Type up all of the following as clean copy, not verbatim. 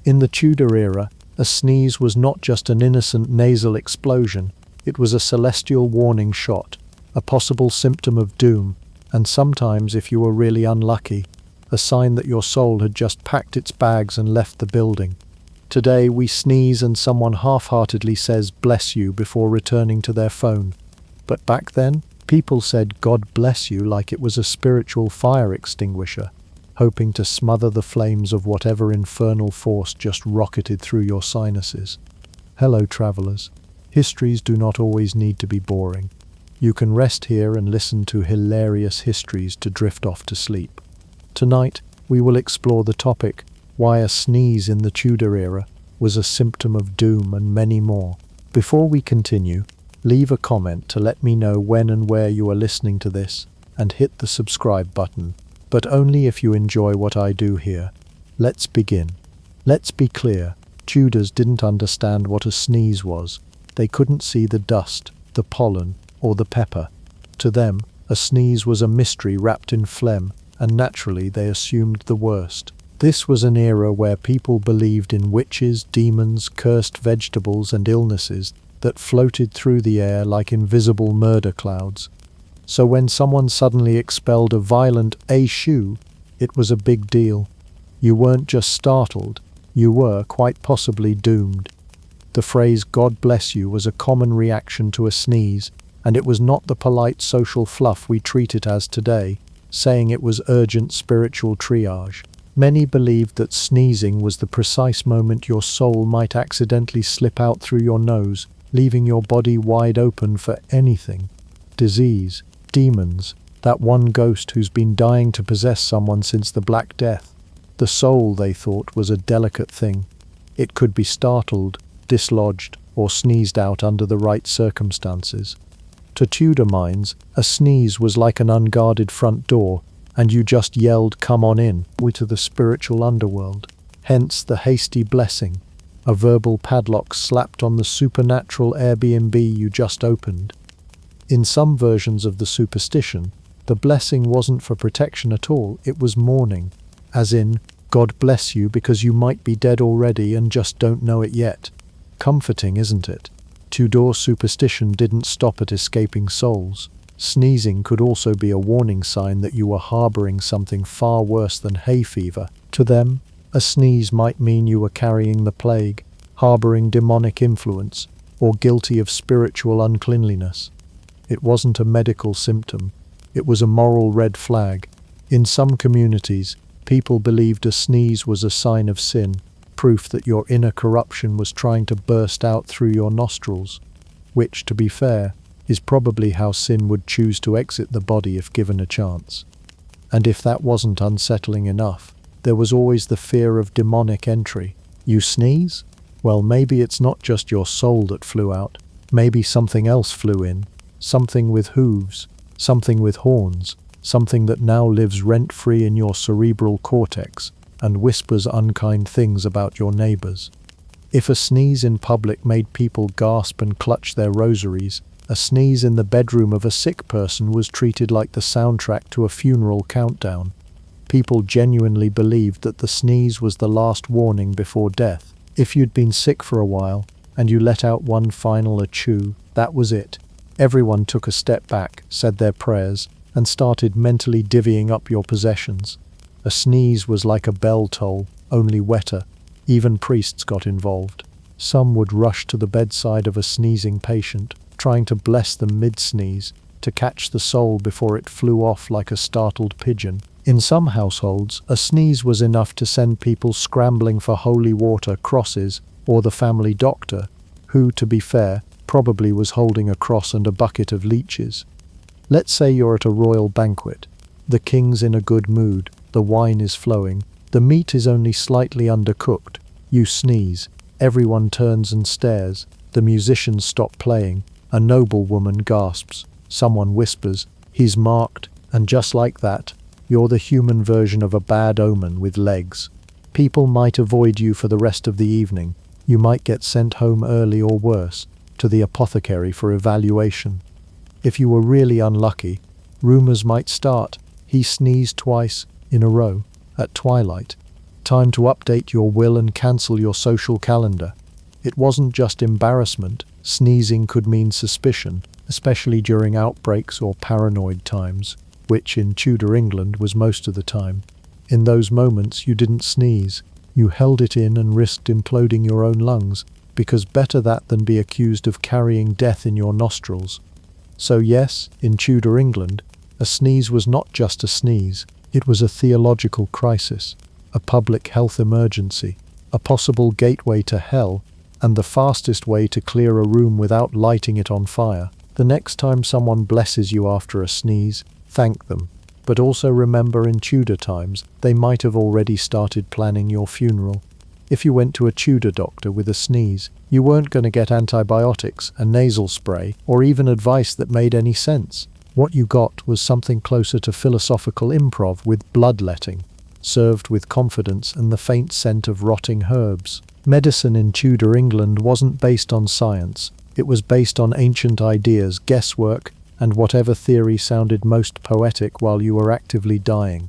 In the Tudor era, a sneeze was not just an innocent nasal explosion, it was a celestial warning shot, a possible symptom of doom, and sometimes, if you were really unlucky, a sign that your soul had just packed its bags and left the building. Today we sneeze and someone half-heartedly says "bless you" before returning to their phone. But back then, people said "God bless you" like it was a spiritual fire extinguisher, hoping to smother the flames of whatever infernal force just rocketed through your sinuses. Hello, travelers. Histories do not always need to be boring. You can rest here and listen to hilarious histories to drift off to sleep. Tonight, we will explore the topic, why a sneeze in the Tudor era was a symptom of doom, and many more. Before we continue, leave a comment to let me know when and where you are listening to this, and hit the subscribe button, but only if you enjoy what I do here. Let's begin. Let's be clear, Tudors didn't understand what a sneeze was. They couldn't see the dust, the pollen, or the pepper. To them, a sneeze was a mystery wrapped in phlegm, and naturally they assumed the worst. This was an era where people believed in witches, demons, cursed vegetables, and illnesses that floated through the air like invisible murder clouds. So when someone suddenly expelled a violent "shoo," it was a big deal. You weren't just startled, you were quite possibly doomed. The phrase "God bless you" was a common reaction to a sneeze, and it was not the polite social fluff we treat it as today, saying it was urgent spiritual triage. Many believed that sneezing was the precise moment your soul might accidentally slip out through your nose, leaving your body wide open for anything. Disease, demons, that one ghost who's been dying to possess someone since the Black Death. The soul, they thought, was a delicate thing. It could be startled, dislodged, or sneezed out under the right circumstances. To Tudor minds, a sneeze was like an unguarded front door, and you just yelled "come on in" to the spiritual underworld. Hence the hasty blessing, a verbal padlock slapped on the supernatural Airbnb you just opened. In some versions of the superstition, the blessing wasn't for protection at all, it was mourning, as in, God bless you because you might be dead already and just don't know it yet. Comforting, isn't it? Tudor superstition didn't stop at escaping souls. Sneezing could also be a warning sign that you were harboring something far worse than hay fever. To them, a sneeze might mean you were carrying the plague, harboring demonic influence, or guilty of spiritual uncleanliness. It wasn't a medical symptom, it was a moral red flag. In some communities, people believed a sneeze was a sign of sin, proof that your inner corruption was trying to burst out through your nostrils, which, to be fair, is probably how sin would choose to exit the body if given a chance. And if that wasn't unsettling enough, there was always the fear of demonic entry. You sneeze? Well, maybe it's not just your soul that flew out. Maybe something else flew in. Something with hooves, something with horns, something that now lives rent-free in your cerebral cortex and whispers unkind things about your neighbors. If a sneeze in public made people gasp and clutch their rosaries, a sneeze in the bedroom of a sick person was treated like the soundtrack to a funeral countdown. People genuinely believed that the sneeze was the last warning before death. If you'd been sick for a while, and you let out one final achoo, that was it. Everyone took a step back, said their prayers, and started mentally divvying up your possessions. A sneeze was like a bell toll, only wetter. Even priests got involved. Some would rush to the bedside of a sneezing patient, trying to bless them mid-sneeze, to catch the soul before it flew off like a startled pigeon. In some households, a sneeze was enough to send people scrambling for holy water, crosses, or the family doctor, who, to be fair, probably was holding a cross and a bucket of leeches. Let's say you're at a royal banquet. The king's in a good mood, the wine is flowing, the meat is only slightly undercooked. You sneeze, everyone turns and stares, the musicians stop playing, a noblewoman gasps, someone whispers, "He's marked," and just like that, you're the human version of a bad omen with legs. People might avoid you for the rest of the evening. You might get sent home early or worse, to the apothecary for evaluation. If you were really unlucky, rumors might start. He sneezed twice in a row at twilight. Time to update your will and cancel your social calendar. It wasn't just embarrassment. Sneezing could mean suspicion, especially during outbreaks or paranoid times, which in Tudor England was most of the time. In those moments you didn't sneeze. You held it in and risked imploding your own lungs, because better that than be accused of carrying death in your nostrils. So yes, in Tudor England, a sneeze was not just a sneeze. It was a theological crisis, a public health emergency, a possible gateway to hell, and the fastest way to clear a room without lighting it on fire. The next time someone blesses you after a sneeze, thank them. But also remember, in Tudor times, they might have already started planning your funeral. If you went to a Tudor doctor with a sneeze, you weren't going to get antibiotics, a nasal spray, or even advice that made any sense. What you got was something closer to philosophical improv with bloodletting, served with confidence and the faint scent of rotting herbs. Medicine in Tudor England wasn't based on science. It was based on ancient ideas, guesswork, and whatever theory sounded most poetic while you were actively dying.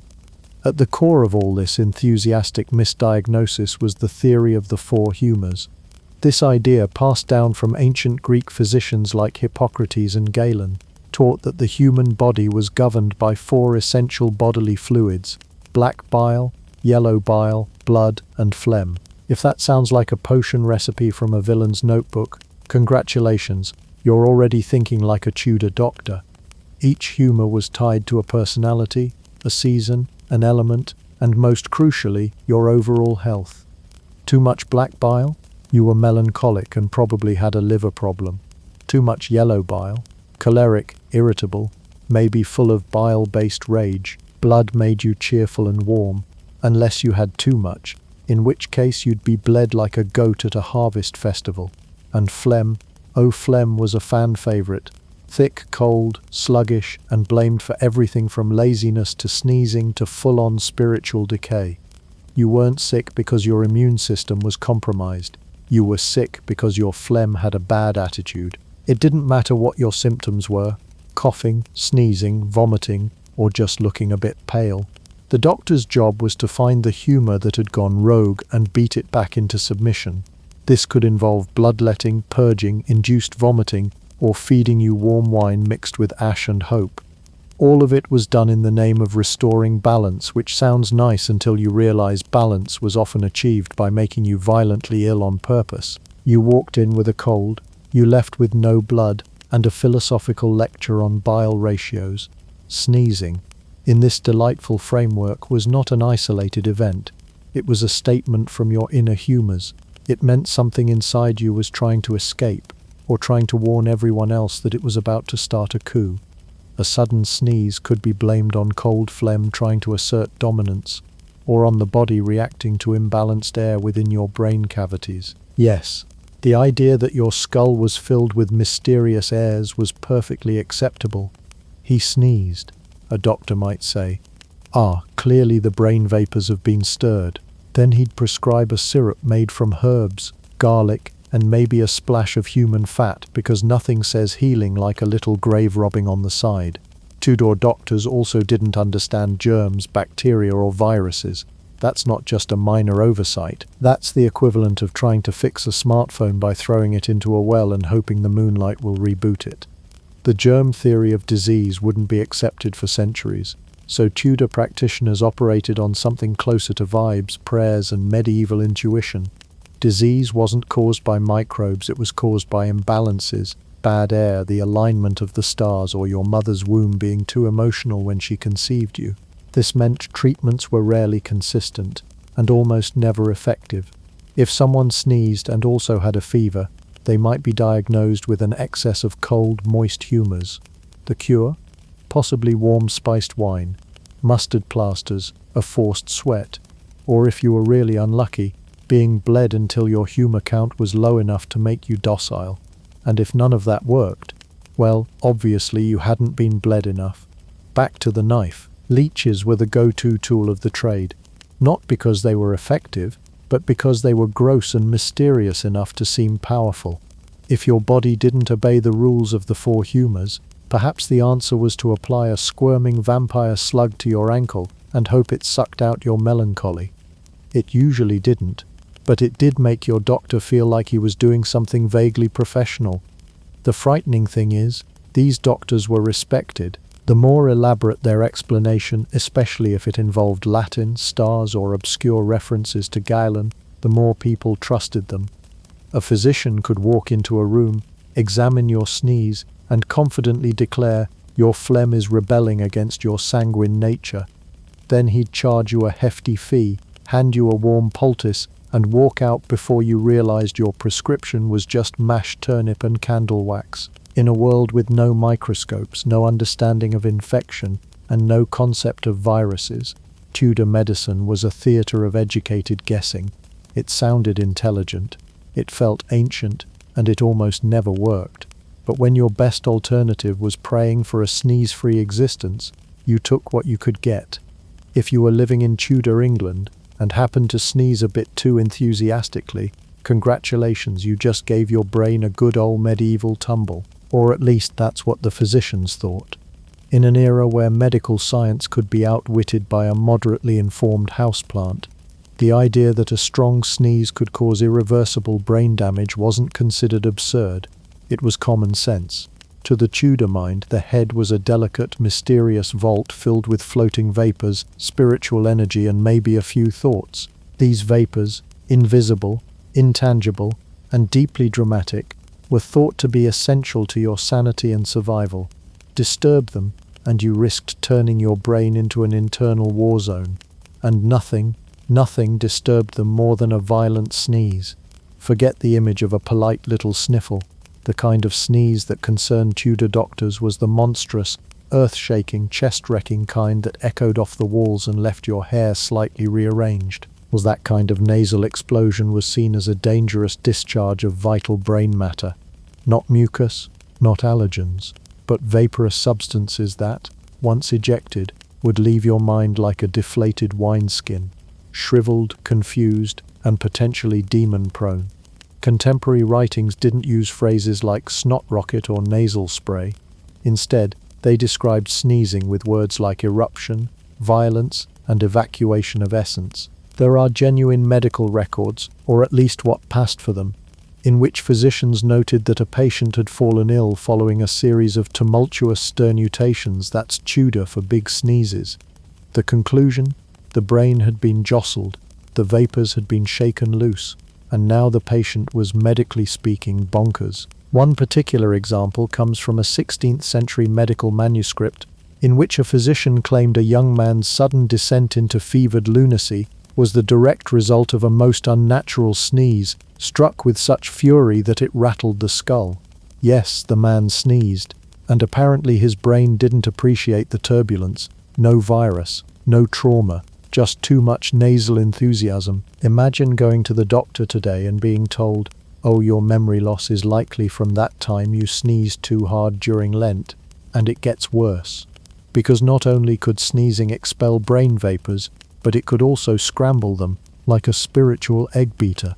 At the core of all this enthusiastic misdiagnosis was the theory of the four humours. This idea, passed down from ancient Greek physicians like Hippocrates and Galen, taught that the human body was governed by four essential bodily fluids: black bile, yellow bile, blood, and phlegm. If that sounds like a potion recipe from a villain's notebook, congratulations, you're already thinking like a Tudor doctor. Each humour was tied to a personality, a season, an element, and most crucially, your overall health. Too much black bile? You were melancholic and probably had a liver problem. Too much yellow bile? Choleric, irritable, maybe full of bile-based rage. Blood made you cheerful and warm, unless you had too much, in which case you'd be bled like a goat at a harvest festival. And phlegm, oh, phlegm was a fan favourite. Thick, cold, sluggish, and blamed for everything from laziness to sneezing to full-on spiritual decay. You weren't sick because your immune system was compromised. You were sick because your phlegm had a bad attitude. It didn't matter what your symptoms were: coughing, sneezing, vomiting, or just looking a bit pale. The doctor's job was to find the humour that had gone rogue and beat it back into submission. This could involve bloodletting, purging, induced vomiting, or feeding you warm wine mixed with ash and hope. All of it was done in the name of restoring balance, which sounds nice until you realize balance was often achieved by making you violently ill on purpose. You walked in with a cold, you left with no blood, and a philosophical lecture on bile ratios. Sneezing, in this delightful framework, was not an isolated event. It was a statement from your inner humours. It meant something inside you was trying to escape, or trying to warn everyone else that it was about to start a coup. A sudden sneeze could be blamed on cold phlegm trying to assert dominance, or on the body reacting to imbalanced air within your brain cavities. Yes, the idea that your skull was filled with mysterious airs was perfectly acceptable. He sneezed, a doctor might say. Ah, clearly the brain vapors have been stirred. Then he'd prescribe a syrup made from herbs, garlic, and maybe a splash of human fat, because nothing says healing like a little grave robbing on the side. Tudor doctors also didn't understand germs, bacteria, or viruses. That's not just a minor oversight. That's the equivalent of trying to fix a smartphone by throwing it into a well and hoping the moonlight will reboot it. The germ theory of disease wouldn't be accepted for centuries, so Tudor practitioners operated on something closer to vibes, prayers, and medieval intuition. Disease wasn't caused by microbes, it was caused by imbalances, bad air, the alignment of the stars, or your mother's womb being too emotional when she conceived you. This meant treatments were rarely consistent, and almost never effective. If someone sneezed and also had a fever, they might be diagnosed with an excess of cold, moist humours. The cure? Possibly warm spiced wine, mustard plasters, a forced sweat, or if you were really unlucky, being bled until your humour count was low enough to make you docile. And if none of that worked, well, obviously you hadn't been bled enough. Back to the knife. Leeches were the go-to tool of the trade, not because they were effective, but because they were gross and mysterious enough to seem powerful. If your body didn't obey the rules of the four humours, perhaps the answer was to apply a squirming vampire slug to your ankle and hope it sucked out your melancholy. It usually didn't, but it did make your doctor feel like he was doing something vaguely professional. The frightening thing is, these doctors were respected. The more elaborate their explanation, especially if it involved Latin, stars, or obscure references to Galen, the more people trusted them. A physician could walk into a room, examine your sneeze, and confidently declare your phlegm is rebelling against your sanguine nature. Then he'd charge you a hefty fee, hand you a warm poultice, and walk out before you realized your prescription was just mashed turnip and candle wax. In a world with no microscopes, no understanding of infection, and no concept of viruses, Tudor medicine was a theatre of educated guessing. It sounded intelligent, it felt ancient, and it almost never worked. But when your best alternative was praying for a sneeze-free existence, you took what you could get. If you were living in Tudor England and happened to sneeze a bit too enthusiastically, congratulations, you just gave your brain a good old medieval tumble. Or at least that's what the physicians thought. In an era where medical science could be outwitted by a moderately informed houseplant, the idea that a strong sneeze could cause irreversible brain damage wasn't considered absurd. It was common sense. To the Tudor mind, the head was a delicate, mysterious vault filled with floating vapors, spiritual energy, and maybe a few thoughts. These vapors, invisible, intangible, and deeply dramatic, were thought to be essential to your sanity and survival. Disturb them, and you risked turning your brain into an internal war zone. And nothing disturbed them more than a violent sneeze. Forget the image of a polite little sniffle. The kind of sneeze that concerned Tudor doctors was the monstrous, earth-shaking, chest-wrecking kind that echoed off the walls and left your hair slightly rearranged. That kind of nasal explosion was seen as a dangerous discharge of vital brain matter. Not mucus, not allergens, but vaporous substances that, once ejected, would leave your mind like a deflated wineskin, shriveled, confused, and potentially demon-prone. Contemporary writings didn't use phrases like snot rocket or nasal spray. Instead, they described sneezing with words like eruption, violence, and evacuation of essence. There are genuine medical records, or at least what passed for them, in which physicians noted that a patient had fallen ill following a series of tumultuous sternutations. That's Tudor for big sneezes. The conclusion? The brain had been jostled, the vapors had been shaken loose, and now the patient was, medically speaking, bonkers. One particular example comes from a 16th century medical manuscript in which a physician claimed a young man's sudden descent into fevered lunacy was the direct result of a most unnatural sneeze, struck with such fury that it rattled the skull. Yes, the man sneezed, and apparently his brain didn't appreciate the turbulence. No virus, no trauma, just too much nasal enthusiasm. Imagine going to the doctor today and being told, "Oh, your memory loss is likely from that time you sneezed too hard during Lent." And it gets worse, because not only could sneezing expel brain vapors, but it could also scramble them, like a spiritual egg beater.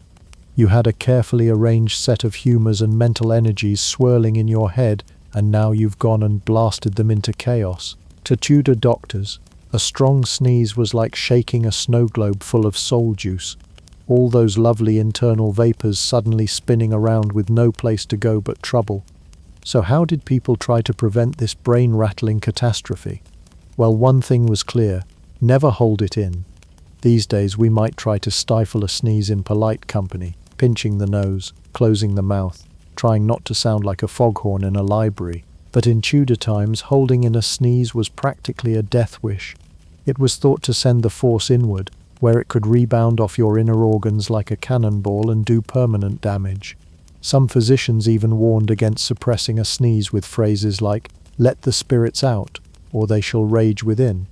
You had a carefully arranged set of humors and mental energies swirling in your head, and now you've gone and blasted them into chaos. To Tudor doctors, a strong sneeze was like shaking a snow globe full of soul juice. All those lovely internal vapors suddenly spinning around with no place to go but trouble. So how did people try to prevent this brain-rattling catastrophe? Well, one thing was clear. Never hold it in. These days we might try to stifle a sneeze in polite company, pinching the nose, closing the mouth, trying not to sound like a foghorn in a library. But in Tudor times, holding in a sneeze was practically a death wish. It was thought to send the force inward, where it could rebound off your inner organs like a cannonball and do permanent damage. Some physicians even warned against suppressing a sneeze with phrases like, "Let the spirits out," or "They shall rage within."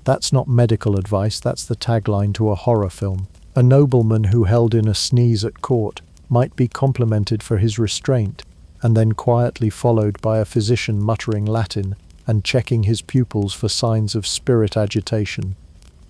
That's not medical advice, that's the tagline to a horror film. A nobleman who held in a sneeze at court might be complimented for his restraint, and then quietly followed by a physician muttering Latin and checking his pupils for signs of spirit agitation.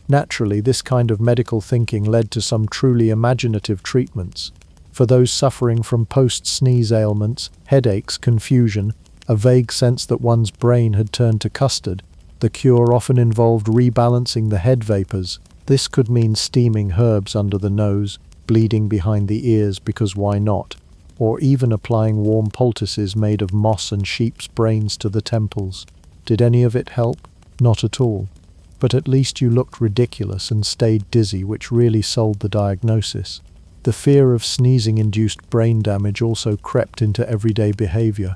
Naturally, this kind of medical thinking led to some truly imaginative treatments. For those suffering from post-sneeze ailments, headaches, confusion, a vague sense that one's brain had turned to custard, the cure often involved rebalancing the head vapors, This could mean steaming herbs under the nose, bleeding behind the ears because why not, or even applying warm poultices made of moss and sheep's brains to the temples. Did any of it help? Not at all. But at least you looked ridiculous and stayed dizzy, which really sold the diagnosis. The fear of sneezing-induced brain damage also crept into everyday behavior.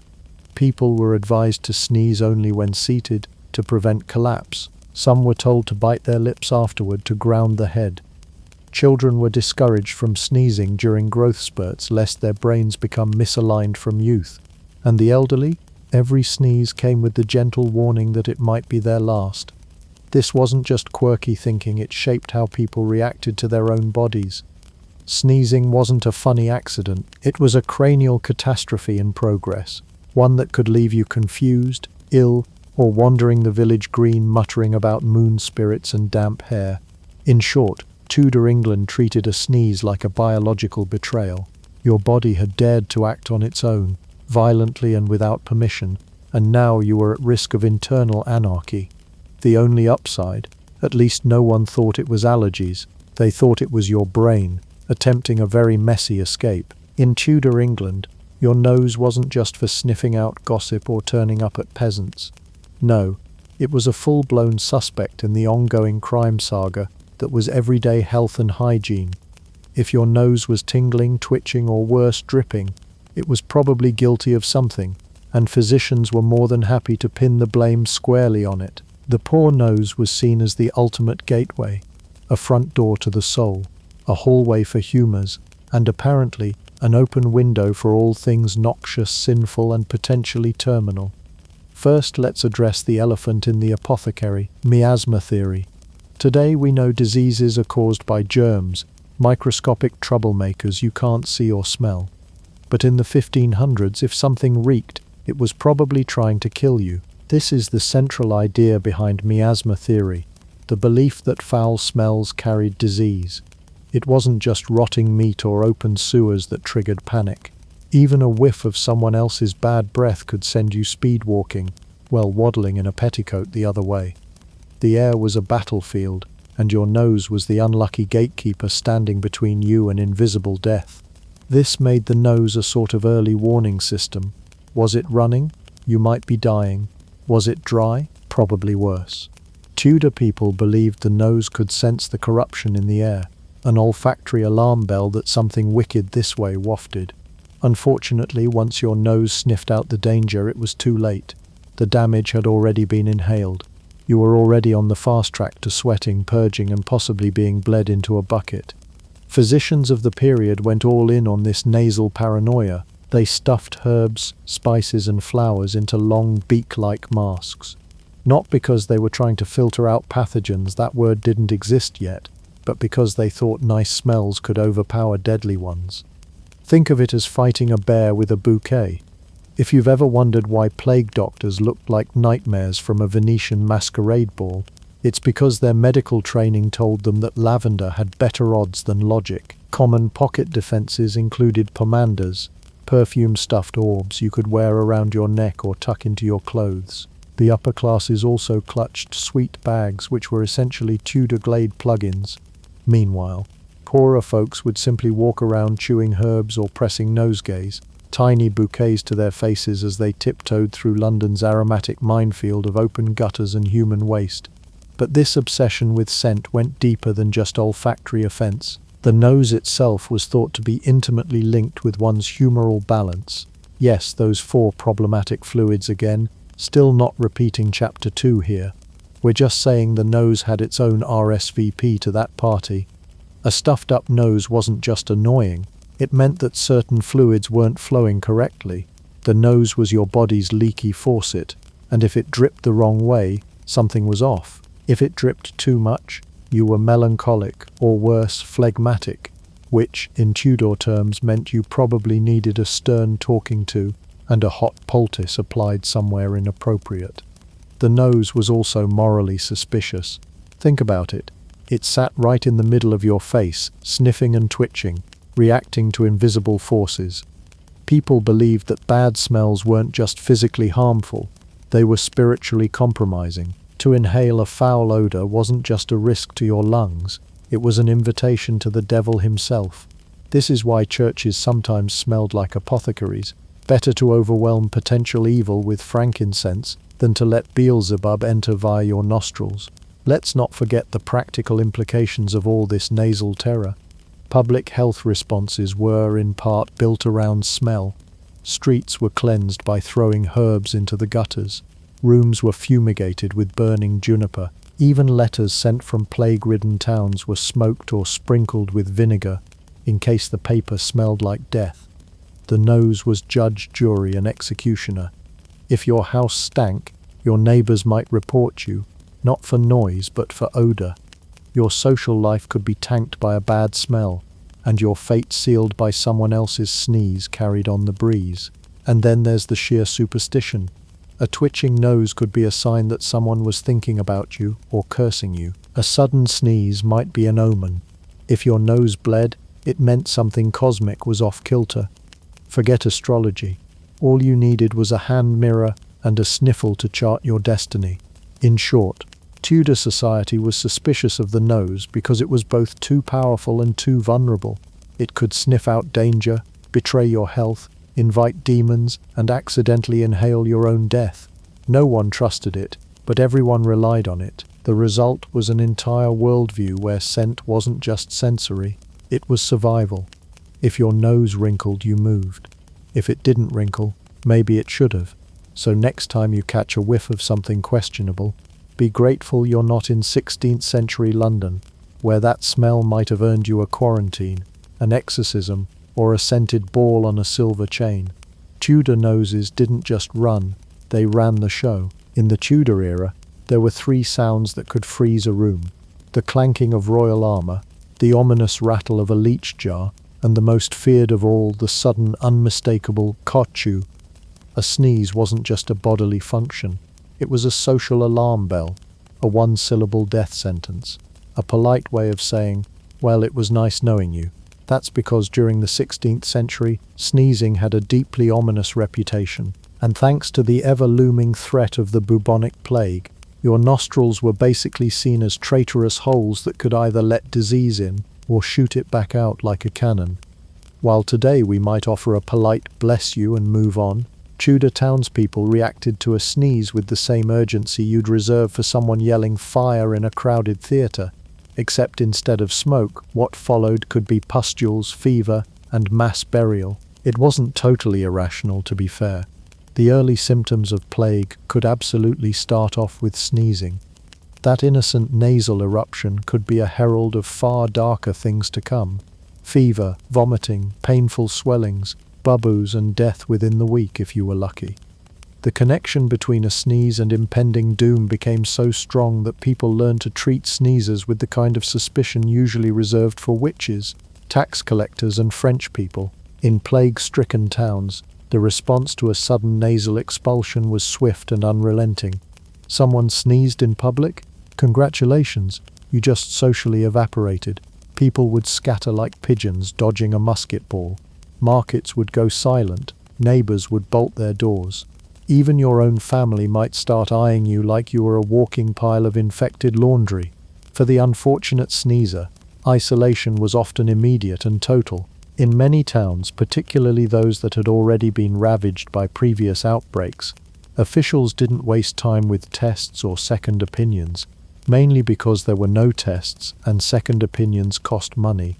People were advised to sneeze only when seated, to prevent collapse. Some were told to bite their lips afterward to ground the head. Children were discouraged from sneezing during growth spurts lest their brains become misaligned from youth. And the elderly? Every sneeze came with the gentle warning that it might be their last. This wasn't just quirky thinking, it shaped how people reacted to their own bodies. Sneezing wasn't a funny accident, it was a cranial catastrophe in progress, one that could leave you confused, ill, or wandering the village green muttering about moon spirits and damp hair. In short, Tudor England treated a sneeze like a biological betrayal. Your body had dared to act on its own, violently and without permission, and now you were at risk of internal anarchy. The only upside, at least no one thought it was allergies. They thought it was your brain, attempting a very messy escape. In Tudor England, your nose wasn't just for sniffing out gossip or turning up at peasants. No, it was a full-blown suspect in the ongoing crime saga that was everyday health and hygiene. If your nose was tingling, twitching, or worse, dripping, it was probably guilty of something, and physicians were more than happy to pin the blame squarely on it. The poor nose was seen as the ultimate gateway, a front door to the soul, a hallway for humors, and apparently an open window for all things noxious, sinful, and potentially terminal. First, let's address the elephant in the apothecary, miasma theory. Today we know diseases are caused by germs, microscopic troublemakers you can't see or smell. But in the 1500s, if something reeked, it was probably trying to kill you. This is the central idea behind miasma theory, the belief that foul smells carried disease. It wasn't just rotting meat or open sewers that triggered panic. Even a whiff of someone else's bad breath could send you speed walking, well, waddling in a petticoat the other way. The air was a battlefield, and your nose was the unlucky gatekeeper standing between you and invisible death. This made the nose a sort of early warning system. Was it running? You might be dying. Was it dry? Probably worse. Tudor people believed the nose could sense the corruption in the air, an olfactory alarm bell that something wicked this way wafted. Unfortunately, once your nose sniffed out the danger, it was too late. The damage had already been inhaled. You were already on the fast track to sweating, purging, and possibly being bled into a bucket. Physicians of the period went all in on this nasal paranoia. They stuffed herbs, spices, and flowers into long beak-like masks. Not because they were trying to filter out pathogens, that word didn't exist yet, but because they thought nice smells could overpower deadly ones. Think of it as fighting a bear with a bouquet. If you've ever wondered why plague doctors looked like nightmares from a Venetian masquerade ball, it's because their medical training told them that lavender had better odds than logic. Common pocket defenses included pomanders, perfume-stuffed orbs you could wear around your neck or tuck into your clothes. The upper classes also clutched sweet bags, which were essentially Tudor Glade plug-ins. Meanwhile, poorer folks would simply walk around chewing herbs or pressing nosegays, tiny bouquets to their faces as they tiptoed through London's aromatic minefield of open gutters and human waste. But this obsession with scent went deeper than just olfactory offense. The nose itself was thought to be intimately linked with one's humoral balance. Yes, those 4 problematic fluids again, still not repeating chapter 2 here. We're just saying the nose had its own RSVP to that party. A stuffed-up nose wasn't just annoying, it meant that certain fluids weren't flowing correctly. The nose was your body's leaky faucet, and if it dripped the wrong way, something was off. If it dripped too much, you were melancholic, or worse, phlegmatic, which, in Tudor terms, meant you probably needed a stern talking to and a hot poultice applied somewhere inappropriate. The nose was also morally suspicious. Think about it. It sat right in the middle of your face, sniffing and twitching, reacting to invisible forces. People believed that bad smells weren't just physically harmful, they were spiritually compromising. To inhale a foul odor wasn't just a risk to your lungs, it was an invitation to the devil himself. This is why churches sometimes smelled like apothecaries. Better to overwhelm potential evil with frankincense than to let Beelzebub enter via your nostrils. Let's not forget the practical implications of all this nasal terror. Public health responses were, in part, built around smell. Streets were cleansed by throwing herbs into the gutters. Rooms were fumigated with burning juniper. Even letters sent from plague-ridden towns were smoked or sprinkled with vinegar, in case the paper smelled like death. The nose was judge, jury, and executioner. If your house stank, your neighbors might report you, not for noise but for odor. Your social life could be tanked by a bad smell, and your fate sealed by someone else's sneeze carried on the breeze. And then there's the sheer superstition. A twitching nose could be a sign that someone was thinking about you or cursing you. A sudden sneeze might be an omen. If your nose bled, it meant something cosmic was off kilter. Forget astrology. All you needed was a hand mirror and a sniffle to chart your destiny. In short, Tudor society was suspicious of the nose because it was both too powerful and too vulnerable. It could sniff out danger, betray your health, invite demons, and accidentally inhale your own death. No one trusted it, but everyone relied on it. The result was an entire worldview where scent wasn't just sensory, it was survival. If your nose wrinkled, you moved. If it didn't wrinkle, maybe it should have. So next time you catch a whiff of something questionable, be grateful you're not in 16th century London, where that smell might have earned you a quarantine, an exorcism, or a scented ball on a silver chain. Tudor noses didn't just run, they ran the show. In the Tudor era, there were 3 sounds that could freeze a room: the clanking of royal armor, the ominous rattle of a leech jar, and the most feared of all, the sudden, unmistakable "Kochu." A sneeze wasn't just a bodily function, it was a social alarm bell, a one-syllable death sentence, a polite way of saying, well, it was nice knowing you. That's because during the 16th century, sneezing had a deeply ominous reputation, and thanks to the ever-looming threat of the bubonic plague, your nostrils were basically seen as traitorous holes that could either let disease in or shoot it back out like a cannon. While today we might offer a polite "bless you" and move on, Tudor townspeople reacted to a sneeze with the same urgency you'd reserve for someone yelling fire in a crowded theatre. Except instead of smoke, what followed could be pustules, fever, and mass burial. It wasn't totally irrational, to be fair. The early symptoms of plague could absolutely start off with sneezing. That innocent nasal eruption could be a herald of far darker things to come. Fever, vomiting, painful swellings, bubboos, and death within the week if you were lucky. The connection between a sneeze and impending doom became so strong that people learned to treat sneezes with the kind of suspicion usually reserved for witches, tax collectors, and French people. In plague-stricken towns, the response to a sudden nasal expulsion was swift and unrelenting. Someone sneezed in public? Congratulations, you just socially evaporated. People would scatter like pigeons dodging a musket ball. Markets would go silent, neighbors would bolt their doors. Even your own family might start eyeing you like you were a walking pile of infected laundry. For the unfortunate sneezer, isolation was often immediate and total. In many towns, particularly those that had already been ravaged by previous outbreaks, officials didn't waste time with tests or second opinions, mainly because there were no tests and second opinions cost money.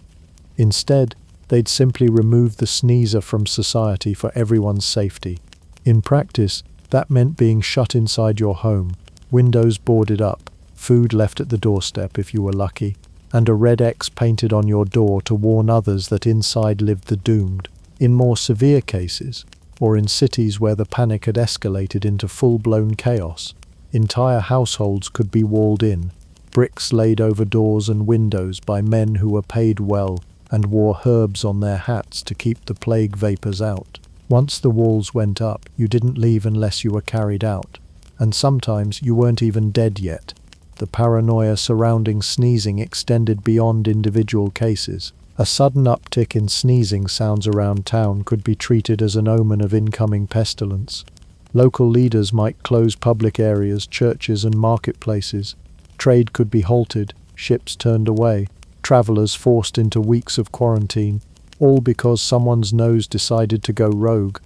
Instead, they'd simply remove the sneezer from society for everyone's safety. In practice, that meant being shut inside your home, windows boarded up, food left at the doorstep if you were lucky, and a red X painted on your door to warn others that inside lived the doomed. In more severe cases, or in cities where the panic had escalated into full-blown chaos, entire households could be walled in, bricks laid over doors and windows by men who were paid well and wore herbs on their hats to keep the plague vapors out. Once the walls went up, you didn't leave unless you were carried out, and sometimes you weren't even dead yet. The paranoia surrounding sneezing extended beyond individual cases. A sudden uptick in sneezing sounds around town could be treated as an omen of incoming pestilence. Local leaders might close public areas, churches and marketplaces. Trade could be halted, ships turned away, travelers forced into weeks of quarantine, all because someone's nose decided to go rogue.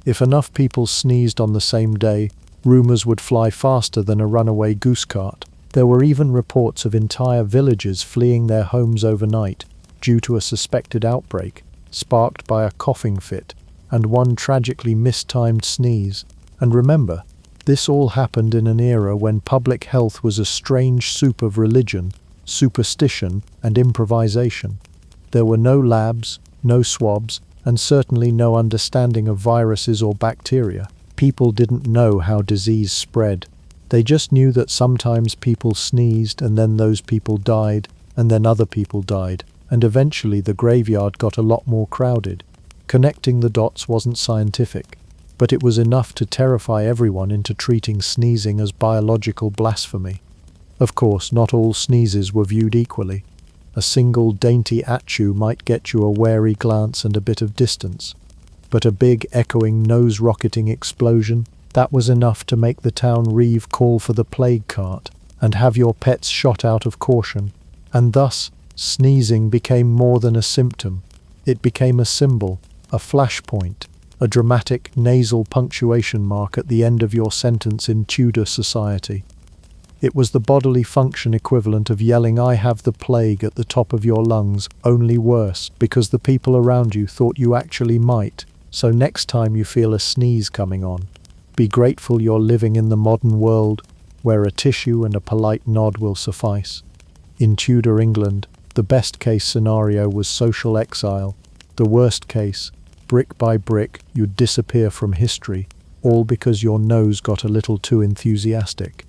If enough people sneezed on the same day, rumors would fly faster than a runaway goose cart. There were even reports of entire villages fleeing their homes overnight due to a suspected outbreak, sparked by a coughing fit and one tragically mistimed sneeze. And remember, this all happened in an era when public health was a strange soup of religion, superstition, and improvisation. There were no labs, no swabs, and certainly no understanding of viruses or bacteria. People didn't know how disease spread. They just knew that sometimes people sneezed and then those people died, and then other people died, and eventually the graveyard got a lot more crowded. Connecting the dots wasn't scientific, but it was enough to terrify everyone into treating sneezing as biological blasphemy. Of course, not all sneezes were viewed equally. A single dainty achoo might get you a wary glance and a bit of distance. But a big, echoing, nose-rocketing explosion, that was enough to make the town reeve call for the plague cart and have your pets shot out of caution. And thus, sneezing became more than a symptom. It became a symbol, a flashpoint, a dramatic nasal punctuation mark at the end of your sentence in Tudor society. It was the bodily function equivalent of yelling "I have the plague" at the top of your lungs, only worse, because the people around you thought you actually might. So next time you feel a sneeze coming on, be grateful you're living in the modern world, where a tissue and a polite nod will suffice. In Tudor England, the best-case scenario was social exile. The worst case, brick by brick, you'd disappear from history, all because your nose got a little too enthusiastic.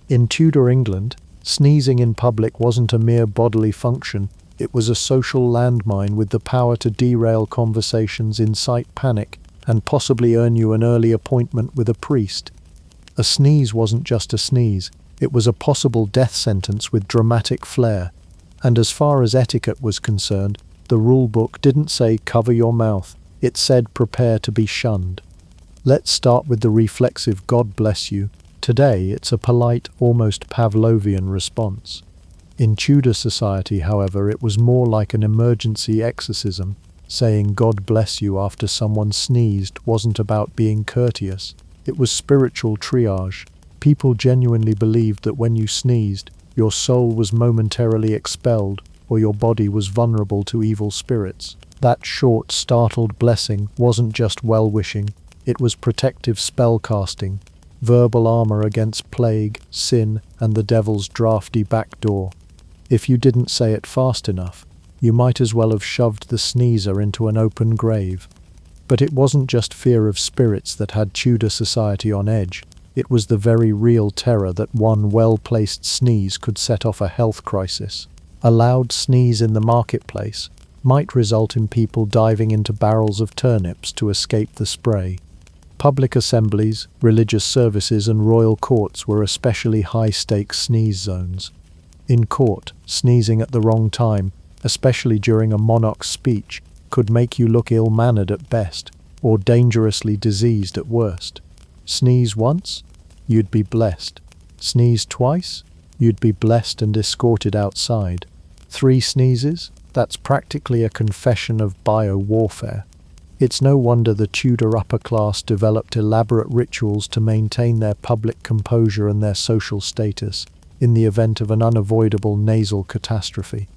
In Tudor England, sneezing in public wasn't a mere bodily function, it was a social landmine with the power to derail conversations, incite panic, and possibly earn you an early appointment with a priest. A sneeze wasn't just a sneeze, it was a possible death sentence with dramatic flair. And as far as etiquette was concerned, the rule book didn't say cover your mouth, it said prepare to be shunned. Let's start with the reflexive God bless you. Today, it's a polite, almost Pavlovian response. In Tudor society, however, it was more like an emergency exorcism. Saying God bless you after someone sneezed wasn't about being courteous. It was spiritual triage. People genuinely believed that when you sneezed, your soul was momentarily expelled, or your body was vulnerable to evil spirits. That short, startled blessing wasn't just well-wishing, it was protective spell-casting, verbal armor against plague, sin, and the devil's drafty back door. If you didn't say it fast enough, you might as well have shoved the sneezer into an open grave. But it wasn't just fear of spirits that had Tudor society on edge. It was the very real terror that one well-placed sneeze could set off a health crisis. A loud sneeze in the marketplace might result in people diving into barrels of turnips to escape the spray. Public assemblies, religious services, and royal courts were especially high-stakes sneeze zones. In court, sneezing at the wrong time, especially during a monarch's speech, could make you look ill-mannered at best, or dangerously diseased at worst. Sneeze once, you'd be blessed. Sneeze twice, you'd be blessed and escorted outside. 3 sneezes, that's practically a confession of bio-warfare. It's no wonder the Tudor upper class developed elaborate rituals to maintain their public composure and their social status in the event of an unavoidable nasal catastrophe.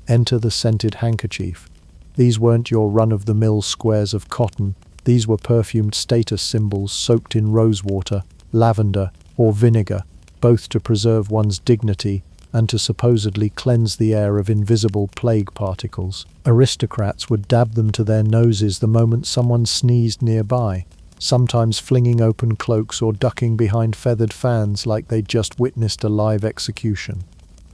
Enter the scented handkerchief. These weren't your run-of-the-mill squares of cotton. These were perfumed status symbols soaked in rosewater, lavender, or vinegar, both to preserve one's dignity and to supposedly cleanse the air of invisible plague particles. Aristocrats would dab them to their noses the moment someone sneezed nearby, sometimes flinging open cloaks or ducking behind feathered fans like they'd just witnessed a live execution.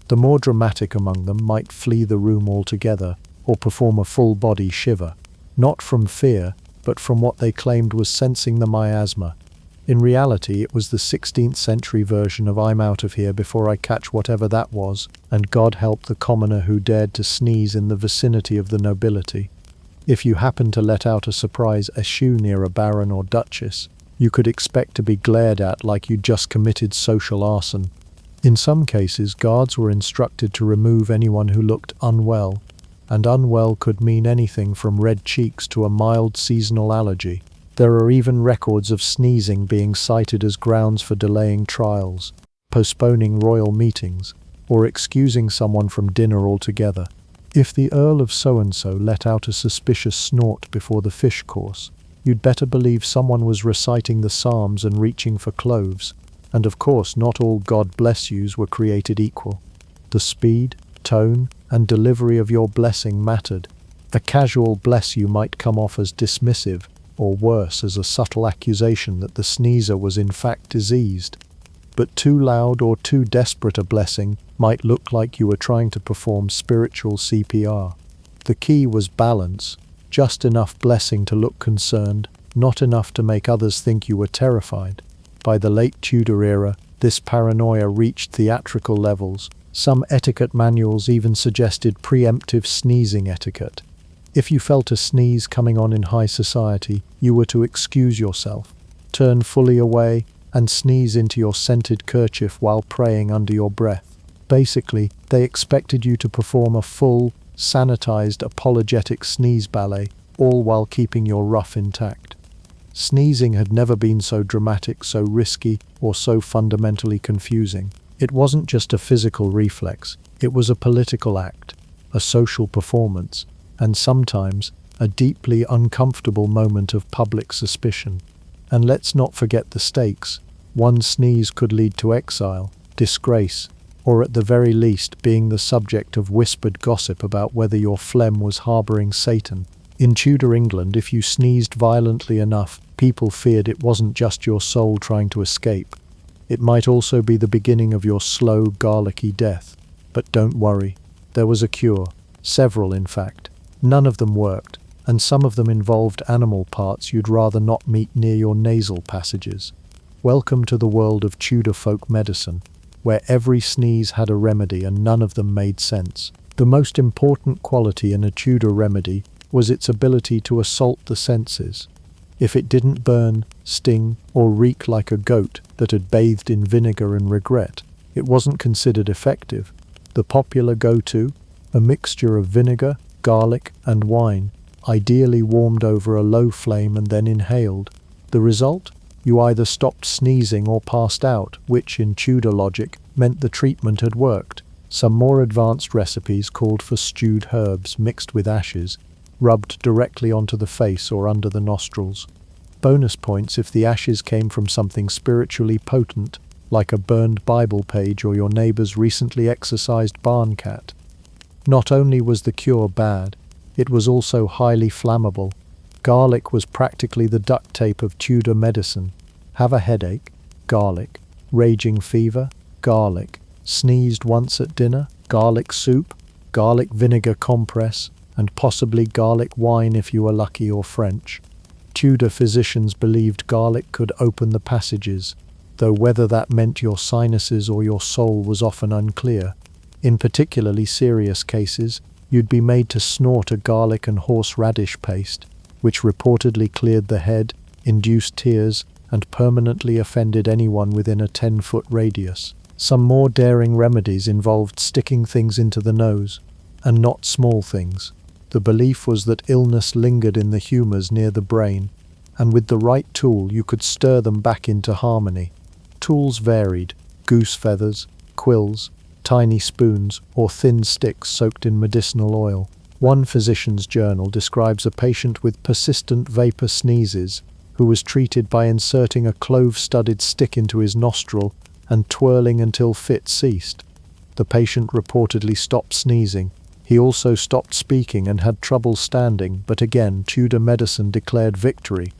The more dramatic among them might flee the room altogether or perform a full-body shiver, not from fear, but from what they claimed was sensing the miasma. In reality, it was the 16th century version of "I'm out of here before I catch whatever that was," and God help the commoner who dared to sneeze in the vicinity of the nobility. If you happened to let out a surprise eschew near a baron or duchess, You could expect to be glared at like you'd just committed social arson. In some cases, guards were instructed to remove anyone who looked unwell, and unwell could mean anything from red cheeks to a mild seasonal allergy. There are even records of sneezing being cited as grounds for delaying trials, postponing royal meetings, or excusing someone from dinner altogether. If the Earl of so-and-so let out a suspicious snort before the fish course, you'd better believe someone was reciting the Psalms and reaching for cloves. And of course, not all God bless yous were created equal. The speed, tone, and delivery of your blessing mattered. A casual bless you might come off as dismissive, or worse, as a subtle accusation that the sneezer was in fact diseased. But too loud or too desperate a blessing might look like you were trying to perform spiritual CPR. The key was balance, just enough blessing to look concerned, not enough to make others think you were terrified. By the late Tudor era, this paranoia reached theatrical levels. Some etiquette manuals even suggested preemptive sneezing etiquette. If you felt a sneeze coming on in high society, you were to excuse yourself, turn fully away, and sneeze into your scented kerchief while praying under your breath. Basically, they expected you to perform a full, sanitized, apologetic sneeze ballet, all while keeping your ruff intact. Sneezing had never been so dramatic, so risky, or so fundamentally confusing. It wasn't just a physical reflex, it was a political act, a social performance, and sometimes a deeply uncomfortable moment of public suspicion. And let's not forget the stakes. One sneeze could lead to exile, disgrace, or at the very least being the subject of whispered gossip about whether your phlegm was harboring Satan. In Tudor England, if you sneezed violently enough, people feared it wasn't just your soul trying to escape. It might also be the beginning of your slow, garlicky death. But don't worry, there was a cure. Several, in fact. None of them worked, and some of them involved animal parts you'd rather not meet near your nasal passages. Welcome to the world of Tudor folk medicine, where every sneeze had a remedy and none of them made sense. The most important quality in a Tudor remedy was its ability to assault the senses. If it didn't burn, sting, or reek like a goat that had bathed in vinegar and regret, it wasn't considered effective. The popular go-to, a mixture of vinegar, garlic, and wine, ideally warmed over a low flame and then inhaled. The result? You either stopped sneezing or passed out, which, in Tudor logic, meant the treatment had worked. Some more advanced recipes called for stewed herbs mixed with ashes, rubbed directly onto the face or under the nostrils. Bonus points if the ashes came from something spiritually potent, like a burned Bible page or your neighbor's recently exorcised barn cat. Not only was the cure bad, it was also highly flammable. Garlic was practically the duct tape of Tudor medicine. Have a headache? Garlic. Raging fever? Garlic. Sneezed once at dinner? Garlic soup? Garlic vinegar compress? And possibly garlic wine if you were lucky or French. Tudor physicians believed garlic could open the passages, though whether that meant your sinuses or your soul was often unclear. In particularly serious cases, you'd be made to snort a garlic and horseradish paste, which reportedly cleared the head, induced tears, and permanently offended anyone within a 10-foot radius. Some more daring remedies involved sticking things into the nose, and not small things. The belief was that illness lingered in the humours near the brain, and with the right tool you could stir them back into harmony. Tools varied: goose feathers, quills, tiny spoons, or thin sticks soaked in medicinal oil. One physician's journal describes a patient with persistent vapor sneezes who was treated by inserting a clove-studded stick into his nostril and twirling until fit ceased. The patient reportedly stopped sneezing. He also stopped speaking and had trouble standing, but again, Tudor medicine declared victory.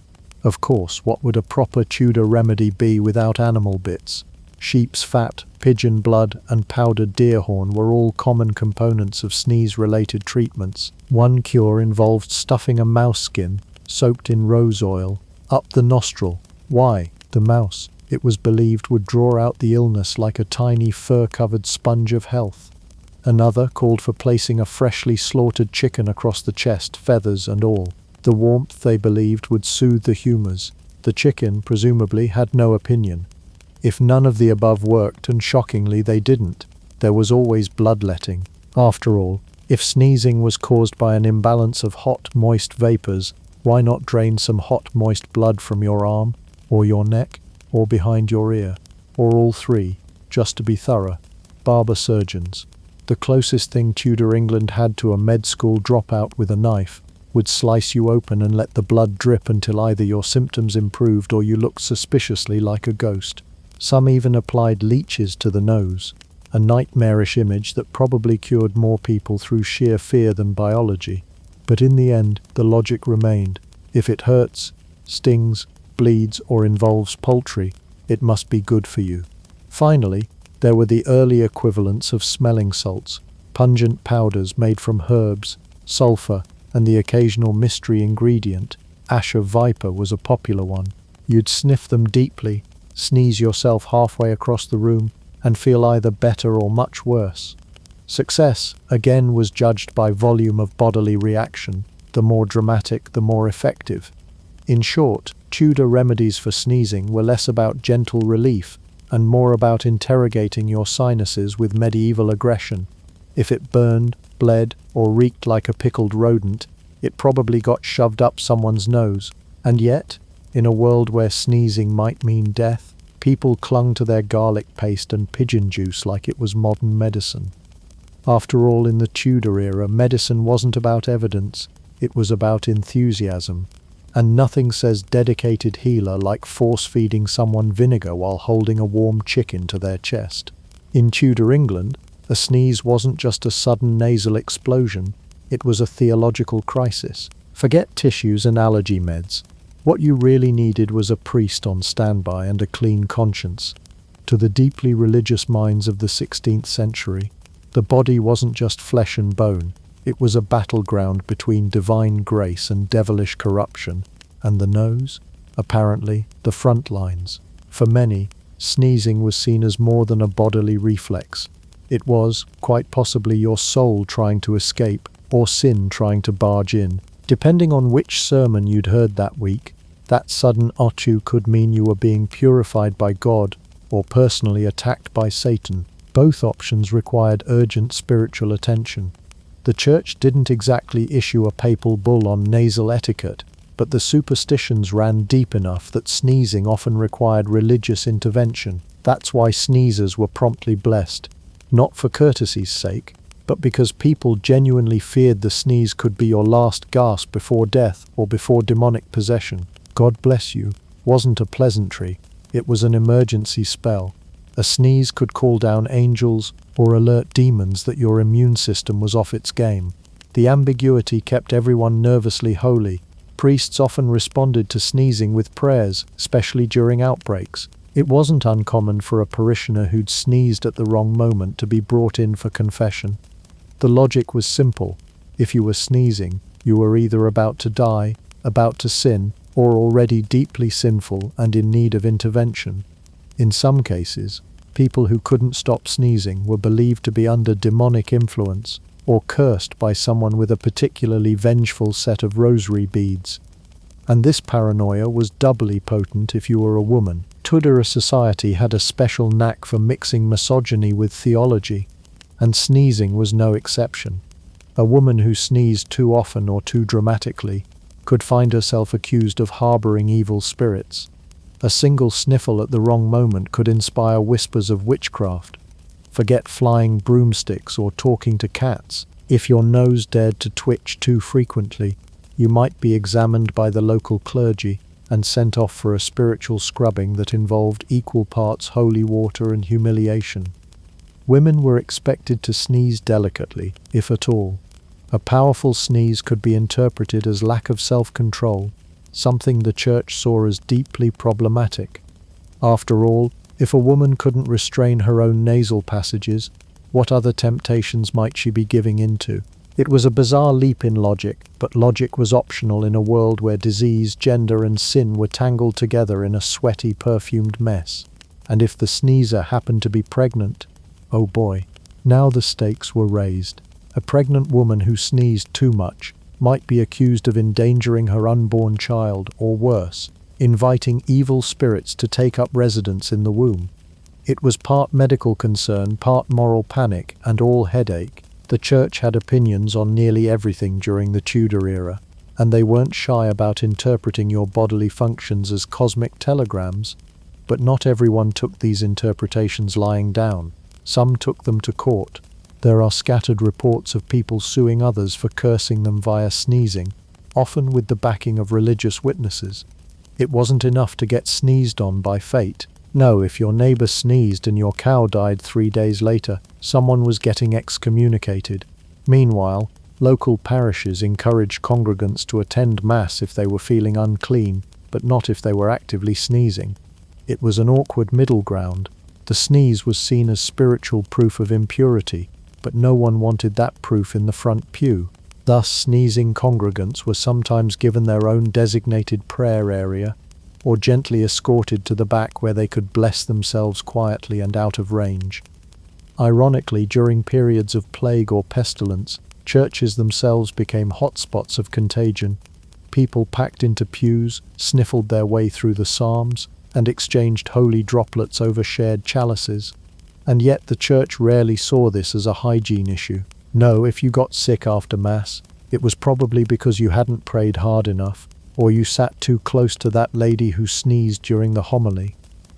Of course, what would a proper Tudor remedy be without animal bits? Sheep's fat, pigeon blood, and powdered deer horn were all common components of sneeze-related treatments. One cure involved stuffing a mouse skin, soaked in rose oil, up the nostril. Why? The mouse, it was believed, would draw out the illness like a tiny fur-covered sponge of health. Another called for placing a freshly slaughtered chicken across the chest, feathers and all. The warmth, they believed, would soothe the humours. The chicken, presumably, had no opinion. If none of the above worked, and shockingly they didn't, there was always bloodletting. After all, if sneezing was caused by an imbalance of hot, moist vapors, why not drain some hot, moist blood from your arm, or your neck, or behind your ear, or all three, just to be thorough? Barber surgeons. The closest thing Tudor England had to a med school dropout with a knife, would slice you open and let the blood drip until either your symptoms improved or you looked suspiciously like a ghost. Some even applied leeches to the nose, a nightmarish image that probably cured more people through sheer fear than biology. But in the end, the logic remained. If it hurts, stings, bleeds, or involves poultry, it must be good for you. Finally, there were the early equivalents of smelling salts, pungent powders made from herbs, sulfur, and the occasional mystery ingredient. Ash of viper was a popular one. You'd sniff them deeply, sneeze yourself halfway across the room, and feel either better or much worse. Success, again, was judged by volume of bodily reaction. The more dramatic, the more effective. In short, Tudor remedies for sneezing were less about gentle relief and more about interrogating your sinuses with medieval aggression. If it burned, bled, or reeked like a pickled rodent, it probably got shoved up someone's nose. And yet, in a world where sneezing might mean death, people clung to their garlic paste and pigeon juice like it was modern medicine. After all, in the Tudor era, medicine wasn't about evidence, it was about enthusiasm. And nothing says dedicated healer like force-feeding someone vinegar while holding a warm chicken to their chest. In Tudor England, a sneeze wasn't just a sudden nasal explosion, it was a theological crisis. Forget tissues and allergy meds. What you really needed was a priest on standby and a clean conscience. To the deeply religious minds of the 16th century, the body wasn't just flesh and bone, it was a battleground between divine grace and devilish corruption, and the nose, apparently, the front lines. For many, sneezing was seen as more than a bodily reflex. It was, quite possibly, your soul trying to escape, or sin trying to barge in. Depending on which sermon you'd heard that week, that sudden achoo could mean you were being purified by God, or personally attacked by Satan. Both options required urgent spiritual attention. The Church didn't exactly issue a papal bull on nasal etiquette, but the superstitions ran deep enough that sneezing often required religious intervention. That's why sneezers were promptly blessed, not for courtesy's sake, but because people genuinely feared the sneeze could be your last gasp before death or before demonic possession. God bless you wasn't a pleasantry, it was an emergency spell. A sneeze could call down angels or alert demons that your immune system was off its game. The ambiguity kept everyone nervously holy. Priests often responded to sneezing with prayers, especially during outbreaks. It wasn't uncommon for a parishioner who'd sneezed at the wrong moment to be brought in for confession. The logic was simple. If you were sneezing, you were either about to die, about to sin, or already deeply sinful and in need of intervention. In some cases, people who couldn't stop sneezing were believed to be under demonic influence or cursed by someone with a particularly vengeful set of rosary beads. And this paranoia was doubly potent if you were a woman. Tudor society had a special knack for mixing misogyny with theology, and sneezing was no exception. A woman who sneezed too often or too dramatically could find herself accused of harboring evil spirits. A single sniffle at the wrong moment could inspire whispers of witchcraft. Forget flying broomsticks or talking to cats. If your nose dared to twitch too frequently, you might be examined by the local clergy and sent off for a spiritual scrubbing that involved equal parts holy water and humiliation. Women were expected to sneeze delicately, if at all. A powerful sneeze could be interpreted as lack of self-control, something the Church saw as deeply problematic. After all, if a woman couldn't restrain her own nasal passages, what other temptations might she be giving into? It was a bizarre leap in logic, but logic was optional in a world where disease, gender, and sin were tangled together in a sweaty, perfumed mess. And if the sneezer happened to be pregnant, oh boy, now the stakes were raised. A pregnant woman who sneezed too much might be accused of endangering her unborn child, or worse, inviting evil spirits to take up residence in the womb. It was part medical concern, part moral panic, and all headache. The church had opinions on nearly everything during the Tudor era, and they weren't shy about interpreting your bodily functions as cosmic telegrams. But not everyone took these interpretations lying down. Some took them to court. There are scattered reports of people suing others for cursing them via sneezing, often with the backing of religious witnesses. It wasn't enough to get sneezed on by fate. No, if your neighbor sneezed and your cow died 3 days later, someone was getting excommunicated. Meanwhile, local parishes encouraged congregants to attend Mass if they were feeling unclean, but not if they were actively sneezing. It was an awkward middle ground. The sneeze was seen as spiritual proof of impurity, but no one wanted that proof in the front pew. Thus, sneezing congregants were sometimes given their own designated prayer area, or gently escorted to the back where they could bless themselves quietly and out of range. Ironically, during periods of plague or pestilence, churches themselves became hotspots of contagion. People packed into pews, sniffled their way through the psalms, and exchanged holy droplets over shared chalices. And yet the church rarely saw this as a hygiene issue. No, if you got sick after Mass, it was probably because you hadn't prayed hard enough, or you sat too close to that lady who sneezed during the homily.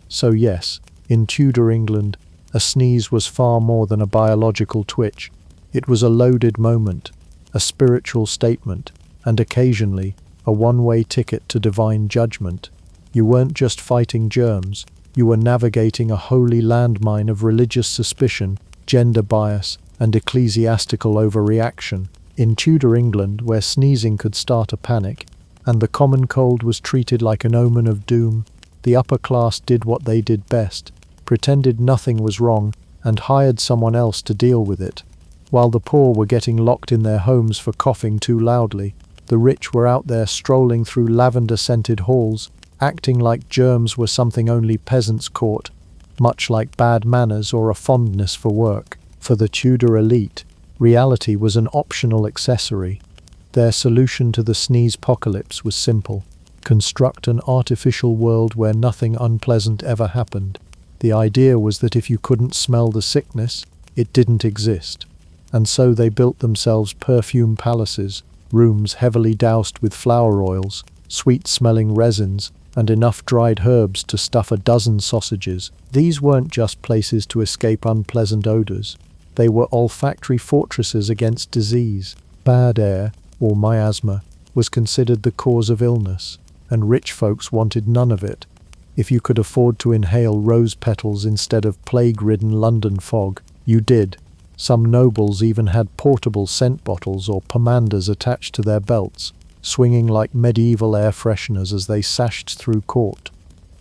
So yes, in Tudor England, a sneeze was far more than a biological twitch. It was a loaded moment, a spiritual statement, and occasionally a one-way ticket to divine judgment. You weren't just fighting germs, you were navigating a holy landmine of religious suspicion, gender bias, and ecclesiastical overreaction. In Tudor England, where sneezing could start a panic, and the common cold was treated like an omen of doom, the upper class did what they did best, pretended nothing was wrong, and hired someone else to deal with it. While the poor were getting locked in their homes for coughing too loudly, the rich were out there strolling through lavender-scented halls, acting like germs were something only peasants caught, much like bad manners or a fondness for work. For the Tudor elite, reality was an optional accessory. Their solution to the sneeze-pocalypse was simple: construct an artificial world where nothing unpleasant ever happened. The idea was that if you couldn't smell the sickness, it didn't exist. And so they built themselves perfume palaces, rooms heavily doused with flower oils, sweet-smelling resins, and enough dried herbs to stuff a dozen sausages. These weren't just places to escape unpleasant odors. They were olfactory fortresses against disease. Bad air, or miasma, was considered the cause of illness, and rich folks wanted none of it. If you could afford to inhale rose petals instead of plague-ridden London fog, you did. Some nobles even had portable scent bottles or pomanders attached to their belts, swinging like medieval air fresheners as they sashed through court.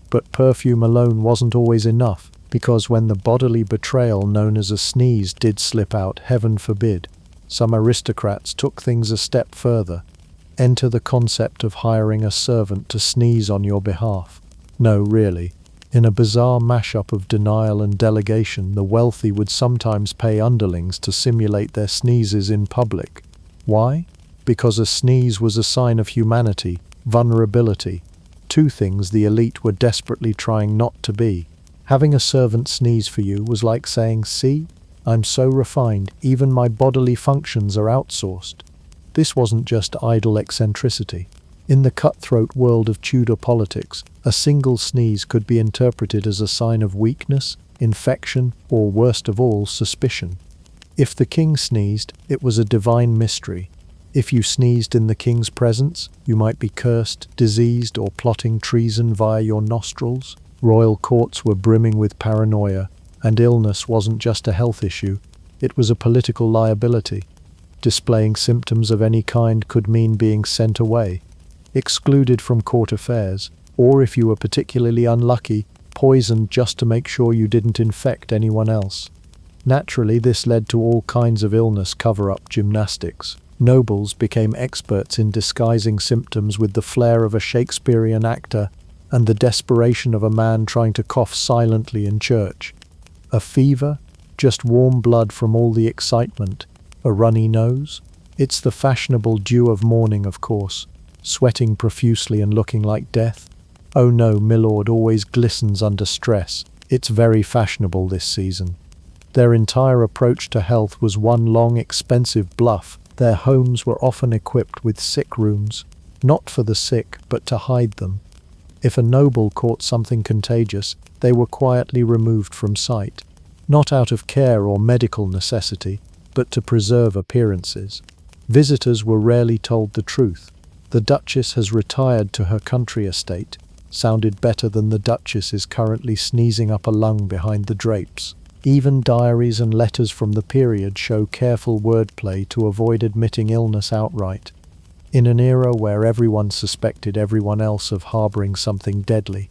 But perfume alone wasn't always enough, because when the bodily betrayal known as a sneeze did slip out, heaven forbid, some aristocrats took things a step further. Enter the concept of hiring a servant to sneeze on your behalf. No, really. In a bizarre mashup of denial and delegation, the wealthy would sometimes pay underlings to simulate their sneezes in public. Why? Because a sneeze was a sign of humanity, vulnerability, two things the elite were desperately trying not to be. Having a servant sneeze for you was like saying, "See, I'm so refined, even my bodily functions are outsourced." This wasn't just idle eccentricity. In the cutthroat world of Tudor politics, a single sneeze could be interpreted as a sign of weakness, infection, or worst of all, suspicion. If the king sneezed, it was a divine mystery. If you sneezed in the king's presence, you might be cursed, diseased, or plotting treason via your nostrils. Royal courts were brimming with paranoia, and illness wasn't just a health issue, it was a political liability. Displaying symptoms of any kind could mean being sent away, excluded from court affairs, or if you were particularly unlucky, poisoned just to make sure you didn't infect anyone else. Naturally, this led to all kinds of illness cover-up gymnastics. Nobles became experts in disguising symptoms with the flair of a Shakespearean actor and the desperation of a man trying to cough silently in church. A fever? Just warm blood from all the excitement. A runny nose? It's the fashionable dew of mourning, of course. Sweating profusely and looking like death. "Oh no, milord always glistens under stress. It's very fashionable this season." Their entire approach to health was one long, expensive bluff. Their homes were often equipped with sick rooms, not for the sick, but to hide them. If a noble caught something contagious, they were quietly removed from sight, not out of care or medical necessity, but to preserve appearances. Visitors were rarely told the truth. "The Duchess has retired to her country estate," sounded better than "the Duchess is currently sneezing up a lung behind the drapes." Even diaries and letters from the period show careful wordplay to avoid admitting illness outright. In an era where everyone suspected everyone else of harboring something deadly,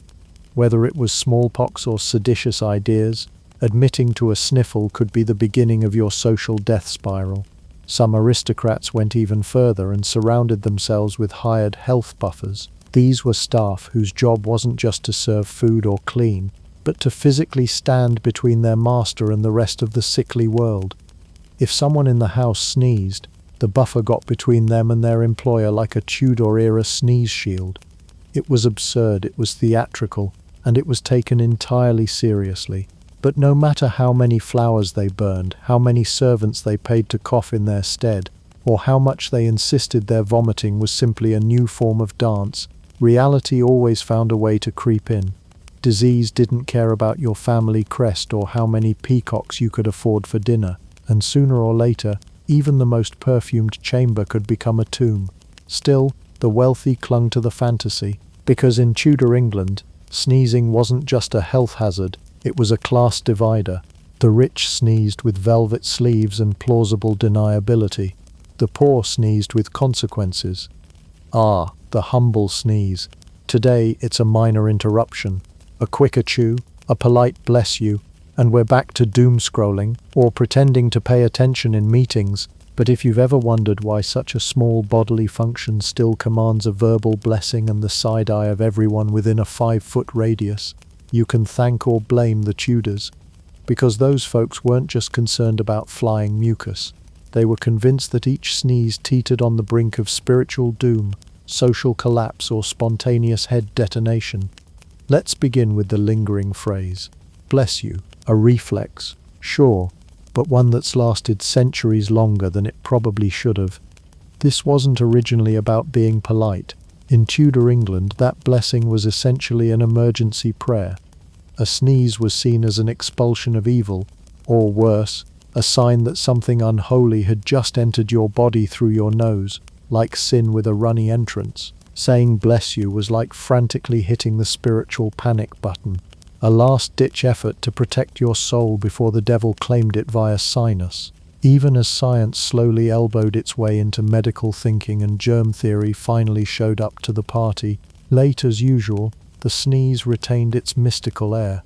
whether it was smallpox or seditious ideas, admitting to a sniffle could be the beginning of your social death spiral. Some aristocrats went even further and surrounded themselves with hired health buffers. These were staff whose job wasn't just to serve food or clean, but to physically stand between their master and the rest of the sickly world. If someone in the house sneezed, the buffer got between them and their employer like a Tudor-era sneeze shield. It was absurd, it was theatrical, and it was taken entirely seriously. But no matter how many flowers they burned, how many servants they paid to cough in their stead, or how much they insisted their vomiting was simply a new form of dance, reality always found a way to creep in. Disease didn't care about your family crest or how many peacocks you could afford for dinner, and sooner or later, even the most perfumed chamber could become a tomb. Still, the wealthy clung to the fantasy, because in Tudor England, sneezing wasn't just a health hazard, it was a class divider. The rich sneezed with velvet sleeves and plausible deniability. The poor sneezed with consequences. Ah, the humble sneeze. Today, it's a minor interruption. A quick achoo, a polite bless you, and we're back to doom scrolling or pretending to pay attention in meetings. But if you've ever wondered why such a small bodily function still commands a verbal blessing and the side eye of everyone within a 5-foot radius, you can thank or blame the Tudors. Because those folks weren't just concerned about flying mucus. They were convinced that each sneeze teetered on the brink of spiritual doom, social collapse, or spontaneous head detonation. Let's begin with the lingering phrase, "bless you," a reflex, sure, but one that's lasted centuries longer than it probably should have. This wasn't originally about being polite. In Tudor England, that blessing was essentially an emergency prayer. A sneeze was seen as an expulsion of evil, or worse, a sign that something unholy had just entered your body through your nose, like sin with a runny entrance. Saying "bless you" was like frantically hitting the spiritual panic button, a last-ditch effort to protect your soul before the devil claimed it via sinus. Even as science slowly elbowed its way into medical thinking and germ theory finally showed up to the party, late as usual, the sneeze retained its mystical air.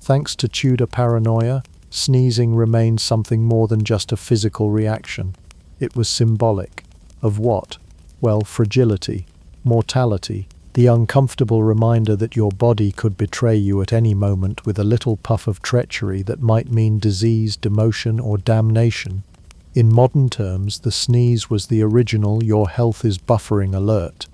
Thanks to Tudor paranoia, sneezing remained something more than just a physical reaction. It was symbolic. Of what? Well, fragility. Mortality, the uncomfortable reminder that your body could betray you at any moment with a little puff of treachery that might mean disease, demotion, or damnation. In modern terms, the sneeze was the original "your health is buffering" alert.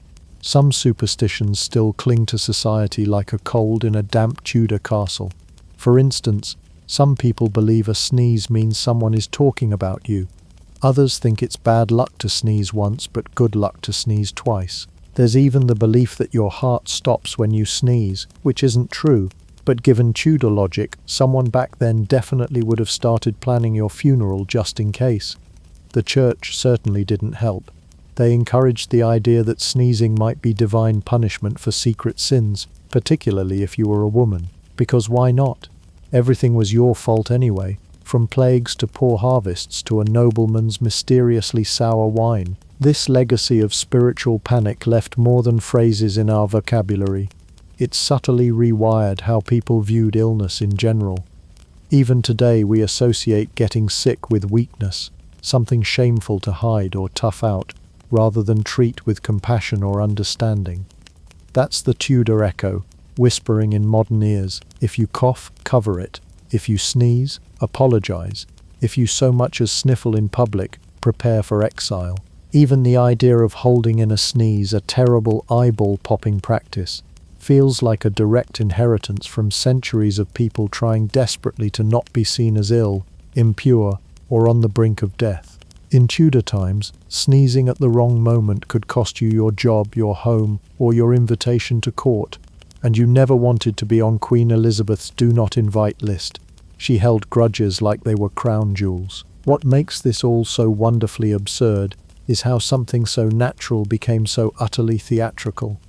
Some superstitions still cling to society like a cold in a damp Tudor castle. For instance, some people believe a sneeze means someone is talking about you. Others think it's bad luck to sneeze once but good luck to sneeze twice. There's even the belief that your heart stops when you sneeze, which isn't true, but given Tudor logic, someone back then definitely would have started planning your funeral just in case. The church certainly didn't help. They encouraged the idea that sneezing might be divine punishment for secret sins, particularly if you were a woman. Because why not? Everything was your fault anyway, from plagues to poor harvests to a nobleman's mysteriously sour wine. This legacy of spiritual panic left more than phrases in our vocabulary. It subtly rewired how people viewed illness in general. Even today we associate getting sick with weakness, something shameful to hide or tough out, rather than treat with compassion or understanding. That's the Tudor echo, whispering in modern ears. If you cough, cover it. If you sneeze, apologize. If you so much as sniffle in public, prepare for exile. Even the idea of holding in a sneeze, a terrible eyeball-popping practice, feels like a direct inheritance from centuries of people trying desperately to not be seen as ill, impure, or on the brink of death. In Tudor times, sneezing at the wrong moment could cost you your job, your home, or your invitation to court, and you never wanted to be on Queen Elizabeth's do not invite list. She held grudges like they were crown jewels. What makes this all so wonderfully absurd is how something so natural became so utterly theatrical.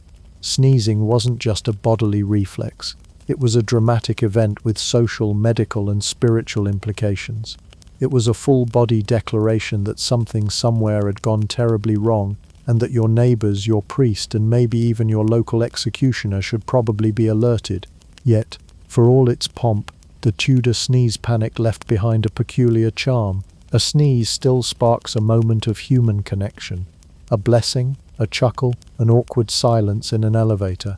Sneezing wasn't just a bodily reflex. It was a dramatic event with social, medical, and spiritual implications. It was a full-body declaration that something somewhere had gone terribly wrong, and that your neighbors, your priest, and maybe even your local executioner should probably be alerted. Yet, for all its pomp, the Tudor sneeze panic left behind a peculiar charm. A sneeze still sparks a moment of human connection. A blessing, a chuckle, an awkward silence in an elevator.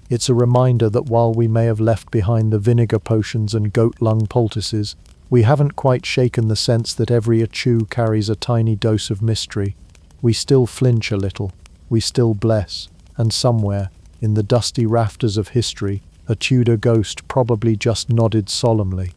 It's a reminder that while we may have left behind the vinegar potions and goat lung poultices, we haven't quite shaken the sense that every achoo carries a tiny dose of mystery. We still flinch a little, we still bless, and somewhere, in the dusty rafters of history, a Tudor ghost probably just nodded solemnly.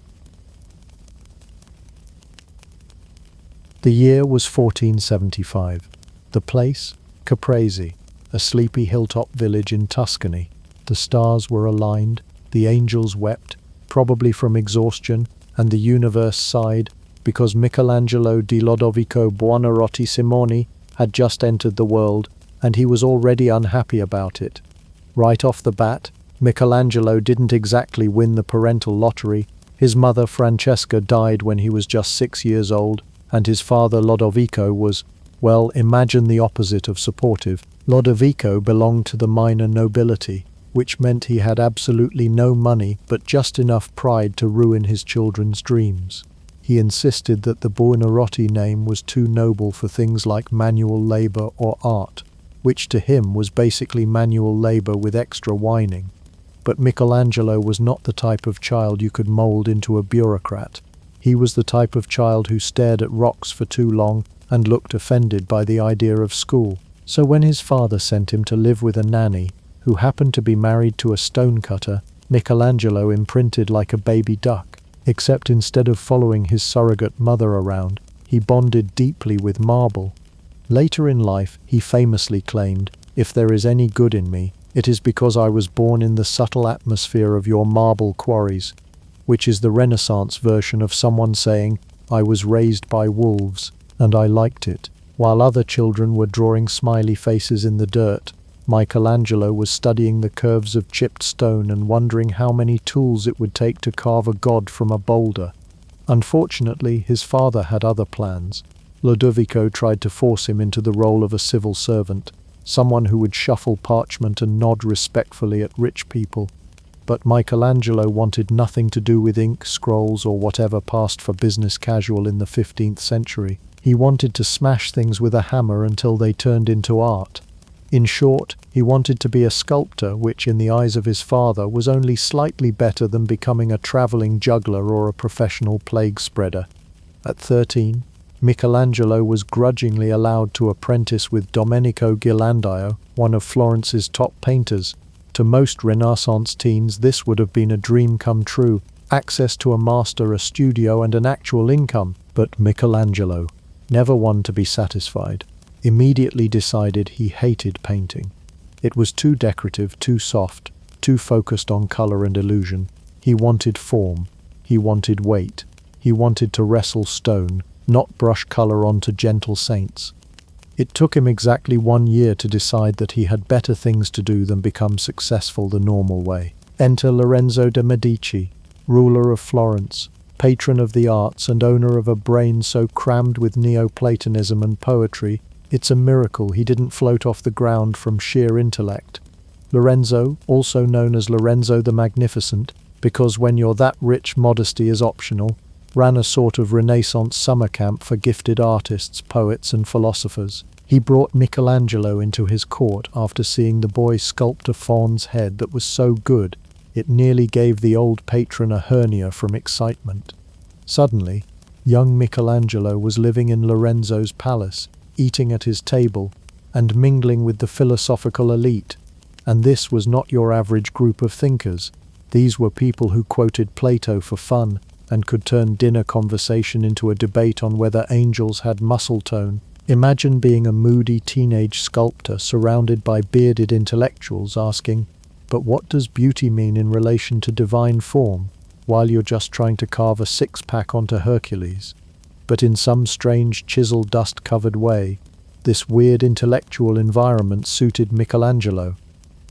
The year was 1475. The place, Caprese, a sleepy hilltop village in Tuscany. The stars were aligned, the angels wept, probably from exhaustion, and the universe sighed, because Michelangelo di Lodovico Buonarroti Simoni had just entered the world, and he was already unhappy about it. Right off the bat, Michelangelo didn't exactly win the parental lottery. His mother Francesca died when he was just 6 years old, and his father Lodovico was, well, imagine the opposite of supportive. Lodovico belonged to the minor nobility, which meant he had absolutely no money but just enough pride to ruin his children's dreams. He insisted that the Buonarroti name was too noble for things like manual labor or art, which to him was basically manual labor with extra whining. But Michelangelo was not the type of child you could mold into a bureaucrat. He was the type of child who stared at rocks for too long and looked offended by the idea of school. So when his father sent him to live with a nanny, who happened to be married to a stonecutter, Michelangelo imprinted like a baby duck. Except instead of following his surrogate mother around, he bonded deeply with marble. Later in life, he famously claimed, "If there is any good in me, it is because I was born in the subtle atmosphere of your marble quarries," which is the Renaissance version of someone saying, "I was raised by wolves, and I liked it." While other children were drawing smiley faces in the dirt, Michelangelo was studying the curves of chipped stone and wondering how many tools it would take to carve a god from a boulder. Unfortunately, his father had other plans. Lodovico tried to force him into the role of a civil servant, someone who would shuffle parchment and nod respectfully at rich people. But Michelangelo wanted nothing to do with ink, scrolls, or whatever passed for business casual in the 15th century. He wanted to smash things with a hammer until they turned into art. In short, he wanted to be a sculptor, which in the eyes of his father was only slightly better than becoming a traveling juggler or a professional plague spreader. At 13, Michelangelo was grudgingly allowed to apprentice with Domenico Ghirlandaio, one of Florence's top painters. To most Renaissance teens, this would have been a dream come true, access to a master, a studio, and an actual income. But Michelangelo, never one to be satisfied, immediately decided he hated painting. It was too decorative, too soft, too focused on color and illusion. He wanted form. He wanted weight. He wanted to wrestle stone, not brush color onto gentle saints. It took him exactly 1 year to decide that he had better things to do than become successful the normal way. Enter Lorenzo de' Medici, ruler of Florence, patron of the arts and owner of a brain so crammed with Neoplatonism and poetry, it's a miracle he didn't float off the ground from sheer intellect. Lorenzo, also known as Lorenzo the Magnificent, because when you're that rich modesty is optional, ran a sort of Renaissance summer camp for gifted artists, poets, and philosophers. He brought Michelangelo into his court after seeing the boy sculpt a fawn's head that was so good it nearly gave the old patron a hernia from excitement. Suddenly, young Michelangelo was living in Lorenzo's palace, eating at his table, and mingling with the philosophical elite. And this was not your average group of thinkers. These were people who quoted Plato for fun and could turn dinner conversation into a debate on whether angels had muscle tone. Imagine being a moody teenage sculptor surrounded by bearded intellectuals asking, "But what does beauty mean in relation to divine form?" while you're just trying to carve a six-pack onto Hercules. But in some strange chisel dust-covered way, this weird intellectual environment suited Michelangelo.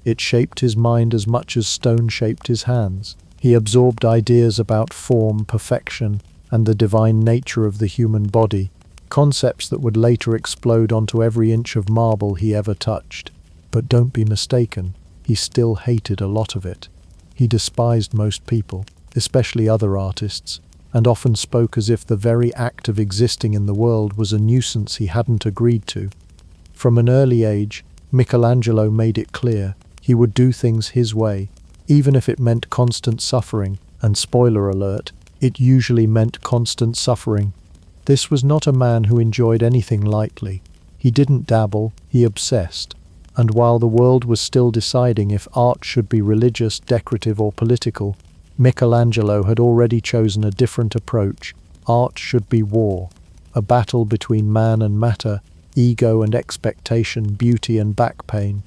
It shaped his mind as much as stone shaped his hands. He absorbed ideas about form, perfection, and the divine nature of the human body, concepts that would later explode onto every inch of marble he ever touched. But don't be mistaken, he still hated a lot of it. He despised most people, especially other artists, and often spoke as if the very act of existing in the world was a nuisance he hadn't agreed to. From an early age, Michelangelo made it clear he would do things his way, even if it meant constant suffering, and spoiler alert, it usually meant constant suffering. This was not a man who enjoyed anything lightly. He didn't dabble, he obsessed. And while the world was still deciding if art should be religious, decorative, or political, Michelangelo had already chosen a different approach. Art should be war, a battle between man and matter, ego and expectation, beauty and back pain.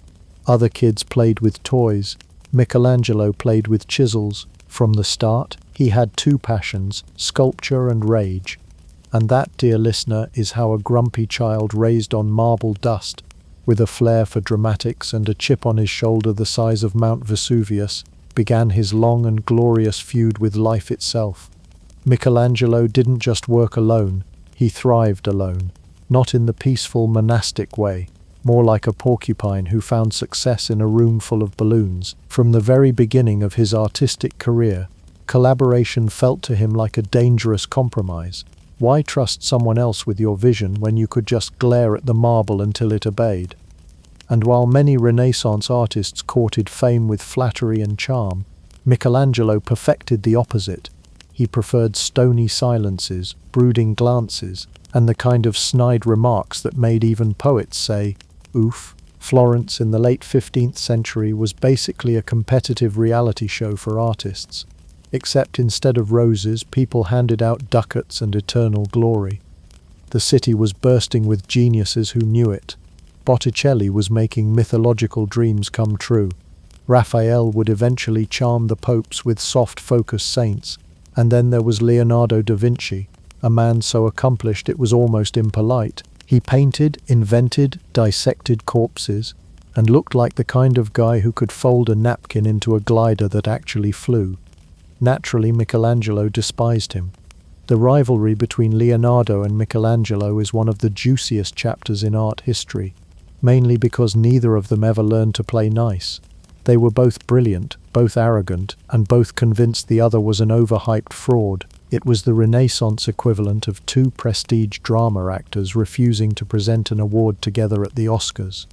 Other kids played with toys. Michelangelo played with chisels. From the start, he had two passions, sculpture and rage. And that, dear listener, is how a grumpy child raised on marble dust, with a flair for dramatics and a chip on his shoulder the size of Mount Vesuvius, began his long and glorious feud with life itself. Michelangelo didn't just work alone, he thrived alone, not in the peaceful monastic way, more like a porcupine who found success in a room full of balloons. From the very beginning of his artistic career, collaboration felt to him like a dangerous compromise. Why trust someone else with your vision when you could just glare at the marble until it obeyed? And while many Renaissance artists courted fame with flattery and charm, Michelangelo perfected the opposite. He preferred stony silences, brooding glances, and the kind of snide remarks that made even poets say, "Oof." Florence in the late 15th century was basically a competitive reality show for artists. Except instead of roses, people handed out ducats and eternal glory. The city was bursting with geniuses who knew it. Botticelli was making mythological dreams come true. Raphael would eventually charm the popes with soft-focused saints. And then there was Leonardo da Vinci, a man so accomplished it was almost impolite. He painted, invented, dissected corpses, and looked like the kind of guy who could fold a napkin into a glider that actually flew. Naturally, Michelangelo despised him. The rivalry between Leonardo and Michelangelo is one of the juiciest chapters in art history, mainly because neither of them ever learned to play nice. They were both brilliant, both arrogant, and both convinced the other was an overhyped fraud. It was the Renaissance equivalent of two prestige drama actors refusing to present an award together at the Oscars.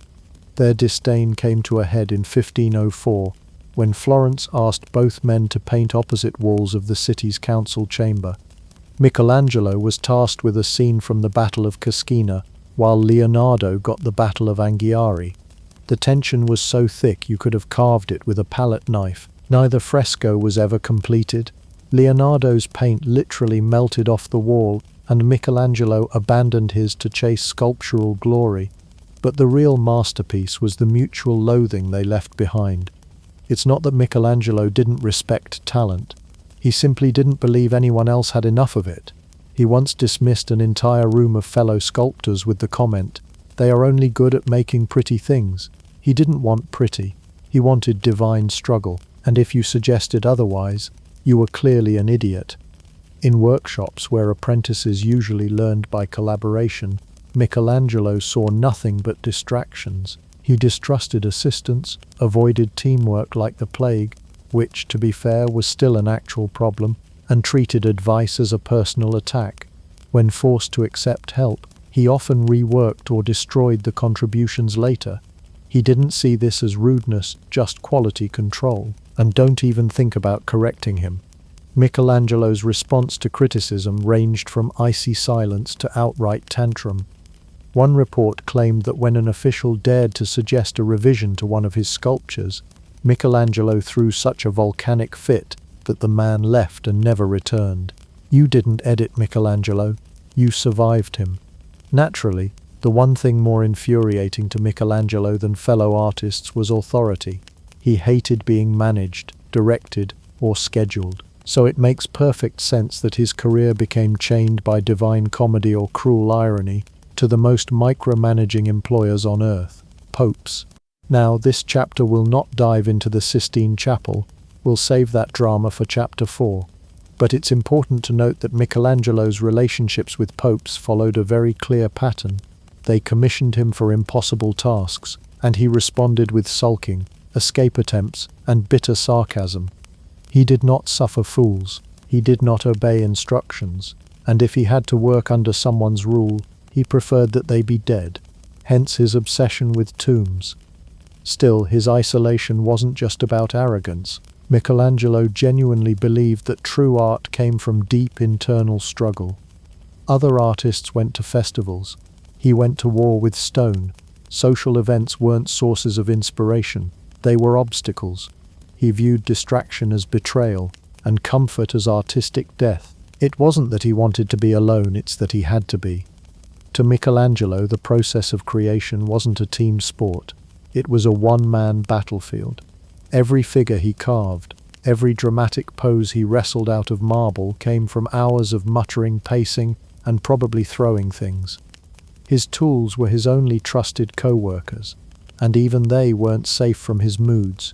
Their disdain came to a head in 1504, when Florence asked both men to paint opposite walls of the city's council chamber. Michelangelo was tasked with a scene from the Battle of Cascina, while Leonardo got the Battle of Anghiari. The tension was so thick you could have carved it with a palette knife. Neither fresco was ever completed. Leonardo's paint literally melted off the wall, and Michelangelo abandoned his to chase sculptural glory. But the real masterpiece was the mutual loathing they left behind. It's not that Michelangelo didn't respect talent. He simply didn't believe anyone else had enough of it. He once dismissed an entire room of fellow sculptors with the comment, "They are only good at making pretty things." He didn't want pretty. He wanted divine struggle, and if you suggested otherwise, you were clearly an idiot. In workshops where apprentices usually learned by collaboration, Michelangelo saw nothing but distractions. He distrusted assistants, avoided teamwork like the plague, which, to be fair, was still an actual problem, and treated advice as a personal attack. When forced to accept help, he often reworked or destroyed the contributions later. He didn't see this as rudeness, just quality control, and don't even think about correcting him. Michelangelo's response to criticism ranged from icy silence to outright tantrum. One report claimed that when an official dared to suggest a revision to one of his sculptures, Michelangelo threw such a volcanic fit that the man left and never returned. You didn't edit Michelangelo, you survived him. Naturally, the one thing more infuriating to Michelangelo than fellow artists was authority. He hated being managed, directed, or scheduled. So it makes perfect sense that his career became chained by divine comedy or cruel irony to the most micromanaging employers on earth, popes. Now, this chapter will not dive into the Sistine Chapel. We'll save that drama for chapter 4. But it's important to note that Michelangelo's relationships with popes followed a very clear pattern. They commissioned him for impossible tasks, and he responded with sulking, escape attempts, and bitter sarcasm. He did not suffer fools. He did not obey instructions. And if he had to work under someone's rule, he preferred that they be dead. Hence his obsession with tombs. Still, his isolation wasn't just about arrogance. Michelangelo genuinely believed that true art came from deep internal struggle. Other artists went to festivals. He went to war with stone. Social events weren't sources of inspiration. They were obstacles. He viewed distraction as betrayal and comfort as artistic death. It wasn't that he wanted to be alone, it's that he had to be. To Michelangelo, the process of creation wasn't a team sport. It was a one-man battlefield. Every figure he carved, every dramatic pose he wrestled out of marble came from hours of muttering, pacing, and probably throwing things. His tools were his only trusted co-workers, and even they weren't safe from his moods.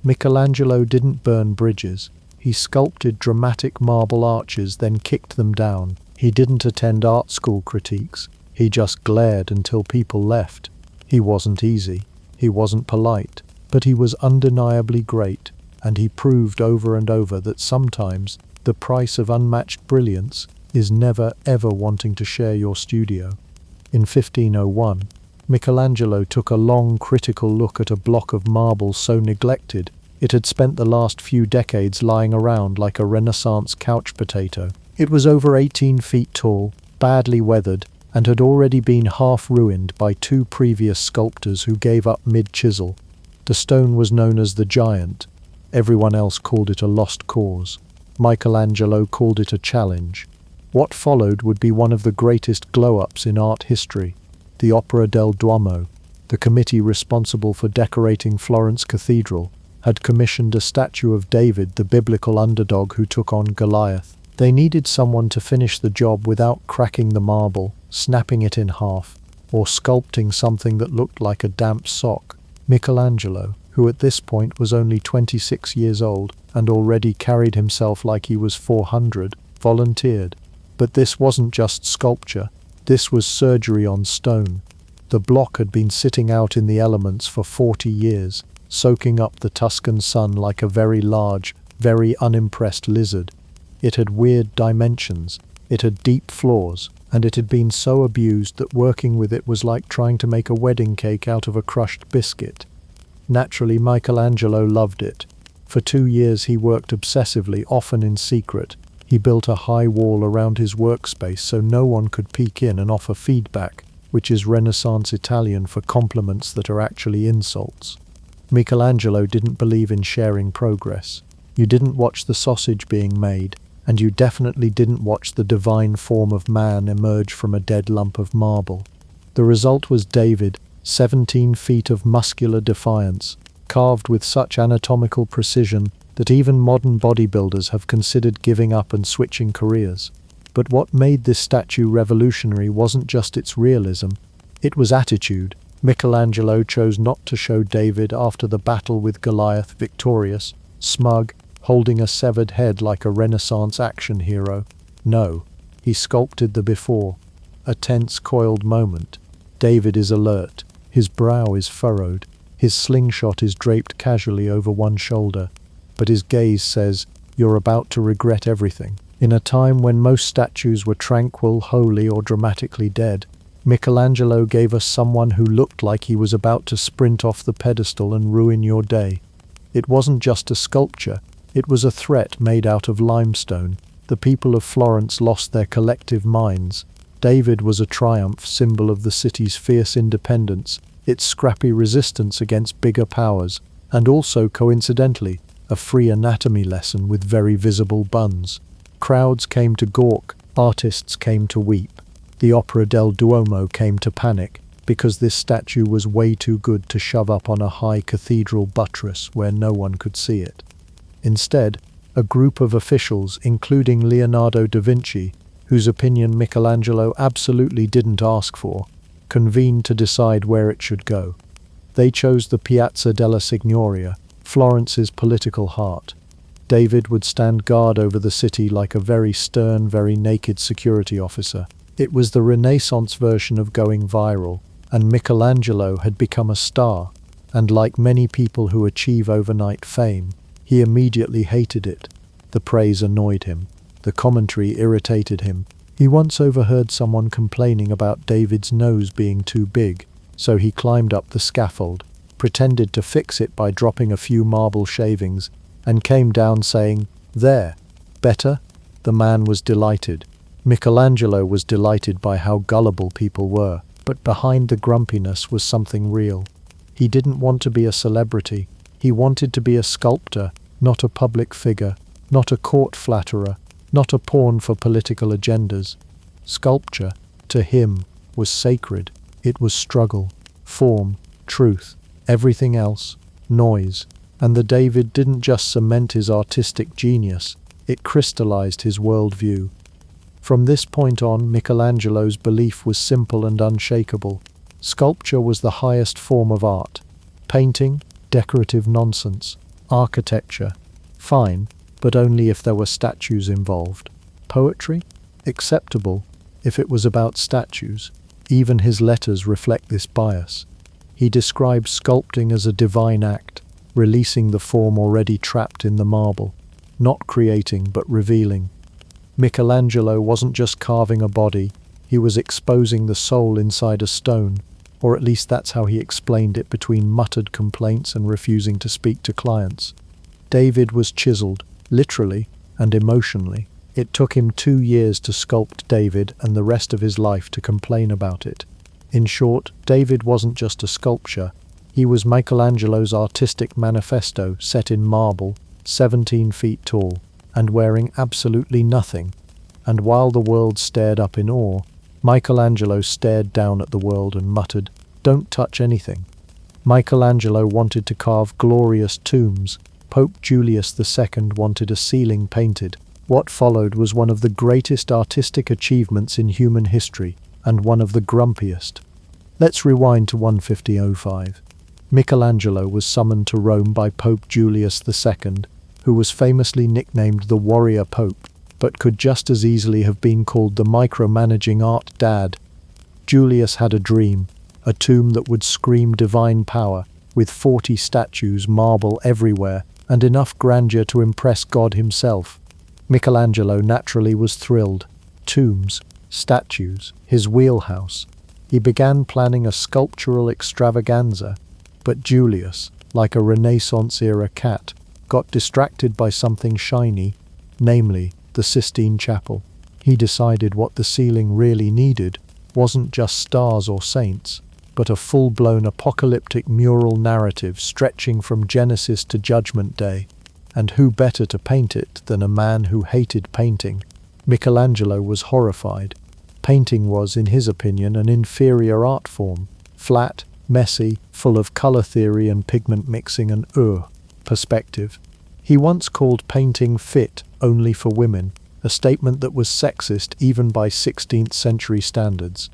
Michelangelo didn't burn bridges. He sculpted dramatic marble arches, then kicked them down. He didn't attend art school critiques. He just glared until people left. He wasn't easy. He wasn't polite. But he was undeniably great, and he proved over and over that sometimes the price of unmatched brilliance is never ever wanting to share your studio. In 1501, Michelangelo took a long, critical look at a block of marble so neglected it had spent the last few decades lying around like a Renaissance couch potato. It was over 18 feet tall, badly weathered, and had already been half ruined by two previous sculptors who gave up mid-chisel. The stone was known as the Giant. Everyone else called it a lost cause. Michelangelo called it a challenge. What followed would be one of the greatest glow-ups in art history. The Opera del Duomo, the committee responsible for decorating Florence Cathedral, had commissioned a statue of David, the biblical underdog who took on Goliath. They needed someone to finish the job without cracking the marble, snapping it in half, or sculpting something that looked like a damp sock. Michelangelo, who at this point was only 26 years old and already carried himself like he was 400, volunteered. But this wasn't just sculpture. This was surgery on stone. The block had been sitting out in the elements for 40 years, soaking up the Tuscan sun like a very large, very unimpressed lizard. It had weird dimensions, it had deep flaws, and it had been so abused that working with it was like trying to make a wedding cake out of a crushed biscuit. Naturally, Michelangelo loved it. For 2 years he worked obsessively, often in secret. He built a high wall around his workspace so no one could peek in and offer feedback, which is Renaissance Italian for compliments that are actually insults. Michelangelo didn't believe in sharing progress. You didn't watch the sausage being made, and you definitely didn't watch the divine form of man emerge from a dead lump of marble. The result was David, 17 feet of muscular defiance, carved with such anatomical precision that even modern bodybuilders have considered giving up and switching careers. But what made this statue revolutionary wasn't just its realism, it was attitude. Michelangelo chose not to show David after the battle with Goliath victorious, smug, holding a severed head like a Renaissance action hero. No, he sculpted the before. A tense, coiled moment. David is alert. His brow is furrowed. His slingshot is draped casually over one shoulder. But his gaze says, "You're about to regret everything." In a time when most statues were tranquil, holy, or dramatically dead, Michelangelo gave us someone who looked like he was about to sprint off the pedestal and ruin your day. It wasn't just a sculpture, it was a threat made out of limestone. The people of Florence lost their collective minds. David was a triumph, symbol of the city's fierce independence, its scrappy resistance against bigger powers, and also, coincidentally, a free anatomy lesson with very visible buns. Crowds came to gawk, artists came to weep. The Opera del Duomo came to panic, because this statue was way too good to shove up on a high cathedral buttress where no one could see it. Instead, a group of officials, including Leonardo da Vinci, whose opinion Michelangelo absolutely didn't ask for, convened to decide where it should go. They chose the Piazza della Signoria, Florence's political heart. David would stand guard over the city like a very stern, very naked security officer. It was the Renaissance version of going viral, and Michelangelo had become a star, and like many people who achieve overnight fame, he immediately hated it. The praise annoyed him. The commentary irritated him. He once overheard someone complaining about David's nose being too big, so he climbed up the scaffold, pretended to fix it by dropping a few marble shavings, and came down saying, "There, better?" The man was delighted. Michelangelo was delighted by how gullible people were, but behind the grumpiness was something real. He didn't want to be a celebrity. He wanted to be a sculptor, not a public figure, not a court flatterer, not a pawn for political agendas. Sculpture, to him, was sacred. It was struggle, form, truth. Everything else, noise. And the David didn't just cement his artistic genius, it crystallized his worldview. From this point on, Michelangelo's belief was simple and unshakable. Sculpture was the highest form of art. Painting, decorative nonsense. Architecture, fine, but only if there were statues involved. Poetry, acceptable, if it was about statues. Even his letters reflect this bias. He describes sculpting as a divine act, releasing the form already trapped in the marble, not creating but revealing. Michelangelo wasn't just carving a body, he was exposing the soul inside a stone, or at least that's how he explained it between muttered complaints and refusing to speak to clients. David was chiseled, literally and emotionally. It took him 2 years to sculpt David and the rest of his life to complain about it. In short, David wasn't just a sculpture, he was Michelangelo's artistic manifesto set in marble, 17 feet tall, and wearing absolutely nothing. And while the world stared up in awe, Michelangelo stared down at the world and muttered, "Don't touch anything." Michelangelo wanted to carve glorious tombs. Pope Julius II wanted a ceiling painted. What followed was one of the greatest artistic achievements in human history, and one of the grumpiest. Let's rewind to 150-05. Michelangelo was summoned to Rome by Pope Julius II, who was famously nicknamed the Warrior Pope, but could just as easily have been called the micromanaging art dad. Julius had a dream, a tomb that would scream divine power, with 40 statues, marble everywhere, and enough grandeur to impress God himself. Michelangelo naturally was thrilled. Tombs, statues, his wheelhouse. He began planning a sculptural extravaganza, but Julius, like a Renaissance-era cat, got distracted by something shiny, namely the Sistine Chapel. He decided what the ceiling really needed wasn't just stars or saints, but a full-blown apocalyptic mural narrative stretching from Genesis to Judgment Day. And who better to paint it than a man who hated painting? Michelangelo was horrified. Painting was, in his opinion, an inferior art form, flat, messy, full of color theory and pigment mixing and perspective. He once called painting fit only for women, a statement that was sexist even by 16th century standards.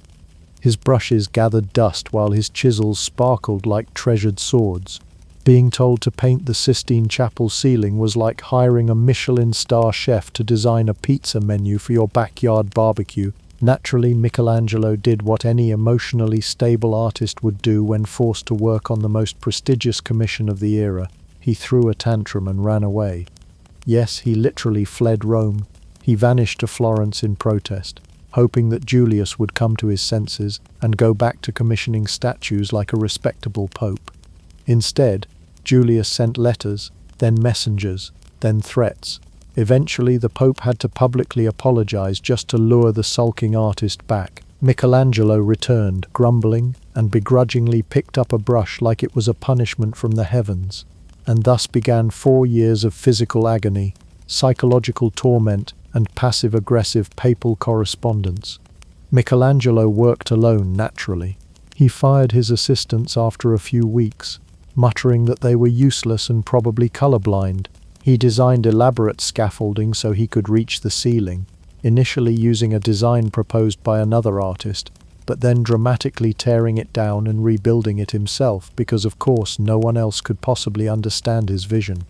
His brushes gathered dust while his chisels sparkled like treasured swords. Being told to paint the Sistine Chapel ceiling was like hiring a Michelin star chef to design a pizza menu for your backyard barbecue. Naturally, Michelangelo did what any emotionally stable artist would do when forced to work on the most prestigious commission of the era. He threw a tantrum and ran away. Yes, he literally fled Rome. He vanished to Florence in protest, hoping that Julius would come to his senses and go back to commissioning statues like a respectable pope. Instead, Julius sent letters, then messengers, then threats. Eventually, the Pope had to publicly apologize just to lure the sulking artist back. Michelangelo returned, grumbling, and begrudgingly picked up a brush like it was a punishment from the heavens. And thus began 4 years of physical agony, psychological torment, and passive-aggressive papal correspondence. Michelangelo worked alone naturally. He fired his assistants after a few weeks, muttering that they were useless and probably colorblind. He designed elaborate scaffolding so he could reach the ceiling, initially using a design proposed by another artist, but then dramatically tearing it down and rebuilding it himself because, of course, no one else could possibly understand his vision.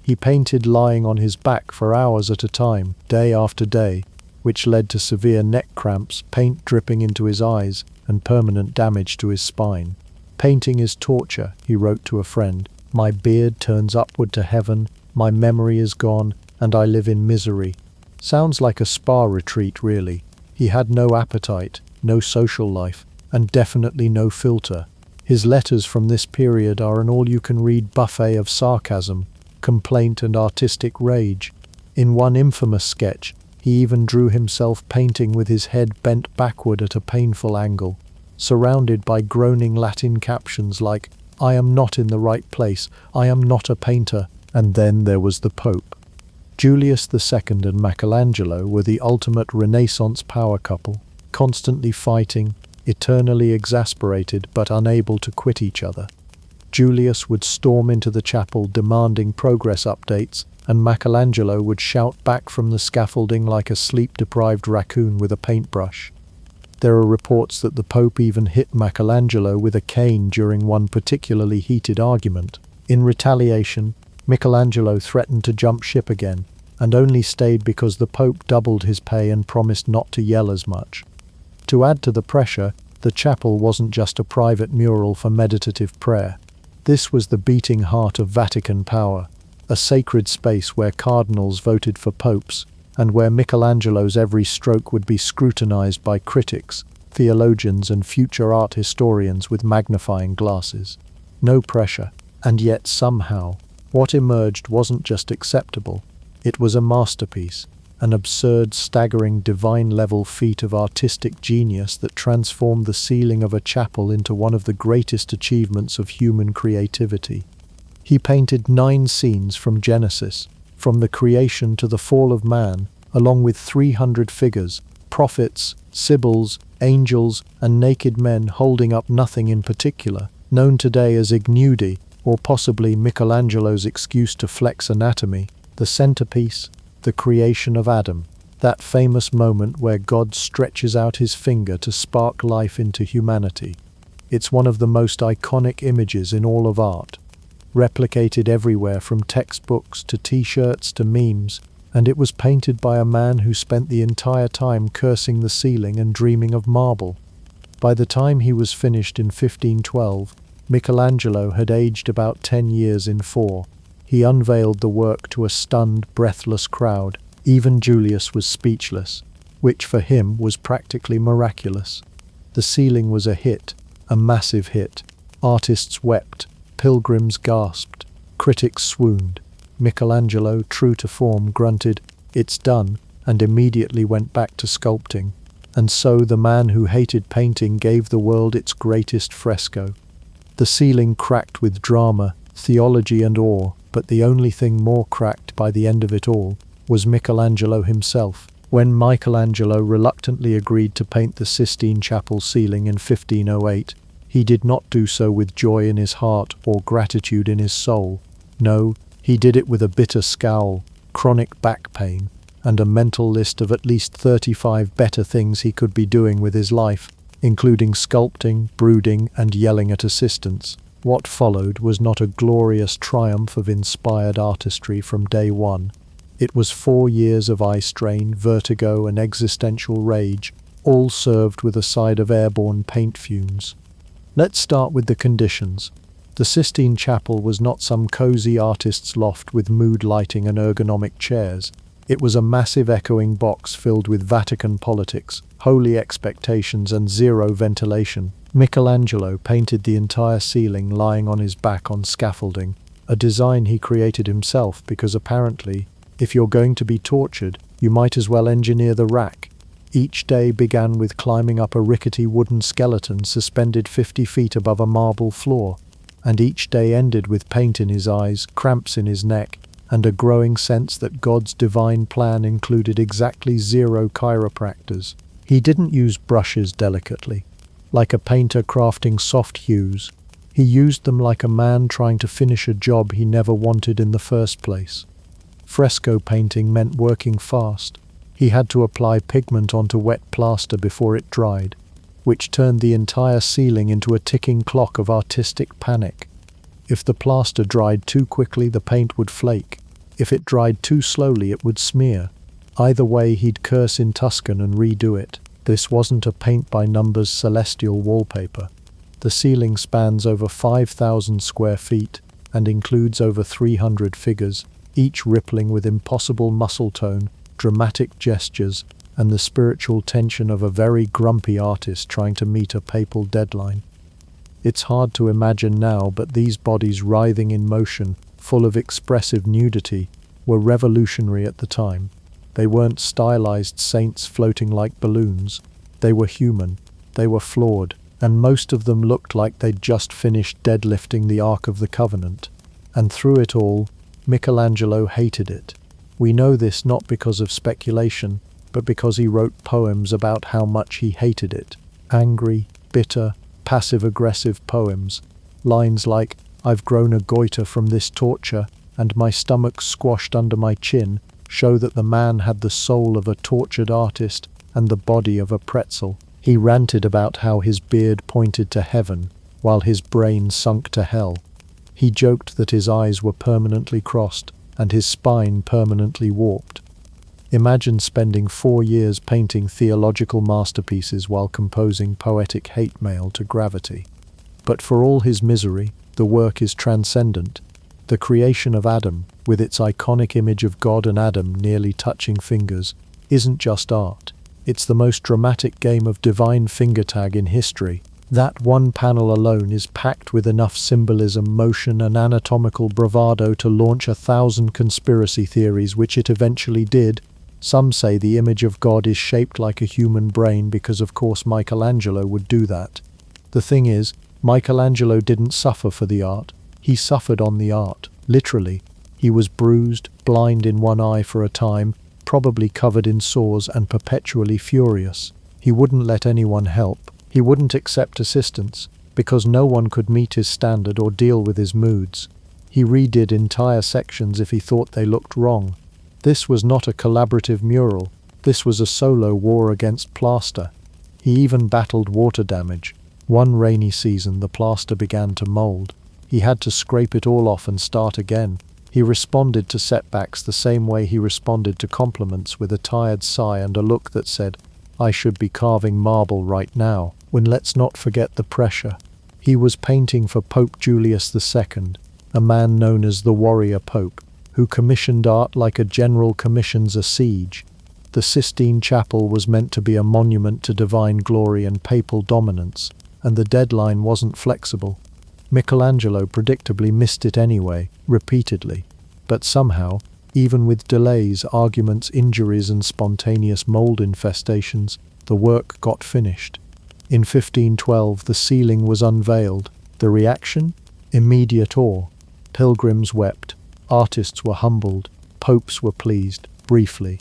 He painted lying on his back for hours at a time, day after day, which led to severe neck cramps, paint dripping into his eyes, and permanent damage to his spine. "Painting is torture," he wrote to a friend. "My beard turns upward to heaven, my memory is gone, and I live in misery." Sounds like a spa retreat, really. He had no appetite, no social life, and definitely no filter. His letters from this period are an all-you-can-read buffet of sarcasm, complaint, and artistic rage. In one infamous sketch, he even drew himself painting with his head bent backward at a painful angle, surrounded by groaning Latin captions like, "I am not in the right place, I am not a painter." And then there was the Pope. Julius II and Michelangelo were the ultimate Renaissance power couple, constantly fighting, eternally exasperated but unable to quit each other. Julius would storm into the chapel demanding progress updates, and Michelangelo would shout back from the scaffolding like a sleep-deprived raccoon with a paintbrush. There are reports that the Pope even hit Michelangelo with a cane during one particularly heated argument. In retaliation, Michelangelo threatened to jump ship again, and only stayed because the Pope doubled his pay and promised not to yell as much. To add to the pressure, the chapel wasn't just a private mural for meditative prayer. This was the beating heart of Vatican power, a sacred space where cardinals voted for popes, and where Michelangelo's every stroke would be scrutinized by critics, theologians, and future art historians with magnifying glasses. No pressure, and yet somehow, what emerged wasn't just acceptable, it was a masterpiece, an absurd, staggering, divine-level feat of artistic genius that transformed the ceiling of a chapel into one of the greatest achievements of human creativity. He painted 9 scenes from Genesis, from the creation to the fall of man, along with 300 figures, prophets, sibyls, angels, and naked men holding up nothing in particular, known today as ignudi, or possibly Michelangelo's excuse to flex anatomy. The centerpiece, the creation of Adam, that famous moment where God stretches out his finger to spark life into humanity. It's one of the most iconic images in all of art, replicated everywhere from textbooks to t-shirts to memes, and it was painted by a man who spent the entire time cursing the ceiling and dreaming of marble. By the time he was finished in 1512, Michelangelo had aged about 10 years in 4. He unveiled the work to a stunned, breathless crowd. Even Julius was speechless, which for him was practically miraculous. The ceiling was a hit, a massive hit. Artists wept, pilgrims gasped, critics swooned. Michelangelo, true to form, grunted, "It's done," and immediately went back to sculpting. And so the man who hated painting gave the world its greatest fresco. The ceiling cracked with drama, theology, and awe, but the only thing more cracked by the end of it all was Michelangelo himself. When Michelangelo reluctantly agreed to paint the Sistine chapel ceiling in 1508, he did not do so with joy in his heart or gratitude in his soul. No, he did it with a bitter scowl, chronic back pain, and a mental list of at least 35 better things he could be doing with his life, including sculpting, brooding, and yelling at assistants. What followed was not a glorious triumph of inspired artistry from day one. It was 4 years of eye strain, vertigo, and existential rage, all served with a side of airborne paint fumes. Let's start with the conditions. The Sistine Chapel was not some cozy artist's loft with mood lighting and ergonomic chairs. It was a massive echoing box filled with Vatican politics, holy expectations, and zero ventilation. Michelangelo painted the entire ceiling lying on his back on scaffolding, a design he created himself because apparently If you're going to be tortured, you might as well engineer the rack. Each day began with climbing up a rickety wooden skeleton suspended 50 feet above a marble floor, and each day ended with paint in his eyes, cramps in his neck, and a growing sense that God's divine plan included exactly 0 chiropractors. He didn't use brushes delicately, like a painter crafting soft hues. He used them like a man trying to finish a job he never wanted in the first place. Fresco painting meant working fast. He had to apply pigment onto wet plaster before it dried, which turned the entire ceiling into a ticking clock of artistic panic. If the plaster dried too quickly, the paint would flake. If it dried too slowly, it would smear. Either way, he'd curse in Tuscan and redo it. This wasn't a paint-by-numbers celestial wallpaper. The ceiling spans over 5,000 square feet and includes over 300 figures, each rippling with impossible muscle tone, dramatic gestures, and the spiritual tension of a very grumpy artist trying to meet a papal deadline. It's hard to imagine now, but these bodies writhing in motion, full of expressive nudity, were revolutionary at the time. They weren't stylized saints floating like balloons. They were human. They were flawed, and most of them looked like they'd just finished deadlifting the Ark of the Covenant. And through it all, Michelangelo hated it. We know this not because of speculation, but because he wrote poems about how much he hated it. Angry, bitter, passive-aggressive poems. Lines like, "I've grown a goiter from this torture, and my stomach squashed under my chin," show that the man had the soul of a tortured artist and the body of a pretzel. He ranted about how his beard pointed to heaven, while his brain sunk to hell. He joked that his eyes were permanently crossed, and his spine permanently warped. Imagine spending 4 years painting theological masterpieces while composing poetic hate mail to gravity. But for all his misery, the work is transcendent. The creation of Adam, with its iconic image of God and Adam nearly touching fingers, isn't just art. It's the most dramatic game of divine fingertag in history. That one panel alone is packed with enough symbolism, motion, and anatomical bravado to launch 1,000 conspiracy theories, which it eventually did. Some say the image of God is shaped like a human brain because, of course, Michelangelo would do that. The thing is, Michelangelo didn't suffer for the art. He suffered on the art, literally. He was bruised, blind in one eye for a time, probably covered in sores and perpetually furious. He wouldn't let anyone help. He wouldn't accept assistance, because no one could meet his standard or deal with his moods. He redid entire sections if he thought they looked wrong. This was not a collaborative mural. This was a solo war against plaster. He even battled water damage. One rainy season, the plaster began to mold. He had to scrape it all off and start again. He responded to setbacks the same way he responded to compliments, with a tired sigh and a look that said, "I should be carving marble right now." When let's not forget the pressure. He was painting for Pope Julius II, a man known as the Warrior Pope, who commissioned art like a general commissions a siege. The Sistine Chapel was meant to be a monument to divine glory and papal dominance, and the deadline wasn't flexible. Michelangelo predictably missed it anyway, repeatedly. But somehow, even with delays, arguments, injuries, and spontaneous mold infestations, the work got finished. In 1512, the ceiling was unveiled. The reaction? Immediate awe. Pilgrims wept. Artists were humbled. Popes were pleased, briefly.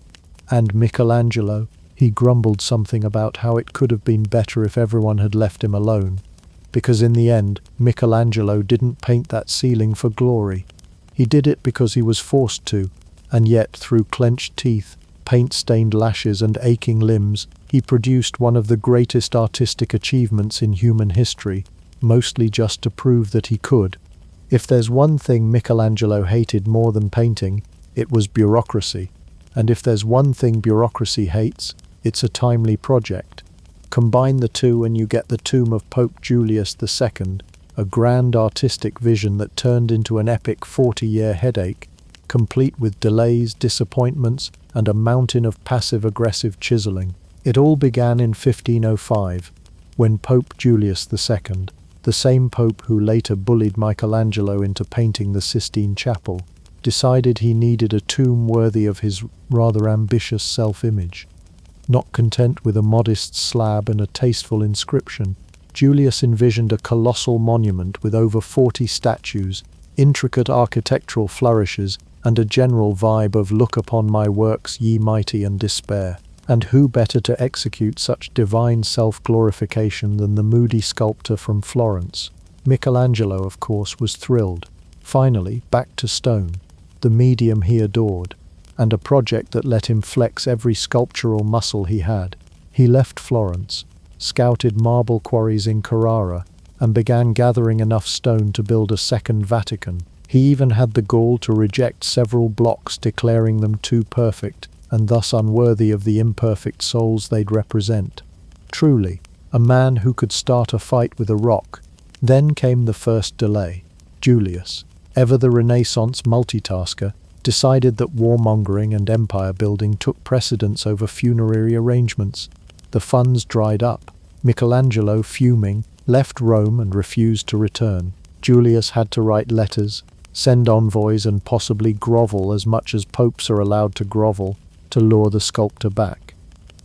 And Michelangelo? He grumbled something about how it could have been better if everyone had left him alone. Because in the end, Michelangelo didn't paint that ceiling for glory. He did it because he was forced to, and yet, through clenched teeth, paint-stained lashes, and aching limbs, he produced one of the greatest artistic achievements in human history, mostly just to prove that he could. If there's one thing Michelangelo hated more than painting, it was bureaucracy. And if there's one thing bureaucracy hates, it's a timely project. Combine the two and you get the tomb of Pope Julius II, a grand artistic vision that turned into an epic 40-year headache, complete with delays, disappointments, and a mountain of passive-aggressive chiseling. It all began in 1505, when Pope Julius II, the same pope who later bullied Michelangelo into painting the Sistine Chapel, decided he needed a tomb worthy of his rather ambitious self-image. Not content with a modest slab and a tasteful inscription, Julius envisioned a colossal monument with over 40 statues, intricate architectural flourishes, and a general vibe of "look upon my works, ye mighty, and despair." And who better to execute such divine self-glorification than the moody sculptor from Florence? Michelangelo, of course, was thrilled. Finally, back to stone, the medium he adored, and a project that let him flex every sculptural muscle he had. He left Florence, scouted marble quarries in Carrara, and began gathering enough stone to build a second Vatican. He even had the gall to reject several blocks, declaring them too perfect, and thus unworthy of the imperfect souls they'd represent. Truly, a man who could start a fight with a rock. Then came the first delay. Julius, ever the Renaissance multitasker, decided that warmongering and empire building took precedence over funerary arrangements. The funds dried up. Michelangelo, fuming, left Rome and refused to return. Julius had to write letters, send envoys, and possibly grovel as much as popes are allowed to grovel, to lure the sculptor back.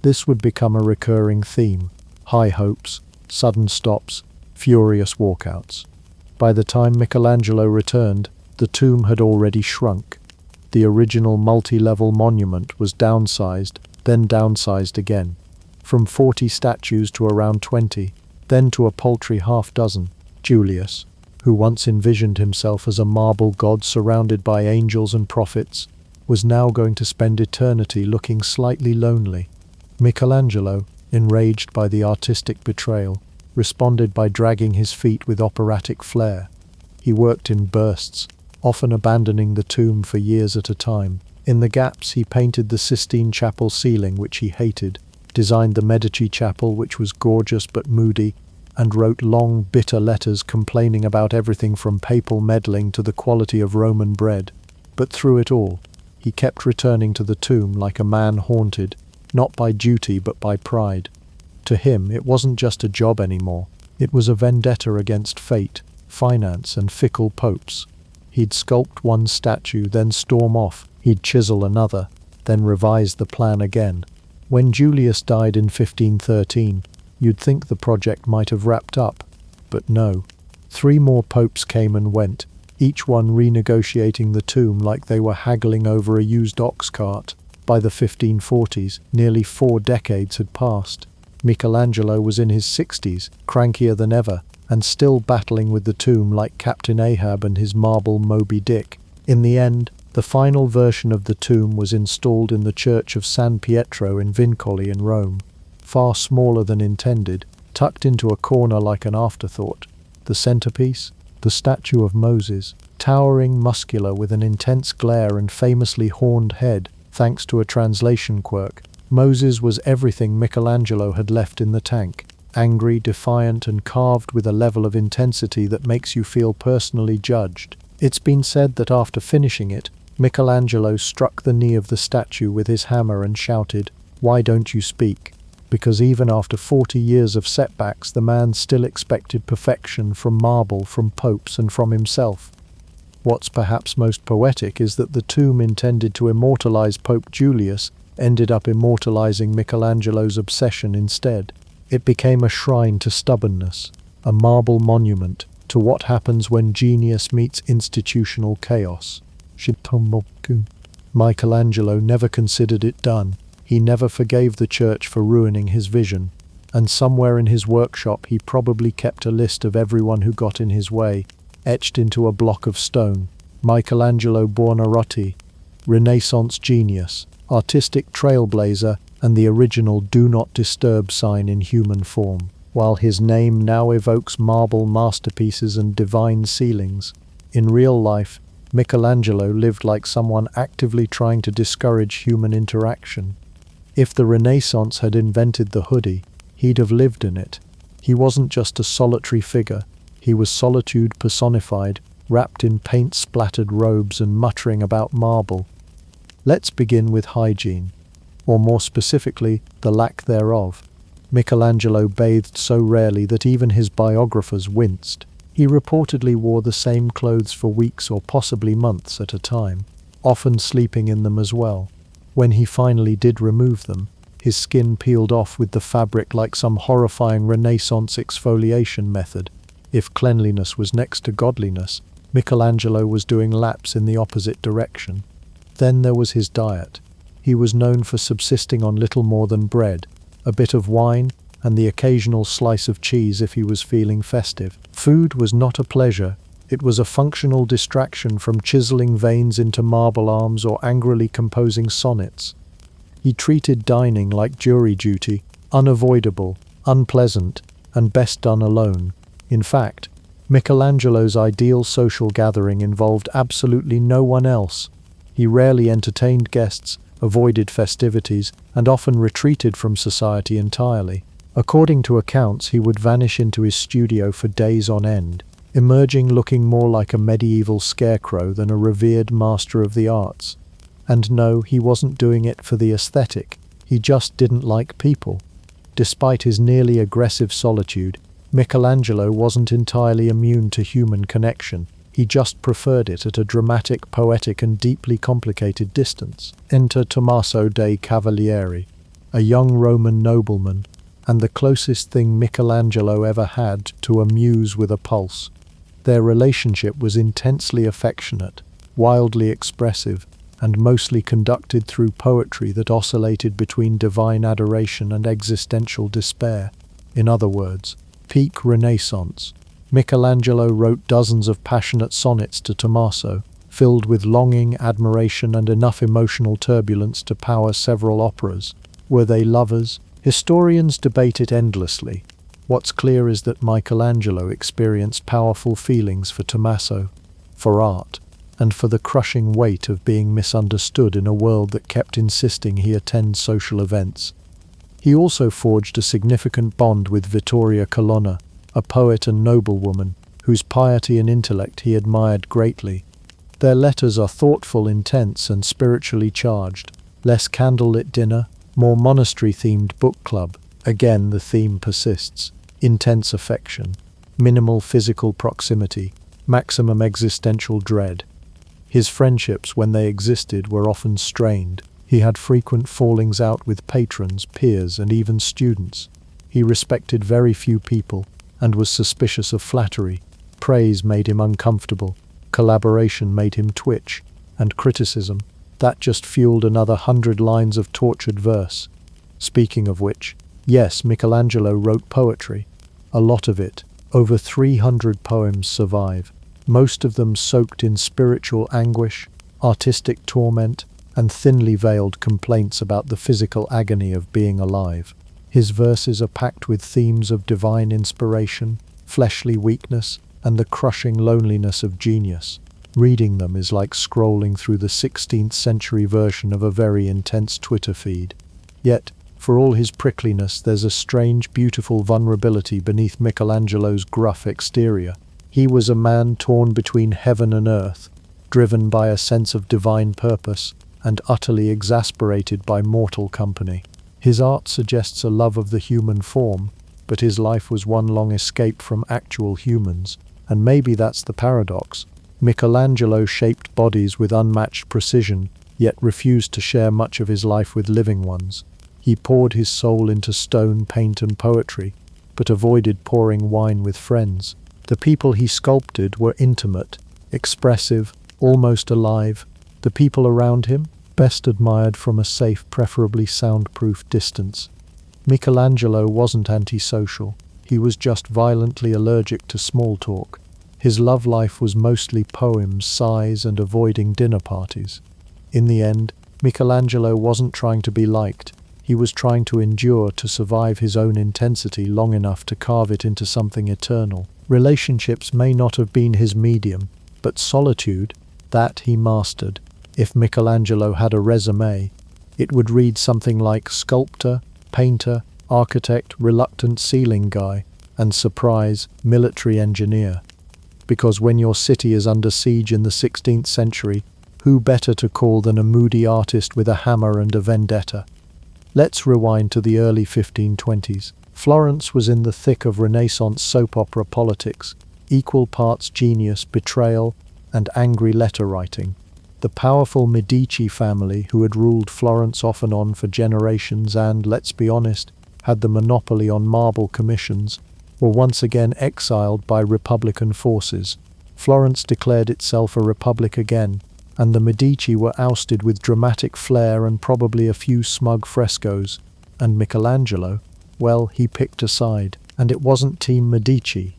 This would become a recurring theme: high hopes, sudden stops, furious walkouts. By the time Michelangelo returned, the tomb had already shrunk. The original multi-level monument was downsized, then downsized again, from 40 statues to around 20, then to a paltry half-dozen. Julius, who once envisioned himself as a marble god surrounded by angels and prophets, was now going to spend eternity looking slightly lonely. Michelangelo, enraged by the artistic betrayal, responded by dragging his feet with operatic flair. He worked in bursts, often abandoning the tomb for years at a time. In the gaps he painted the Sistine chapel ceiling, which he hated, designed the Medici chapel, which was gorgeous but moody, and wrote long, bitter letters complaining about everything from papal meddling to the quality of Roman bread. But through it all, he kept returning to the tomb like a man haunted, not by duty but by pride. To him, it wasn't just a job anymore. It was a vendetta against fate, finance, and fickle popes. He'd sculpt one statue, then storm off. He'd chisel another, then revise the plan again. When Julius died in 1513, you'd think the project might have wrapped up. But no. 3 more popes came and went, each one renegotiating the tomb like they were haggling over a used ox cart. By the 1540s, nearly 4 decades had passed. Michelangelo was in his 60s, crankier than ever, and still battling with the tomb like Captain Ahab and his marble Moby Dick. In the end, the final version of the tomb was installed in the church of San Pietro in Vincoli in Rome. Far smaller than intended, tucked into a corner like an afterthought. The centerpiece, the statue of Moses, towering, muscular, with an intense glare and famously horned head, thanks to a translation quirk. Moses was everything Michelangelo had left in the tank. Angry, defiant, and carved with a level of intensity that makes you feel personally judged. It's been said that after finishing it, Michelangelo struck the knee of the statue with his hammer and shouted, "Why don't you speak?" Because even after 40 years of setbacks, the man still expected perfection from marble, from popes, and from himself. What's perhaps most poetic is that the tomb intended to immortalize Pope Julius ended up immortalizing Michelangelo's obsession instead. It became a shrine to stubbornness, a marble monument to what happens when genius meets institutional chaos. Michelangelo never considered it done. He never forgave the church for ruining his vision, and somewhere in his workshop he probably kept a list of everyone who got in his way, etched into a block of stone. Michelangelo Buonarroti, Renaissance genius, artistic trailblazer, and the original "Do Not Disturb" sign in human form. While his name now evokes marble masterpieces and divine ceilings, in real life, Michelangelo lived like someone actively trying to discourage human interaction. If the Renaissance had invented the hoodie, he'd have lived in it. He wasn't just a solitary figure, he was solitude personified, wrapped in paint-splattered robes and muttering about marble. Let's begin with hygiene, or more specifically, the lack thereof. Michelangelo bathed so rarely that even his biographers winced. He reportedly wore the same clothes for weeks or possibly months at a time, often sleeping in them as well. When he finally did remove them, his skin peeled off with the fabric like some horrifying Renaissance exfoliation method. If cleanliness was next to godliness, Michelangelo was doing laps in the opposite direction. Then there was his diet. He was known for subsisting on little more than bread, a bit of wine, and the occasional slice of cheese if he was feeling festive. Food was not a pleasure, it was a functional distraction from chiseling veins into marble arms or angrily composing sonnets. He treated dining like jury duty, unavoidable, unpleasant, and best done alone. In fact, Michelangelo's ideal social gathering involved absolutely no one else. He rarely entertained guests, avoided festivities, and often retreated from society entirely. According to accounts, he would vanish into his studio for days on end, emerging looking more like a medieval scarecrow than a revered master of the arts. And no, he wasn't doing it for the aesthetic, he just didn't like people. Despite his nearly aggressive solitude, Michelangelo wasn't entirely immune to human connection. He just preferred it at a dramatic, poetic, and deeply complicated distance. Enter Tommaso dei Cavalieri, a young Roman nobleman, and the closest thing Michelangelo ever had to a muse with a pulse. Their relationship was intensely affectionate, wildly expressive, and mostly conducted through poetry that oscillated between divine adoration and existential despair. In other words, peak Renaissance. Michelangelo wrote dozens of passionate sonnets to Tommaso, filled with longing, admiration, and enough emotional turbulence to power several operas. Were they lovers? Historians debate it endlessly. What's clear is that Michelangelo experienced powerful feelings for Tommaso, for art, and for the crushing weight of being misunderstood in a world that kept insisting he attend social events. He also forged a significant bond with Vittoria Colonna, a poet and noblewoman, whose piety and intellect he admired greatly. Their letters are thoughtful, intense, and spiritually charged. Less candlelit dinner, more monastery-themed book club. Again, the theme persists. Intense affection, minimal physical proximity, maximum existential dread. His friendships, when they existed, were often strained. He had frequent fallings out with patrons, peers, and even students. He respected very few people and was suspicious of flattery. Praise made him uncomfortable, collaboration made him twitch, and criticism, that just fueled another 100 lines of tortured verse. Speaking of which, yes, Michelangelo wrote poetry. A lot of it, over 300 poems, survive, most of them soaked in spiritual anguish, artistic torment, and thinly veiled complaints about the physical agony of being alive. His verses are packed with themes of divine inspiration, fleshly weakness, and the crushing loneliness of genius. Reading them is like scrolling through the 16th century version of a very intense Twitter feed. Yet, for all his prickliness, there's a strange, beautiful vulnerability beneath Michelangelo's gruff exterior. He was a man torn between heaven and earth, driven by a sense of divine purpose, and utterly exasperated by mortal company. His art suggests a love of the human form, but his life was one long escape from actual humans, and maybe that's the paradox. Michelangelo shaped bodies with unmatched precision, yet refused to share much of his life with living ones. He poured his soul into stone, paint, and poetry, but avoided pouring wine with friends. The people he sculpted were intimate, expressive, almost alive. The people around him, best admired from a safe, preferably soundproof distance. Michelangelo wasn't antisocial, he was just violently allergic to small talk. His love life was mostly poems, sighs, and avoiding dinner parties. In the end, Michelangelo wasn't trying to be liked, he was trying to endure, to survive his own intensity long enough to carve it into something eternal. Relationships may not have been his medium, but solitude, that he mastered. If Michelangelo had a resume, it would read something like sculptor, painter, architect, reluctant ceiling guy, and surprise, military engineer. Because when your city is under siege in the 16th century, who better to call than a moody artist with a hammer and a vendetta? Let's rewind to the early 1520s. Florence was in the thick of Renaissance soap opera politics. equal parts genius, betrayal, and angry letter writing. The powerful Medici family, who had ruled Florence off and on for generations and, let's be honest, had the monopoly on marble commissions, were once again exiled by Republican forces. Florence declared itself a republic again, and the Medici were ousted with dramatic flair and probably a few smug frescoes. And Michelangelo, well, he picked a side, and it wasn't Team Medici.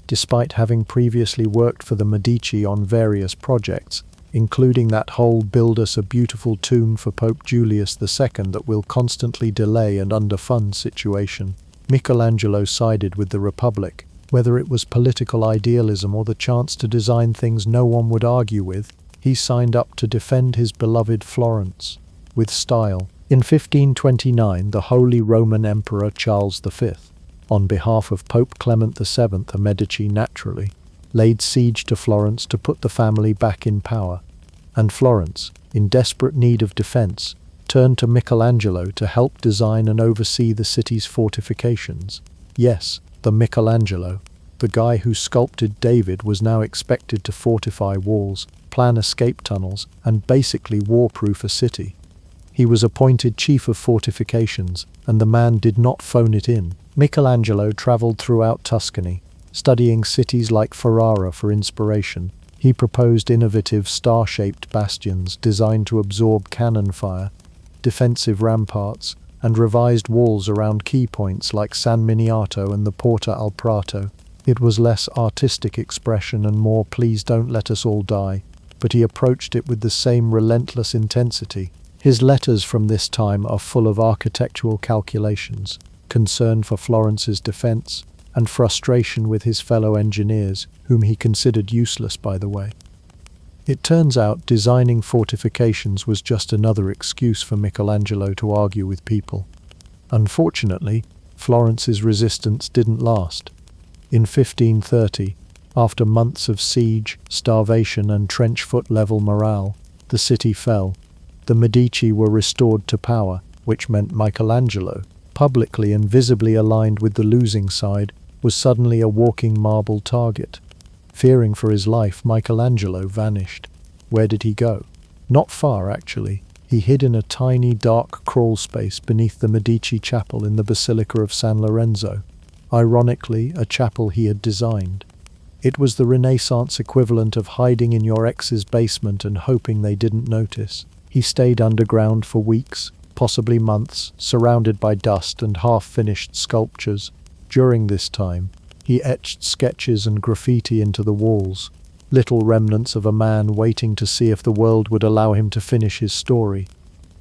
Despite having previously worked for the Medici on various projects, including that whole build us a beautiful tomb for Pope Julius II that will constantly delay and underfund situation, Michelangelo sided with the Republic. Whether it was political idealism or the chance to design things no one would argue with, he signed up to defend his beloved Florence with style. In 1529, the Holy Roman Emperor Charles V, on behalf of Pope Clement VII, a Medici naturally, laid siege to Florence to put the family back in power, and Florence, in desperate need of defense, turned to Michelangelo to help design and oversee the city's fortifications. Yes, the Michelangelo, the guy who sculpted David, was now expected to fortify walls, plan escape tunnels, and basically war-proof a city. He was appointed chief of fortifications, and the man did not phone it in. Michelangelo traveled throughout Tuscany, studying cities like Ferrara for inspiration. He proposed innovative star-shaped bastions designed to absorb cannon fire, defensive ramparts, and revised walls around key points like San Miniato and the Porta al Prato. It was less artistic expression and more "please don't let us all die," but he approached it with the same relentless intensity. His letters from this time are full of architectural calculations, concern for Florence's defense, and frustration with his fellow engineers, whom he considered useless, by the way. It turns out designing fortifications was just another excuse for Michelangelo to argue with people. Unfortunately, Florence's resistance didn't last. In 1530, after months of siege, starvation, and trench-foot-level morale, the city fell. The Medici were restored to power, which meant Michelangelo, publicly and visibly aligned with the losing side, was suddenly a walking marble target. Fearing for his life, Michelangelo vanished. Where did he go? Not far, actually. He hid in a tiny, dark crawl space beneath the Medici chapel in the Basilica of San Lorenzo. Ironically, a chapel he had designed. It was the Renaissance equivalent of hiding in your ex's basement and hoping they didn't notice. He stayed underground for weeks, possibly months, surrounded by dust and half-finished sculptures. During this time, he etched sketches and graffiti into the walls, little remnants of a man waiting to see if the world would allow him to finish his story.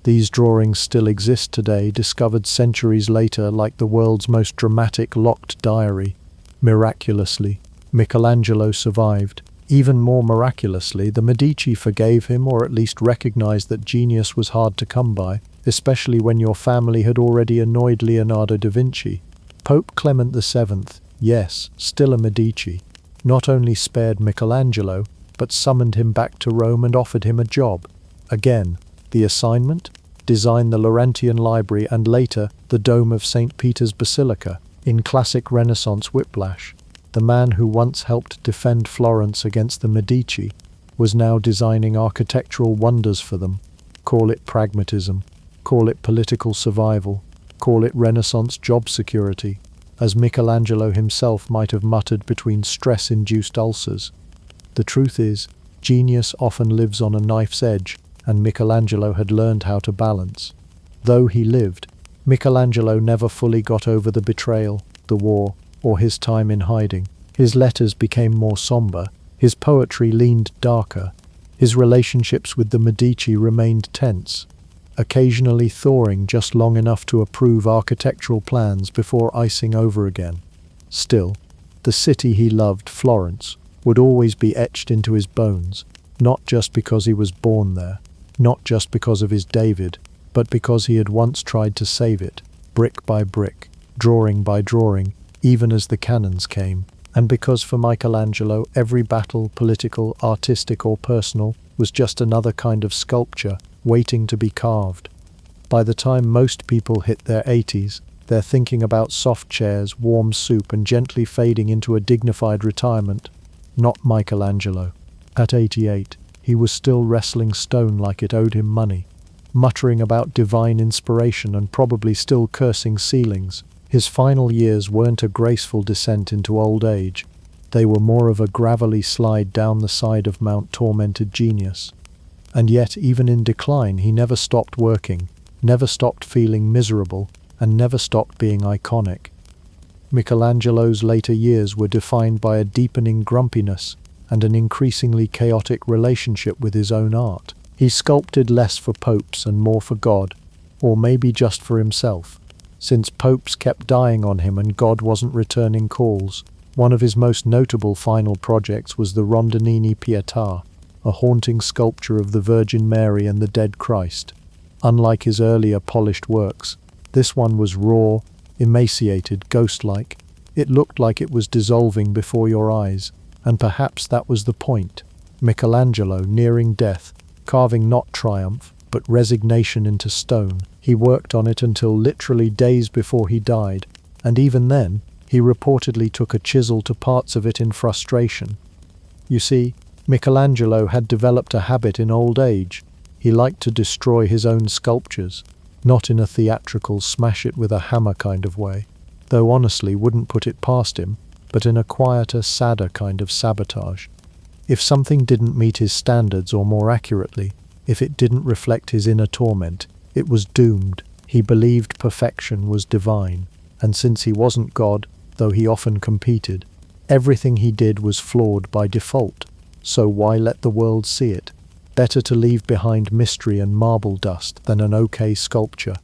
These drawings still exist today, discovered centuries later, like the world's most dramatic locked diary. Miraculously, Michelangelo survived. Even more miraculously, the Medici forgave him, or at least recognized that genius was hard to come by, especially when your family had already annoyed Leonardo da Vinci. Pope Clement VII, yes, still a Medici, not only spared Michelangelo, but summoned him back to Rome and offered him a job. Again, the assignment? Design the Laurentian Library and later the Dome of St. Peter's Basilica. In classic Renaissance whiplash, the man who once helped defend Florence against the Medici was now designing architectural wonders for them. Call it pragmatism, call it political survival, call it Renaissance job security, as Michelangelo himself might have muttered between stress-induced ulcers. The truth is, genius often lives on a knife's edge, and Michelangelo had learned how to balance. Though he lived, Michelangelo never fully got over the betrayal, the war, or his time in hiding. His letters became more somber, his poetry leaned darker, his relationships with the Medici remained tense, occasionally thawing just long enough to approve architectural plans before icing over again. Still, the city he loved, Florence, would always be etched into his bones, not just because he was born there, not just because of his David, but because he had once tried to save it, brick by brick, drawing by drawing, even as the cannons came, and because for Michelangelo every battle, political, artistic or personal, was just another kind of sculpture waiting to be carved. By the time most people hit their 80s, they're thinking about soft chairs, warm soup and gently fading into a dignified retirement. not Michelangelo. At 88, he was still wrestling stone like it owed him money, muttering about divine inspiration and probably still cursing ceilings. His final years weren't a graceful descent into old age. They were more of a gravelly slide down the side of Mount Tormented Genius. And yet, even in decline, he never stopped working, never stopped feeling miserable, and never stopped being iconic. Michelangelo's later years were defined by a deepening grumpiness and an increasingly chaotic relationship with his own art. He sculpted less for popes and more for God, or maybe just for himself, since popes kept dying on him and God wasn't returning calls. One of his most notable final projects was the Rondinini Pietà, a haunting sculpture of the Virgin Mary and the dead Christ. Unlike his earlier polished works, this one was raw, emaciated, ghost-like. It looked like it was dissolving before your eyes, and perhaps that was the point. Michelangelo, nearing death, carving not triumph, but resignation into stone. He worked on it until literally days before he died, and even then, he reportedly took a chisel to parts of it in frustration. You see, Michelangelo had developed a habit in old age. He liked to destroy his own sculptures, not in a theatrical smash-it-with-a-hammer kind of way, though honestly wouldn't put it past him, but in a quieter, sadder kind of sabotage. If something didn't meet his standards, or more accurately, if it didn't reflect his inner torment, it was doomed. He believed perfection was divine, and since he wasn't God, though he often competed, everything he did was flawed by default. So why let the world see it? Better to leave behind mystery and marble dust than an okay sculpture.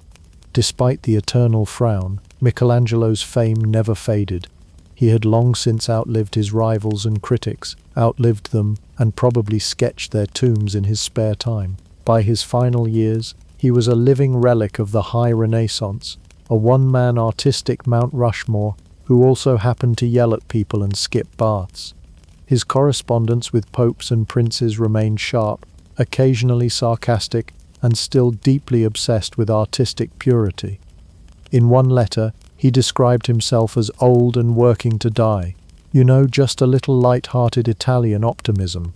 Despite the eternal frown, Michelangelo's fame never faded. He had long since outlived his rivals and critics, outlived them, and probably sketched their tombs in his spare time. By his final years, he was a living relic of the High Renaissance, a one-man artistic Mount Rushmore who also happened to yell at people and skip baths. His correspondence with popes and princes remained sharp, occasionally sarcastic, and still deeply obsessed with artistic purity. In one letter, he described himself as old and working to die. You know, just a little light-hearted Italian optimism.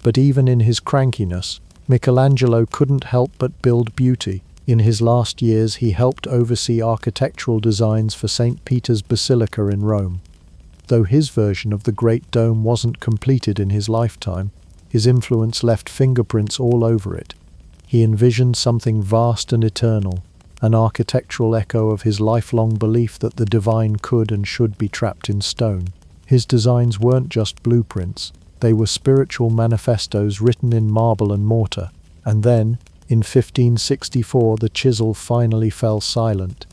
But even in his crankiness, Michelangelo couldn't help but build beauty. In his last years, he helped oversee architectural designs for St. Peter's Basilica in Rome. Though his version of the Great Dome wasn't completed in his lifetime, his influence left fingerprints all over it. He envisioned something vast and eternal, an architectural echo of his lifelong belief that the divine could and should be trapped in stone. His designs weren't just blueprints, they were spiritual manifestos written in marble and mortar. And then, in 1564, the chisel finally fell silent.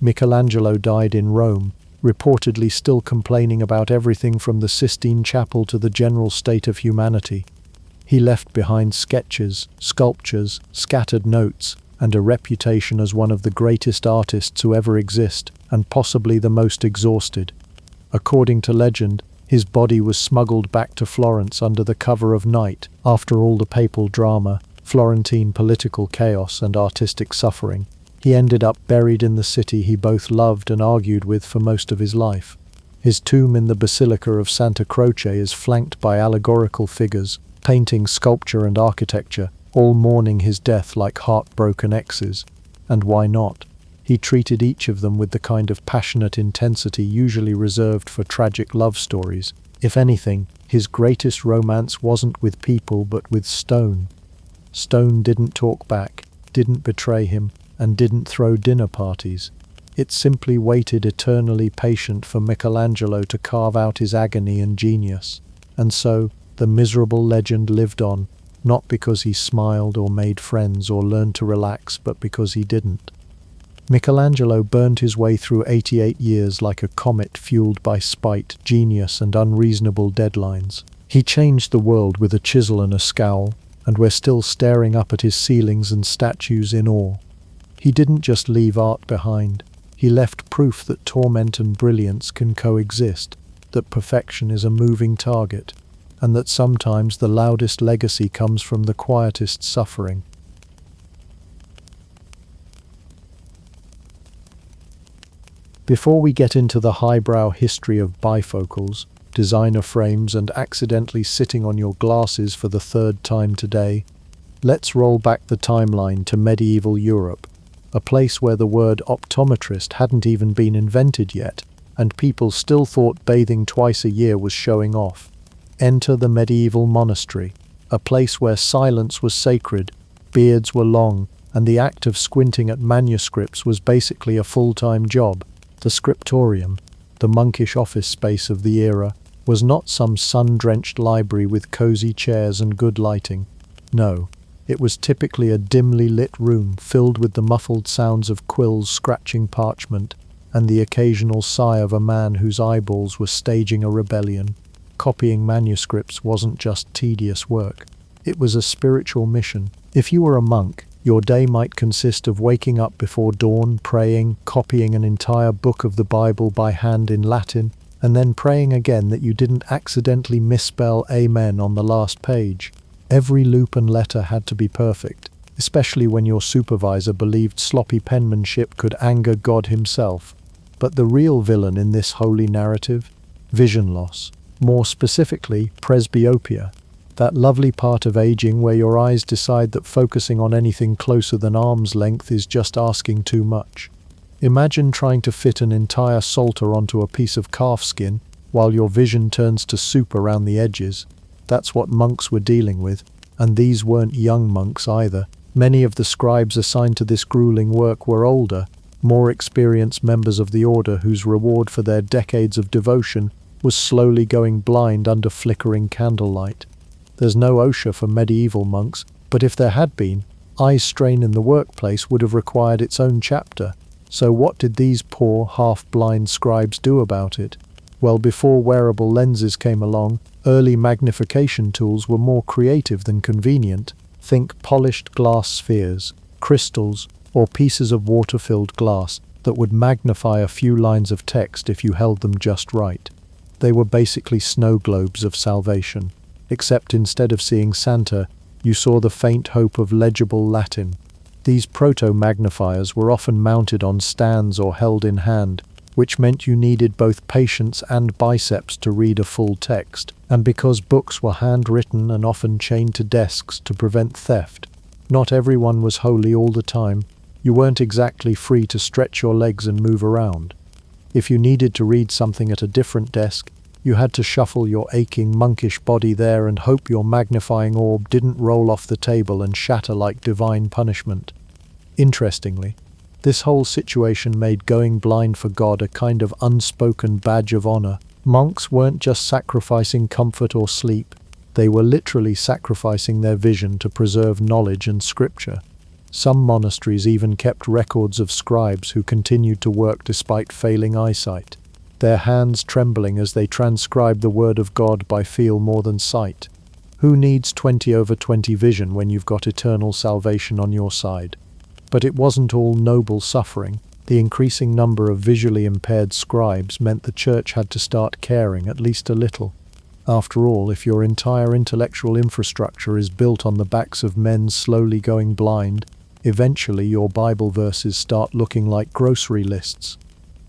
Michelangelo died in Rome, reportedly still complaining about everything from the Sistine Chapel to the general state of humanity. He left behind sketches, sculptures, scattered notes, and a reputation as one of the greatest artists who ever exist, and possibly the most exhausted. According to legend, his body was smuggled back to Florence under the cover of night, after all the papal drama, Florentine political chaos, and artistic suffering. He ended up buried in the city he both loved and argued with for most of his life. His tomb in the Basilica of Santa Croce is flanked by allegorical figures, painting, sculpture, and architecture, all mourning his death like heartbroken exes. And why not? He treated each of them with the kind of passionate intensity usually reserved for tragic love stories. If anything, his greatest romance wasn't with people but with stone. Stone didn't talk back, didn't betray him, and didn't throw dinner parties. It simply waited eternally patient for Michelangelo to carve out his agony and genius. And so, the miserable legend lived on, not because he smiled or made friends or learned to relax, but because he didn't. Michelangelo burned his way through 88 years like a comet fueled by spite, genius, and unreasonable deadlines. He changed the world with a chisel and a scowl, and we're still staring up at his ceilings and statues in awe. He didn't just leave art behind. He left proof that torment and brilliance can coexist, that perfection is a moving target, and that sometimes the loudest legacy comes from the quietest suffering. Before we get into the highbrow history of bifocals, designer frames and accidentally sitting on your glasses for the third time today. Let's roll back the timeline to medieval Europe, a place where the word optometrist hadn't even been invented yet, and people still thought bathing twice a year was showing off. Enter the medieval monastery, a place where silence was sacred, beards were long, and the act of squinting at manuscripts was basically a full-time job. The scriptorium, the monkish office space of the era, was not some sun-drenched library with cozy chairs and good lighting. No, it was typically a dimly lit room filled with the muffled sounds of quills scratching parchment and the occasional sigh of a man whose eyeballs were staging a rebellion. Copying manuscripts wasn't just tedious work. It was a spiritual mission. If you were a monk, your day might consist of waking up before dawn, praying, copying an entire book of the Bible by hand in Latin, and then praying again that you didn't accidentally misspell amen on the last page. Every loop and letter had to be perfect, especially when your supervisor believed sloppy penmanship could anger God himself. But the real villain in this holy narrative? Vision loss. More specifically, presbyopia. That lovely part of aging where your eyes decide that focusing on anything closer than arm's length is just asking too much. Imagine trying to fit an entire psalter onto a piece of calf skin while your vision turns to soup around the edges. That's what monks were dealing with, and these weren't young monks either. Many of the scribes assigned to this grueling work were older, more experienced members of the order whose reward for their decades of devotion was slowly going blind under flickering candlelight. There's no OSHA for medieval monks, but if there had been, eye strain in the workplace would have required its own chapter. So what did these poor, half-blind scribes do about it? Well, before wearable lenses came along, early magnification tools were more creative than convenient. Think polished glass spheres, crystals, or pieces of water-filled glass that would magnify a few lines of text if you held them just right. They were basically snow globes of salvation. Except instead of seeing Santa, you saw the faint hope of legible Latin. These proto-magnifiers were often mounted on stands or held in hand, which meant you needed both patience and biceps to read a full text. And because books were handwritten and often chained to desks to prevent theft, not everyone was holy all the time. You weren't exactly free to stretch your legs and move around. If you needed to read something at a different desk, you had to shuffle your aching monkish body there and hope your magnifying orb didn't roll off the table and shatter like divine punishment. Interestingly, this whole situation made going blind for God a kind of unspoken badge of honor. Monks weren't just sacrificing comfort or sleep, they were literally sacrificing their vision to preserve knowledge and scripture. Some monasteries even kept records of scribes who continued to work despite failing eyesight, their hands trembling as they transcribed the word of God by feel more than sight. Who needs 20/20 vision when you've got eternal salvation on your side? But it wasn't all noble suffering. The increasing number of visually impaired scribes meant the church had to start caring at least a little. After all, if your entire intellectual infrastructure is built on the backs of men slowly going blind, eventually your Bible verses start looking like grocery lists.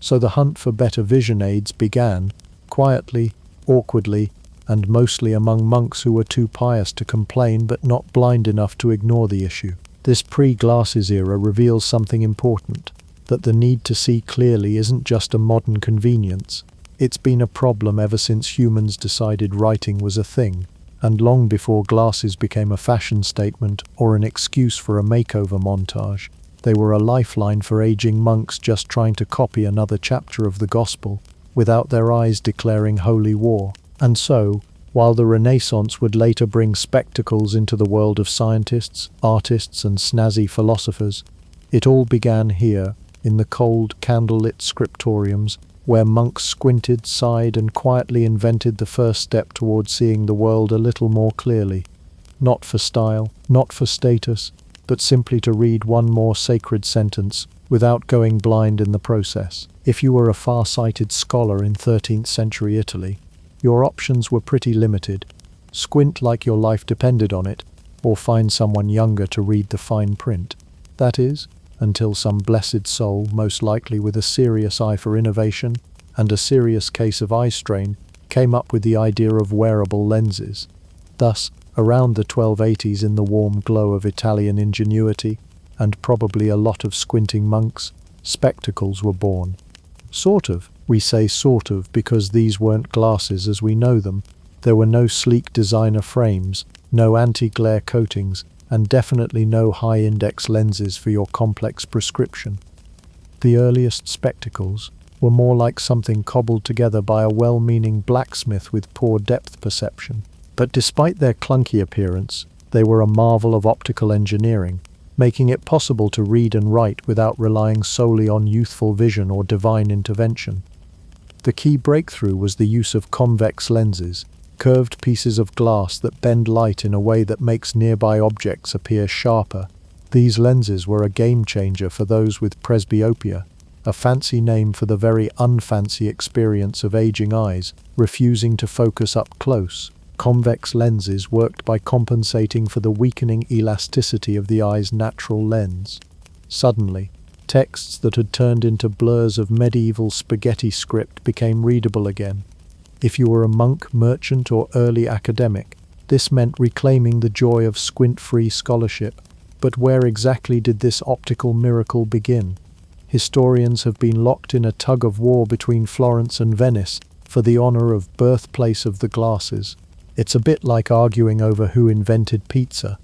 So the hunt for better vision aids began, quietly, awkwardly, and mostly among monks who were too pious to complain but not blind enough to ignore the issue. This pre-glasses era reveals something important, that the need to see clearly isn't just a modern convenience. It's been a problem ever since humans decided writing was a thing, and long before glasses became a fashion statement or an excuse for a makeover montage. They were a lifeline for aging monks just trying to copy another chapter of the gospel, without their eyes declaring holy war. And so, while the Renaissance would later bring spectacles into the world of scientists, artists, and snazzy philosophers, it all began here, in the cold, candlelit scriptoriums, where monks squinted, sighed, and quietly invented the first step toward seeing the world a little more clearly. Not for style, not for status, but simply to read one more sacred sentence without going blind in the process. If you were a far-sighted scholar in 13th century Italy, your options were pretty limited. Squint like your life depended on it, or find someone younger to read the fine print. That is, until some blessed soul, most likely with a serious eye for innovation and a serious case of eye strain, came up with the idea of wearable lenses. Thus, around the 1280s, in the warm glow of Italian ingenuity, and probably a lot of squinting monks, spectacles were born. We say sort of because these weren't glasses as we know them. There were no sleek designer frames, no anti-glare coatings, and definitely no high-index lenses for your complex prescription. The earliest spectacles were more like something cobbled together by a well-meaning blacksmith with poor depth perception. But despite their clunky appearance, they were a marvel of optical engineering, making it possible to read and write without relying solely on youthful vision or divine intervention. The key breakthrough was the use of convex lenses, curved pieces of glass that bend light in a way that makes nearby objects appear sharper. These lenses were a game-changer for those with presbyopia, a fancy name for the very unfancy experience of aging eyes, refusing to focus up close. Convex lenses worked by compensating for the weakening elasticity of the eye's natural lens. Suddenly, texts that had turned into blurs of medieval spaghetti script became readable again. If you were a monk, merchant, or early academic, this meant reclaiming the joy of squint-free scholarship. But where exactly did this optical miracle begin? Historians have been locked in a tug-of-war between Florence and Venice for the honor of birthplace of the glasses. It's a bit like arguing over who invented pizza.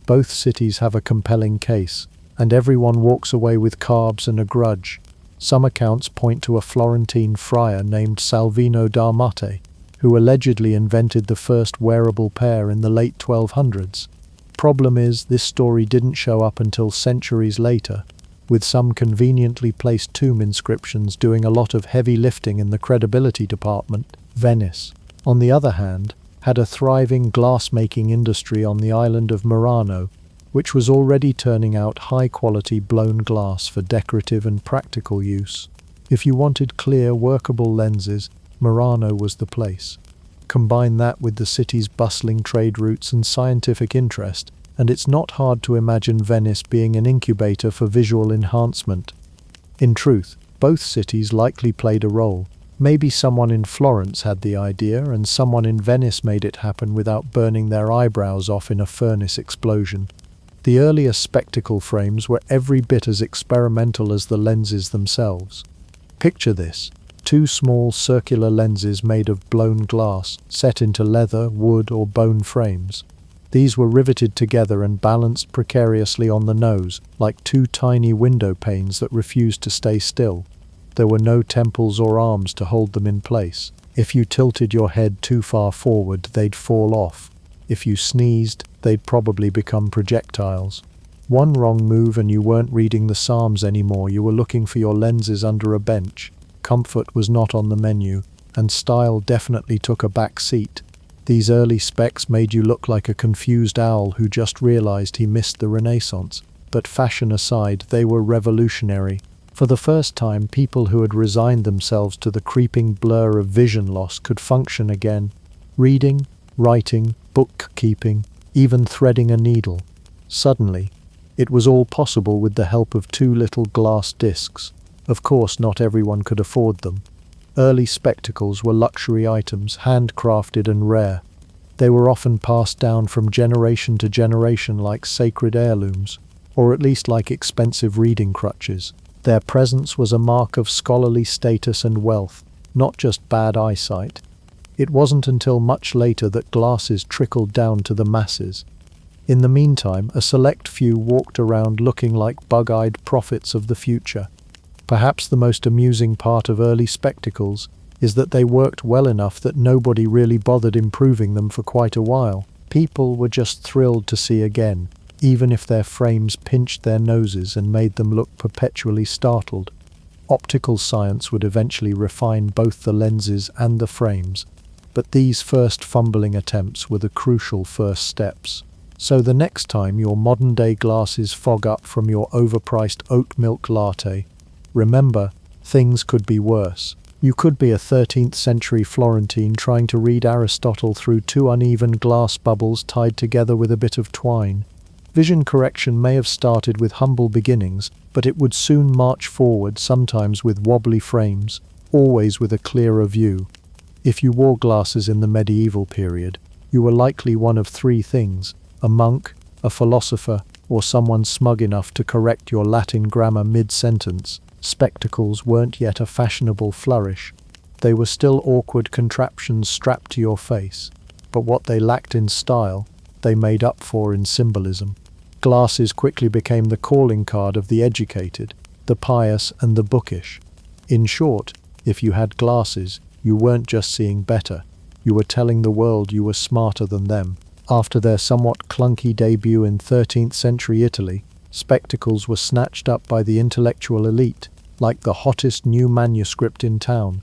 Both cities have a compelling case, and everyone walks away with carbs and a grudge. Some accounts point to a Florentine friar named Salvino da Mate, who allegedly invented the first wearable pair in the late 1200s. Problem is, this story didn't show up until centuries later, with some conveniently placed tomb inscriptions doing a lot of heavy lifting in the credibility department. Venice, on the other hand, had a thriving glass-making industry on the island of Murano, which was already turning out high-quality blown glass for decorative and practical use. If you wanted clear, workable lenses, Murano was the place. Combine that with the city's bustling trade routes and scientific interest, and it's not hard to imagine Venice being an incubator for visual enhancement. In truth, both cities likely played a role. Maybe someone in Florence had the idea, and someone in Venice made it happen without burning their eyebrows off in a furnace explosion. The earlier spectacle frames were every bit as experimental as the lenses themselves. Picture this: two small circular lenses made of blown glass, set into leather, wood, or bone frames. These were riveted together and balanced precariously on the nose, like two tiny window panes that refused to stay still. There were no temples or arms to hold them in place. If you tilted your head too far forward, they'd fall off. If you sneezed, they'd probably become projectiles. One wrong move and you weren't reading the Psalms anymore, you were looking for your lenses under a bench. Comfort was not on the menu, and style definitely took a back seat. These early specs made you look like a confused owl who just realized he missed the Renaissance. But fashion aside, they were revolutionary. For the first time, people who had resigned themselves to the creeping blur of vision loss could function again. Reading, writing, bookkeeping, even threading a needle. Suddenly, it was all possible with the help of two little glass discs. Of course, not everyone could afford them. Early spectacles were luxury items, handcrafted and rare. They were often passed down from generation to generation like sacred heirlooms, or at least like expensive reading crutches. Their presence was a mark of scholarly status and wealth, not just bad eyesight. It wasn't until much later that glasses trickled down to the masses. In the meantime, a select few walked around looking like bug-eyed prophets of the future. Perhaps the most amusing part of early spectacles is that they worked well enough that nobody really bothered improving them for quite a while. People were just thrilled to see again, even if their frames pinched their noses and made them look perpetually startled. Optical science would eventually refine both the lenses and the frames, but these first fumbling attempts were the crucial first steps. So the next time your modern-day glasses fog up from your overpriced oat milk latte, remember, things could be worse. You could be a 13th century Florentine trying to read Aristotle through two uneven glass bubbles tied together with a bit of twine. Vision correction may have started with humble beginnings, but it would soon march forward, sometimes with wobbly frames, always with a clearer view. If you wore glasses in the medieval period, you were likely one of three things: a monk, a philosopher, or someone smug enough to correct your Latin grammar mid-sentence. Spectacles weren't yet a fashionable flourish. They were still awkward contraptions strapped to your face. But what they lacked in style, they made up for in symbolism. Glasses quickly became the calling card of the educated, the pious, and the bookish. In short, if you had glasses, you weren't just seeing better, you were telling the world you were smarter than them. After their somewhat clunky debut in 13th century Italy, spectacles were snatched up by the intellectual elite, like the hottest new manuscript in town.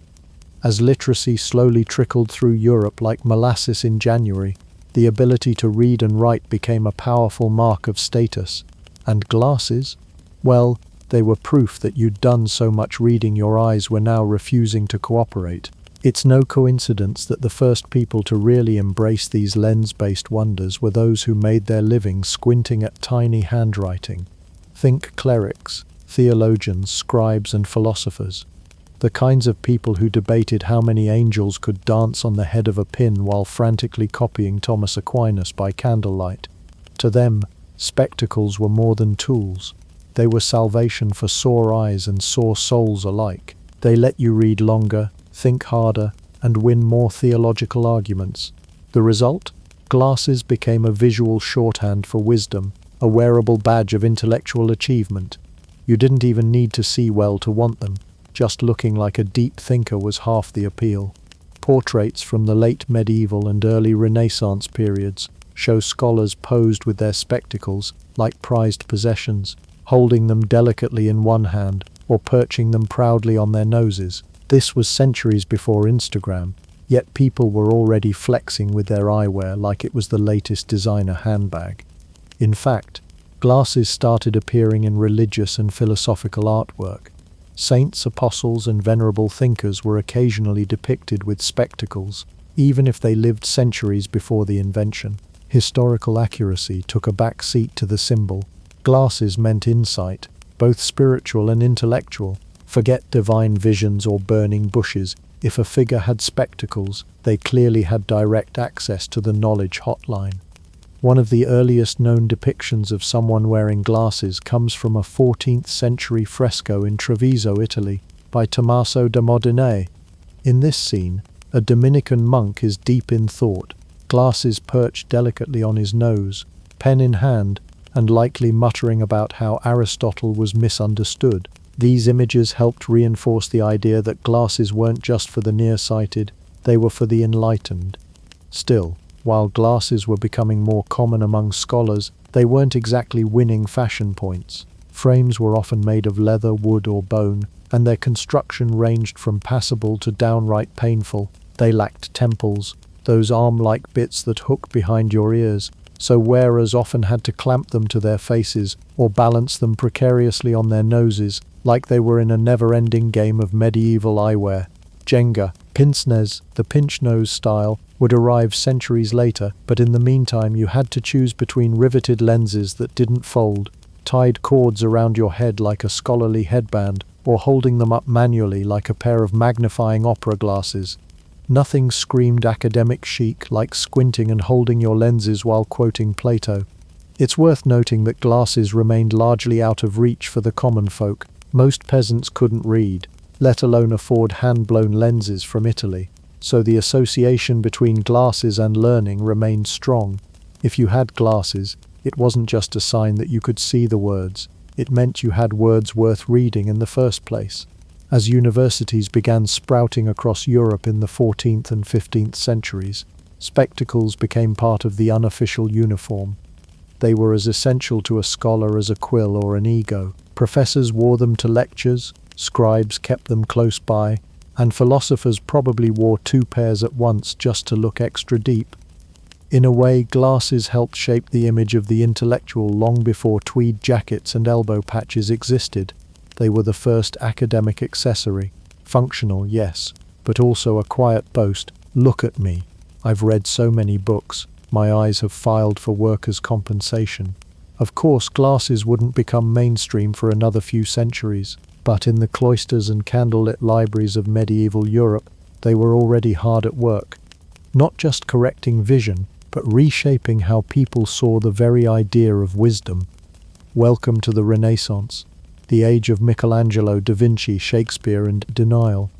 As literacy slowly trickled through Europe like molasses in January, the ability to read and write became a powerful mark of status. And glasses? Well, they were proof that you'd done so much reading your eyes were now refusing to cooperate. It's no coincidence that the first people to really embrace these lens-based wonders were those who made their living squinting at tiny handwriting. Think clerics, theologians, scribes, and philosophers. The kinds of people who debated how many angels could dance on the head of a pin while frantically copying Thomas Aquinas by candlelight. To them, spectacles were more than tools. They were salvation for sore eyes and sore souls alike. They let you read longer, think harder, and win more theological arguments. The result? Glasses became a visual shorthand for wisdom, a wearable badge of intellectual achievement. You didn't even need to see well to want them. Just looking like a deep thinker was half the appeal. Portraits from the late medieval and early Renaissance periods show scholars posed with their spectacles like prized possessions, holding them delicately in one hand or perching them proudly on their noses. This was centuries before Instagram, yet people were already flexing with their eyewear like it was the latest designer handbag. In fact, glasses started appearing in religious and philosophical artwork. Saints, apostles, and venerable thinkers were occasionally depicted with spectacles, even if they lived centuries before the invention. Historical accuracy took a back seat to the symbol. Glasses meant insight, both spiritual and intellectual. Forget divine visions or burning bushes. If a figure had spectacles, they clearly had direct access to the knowledge hotline. One of the earliest known depictions of someone wearing glasses comes from a 14th century fresco in Treviso, Italy, by Tommaso da Modena. In this scene, a Dominican monk is deep in thought, glasses perched delicately on his nose, pen in hand, and likely muttering about how Aristotle was misunderstood. These images helped reinforce the idea that glasses weren't just for the nearsighted, they were for the enlightened. Still, while glasses were becoming more common among scholars, they weren't exactly winning fashion points. Frames were often made of leather, wood, or bone, and their construction ranged from passable to downright painful. They lacked temples, those arm-like bits that hook behind your ears, so wearers often had to clamp them to their faces or balance them precariously on their noses, like they were in a never-ending game of medieval eyewear. Jenga, pince-nez, the pinch-nose style, would arrive centuries later, but in the meantime you had to choose between riveted lenses that didn't fold, tied cords around your head like a scholarly headband, or holding them up manually like a pair of magnifying opera glasses. Nothing screamed academic chic like squinting and holding your lenses while quoting Plato. It's worth noting that glasses remained largely out of reach for the common folk. Most peasants couldn't read, let alone afford hand-blown lenses from Italy, so the association between glasses and learning remained strong. If you had glasses, it wasn't just a sign that you could see the words, it meant you had words worth reading in the first place. As universities began sprouting across Europe in the 14th and 15th centuries, spectacles became part of the unofficial uniform. They were as essential to a scholar as a quill or an ego. Professors wore them to lectures, scribes kept them close by, and philosophers probably wore two pairs at once just to look extra deep. In a way, glasses helped shape the image of the intellectual long before tweed jackets and elbow patches existed. They were the first academic accessory. Functional, yes, but also a quiet boast. Look at me. I've read so many books. My eyes have filed for workers' compensation. Of course, glasses wouldn't become mainstream for another few centuries, but in the cloisters and candlelit libraries of medieval Europe, they were already hard at work, not just correcting vision, but reshaping how people saw the very idea of wisdom. Welcome to the Renaissance, the age of Michelangelo, Da Vinci, Shakespeare, and denial.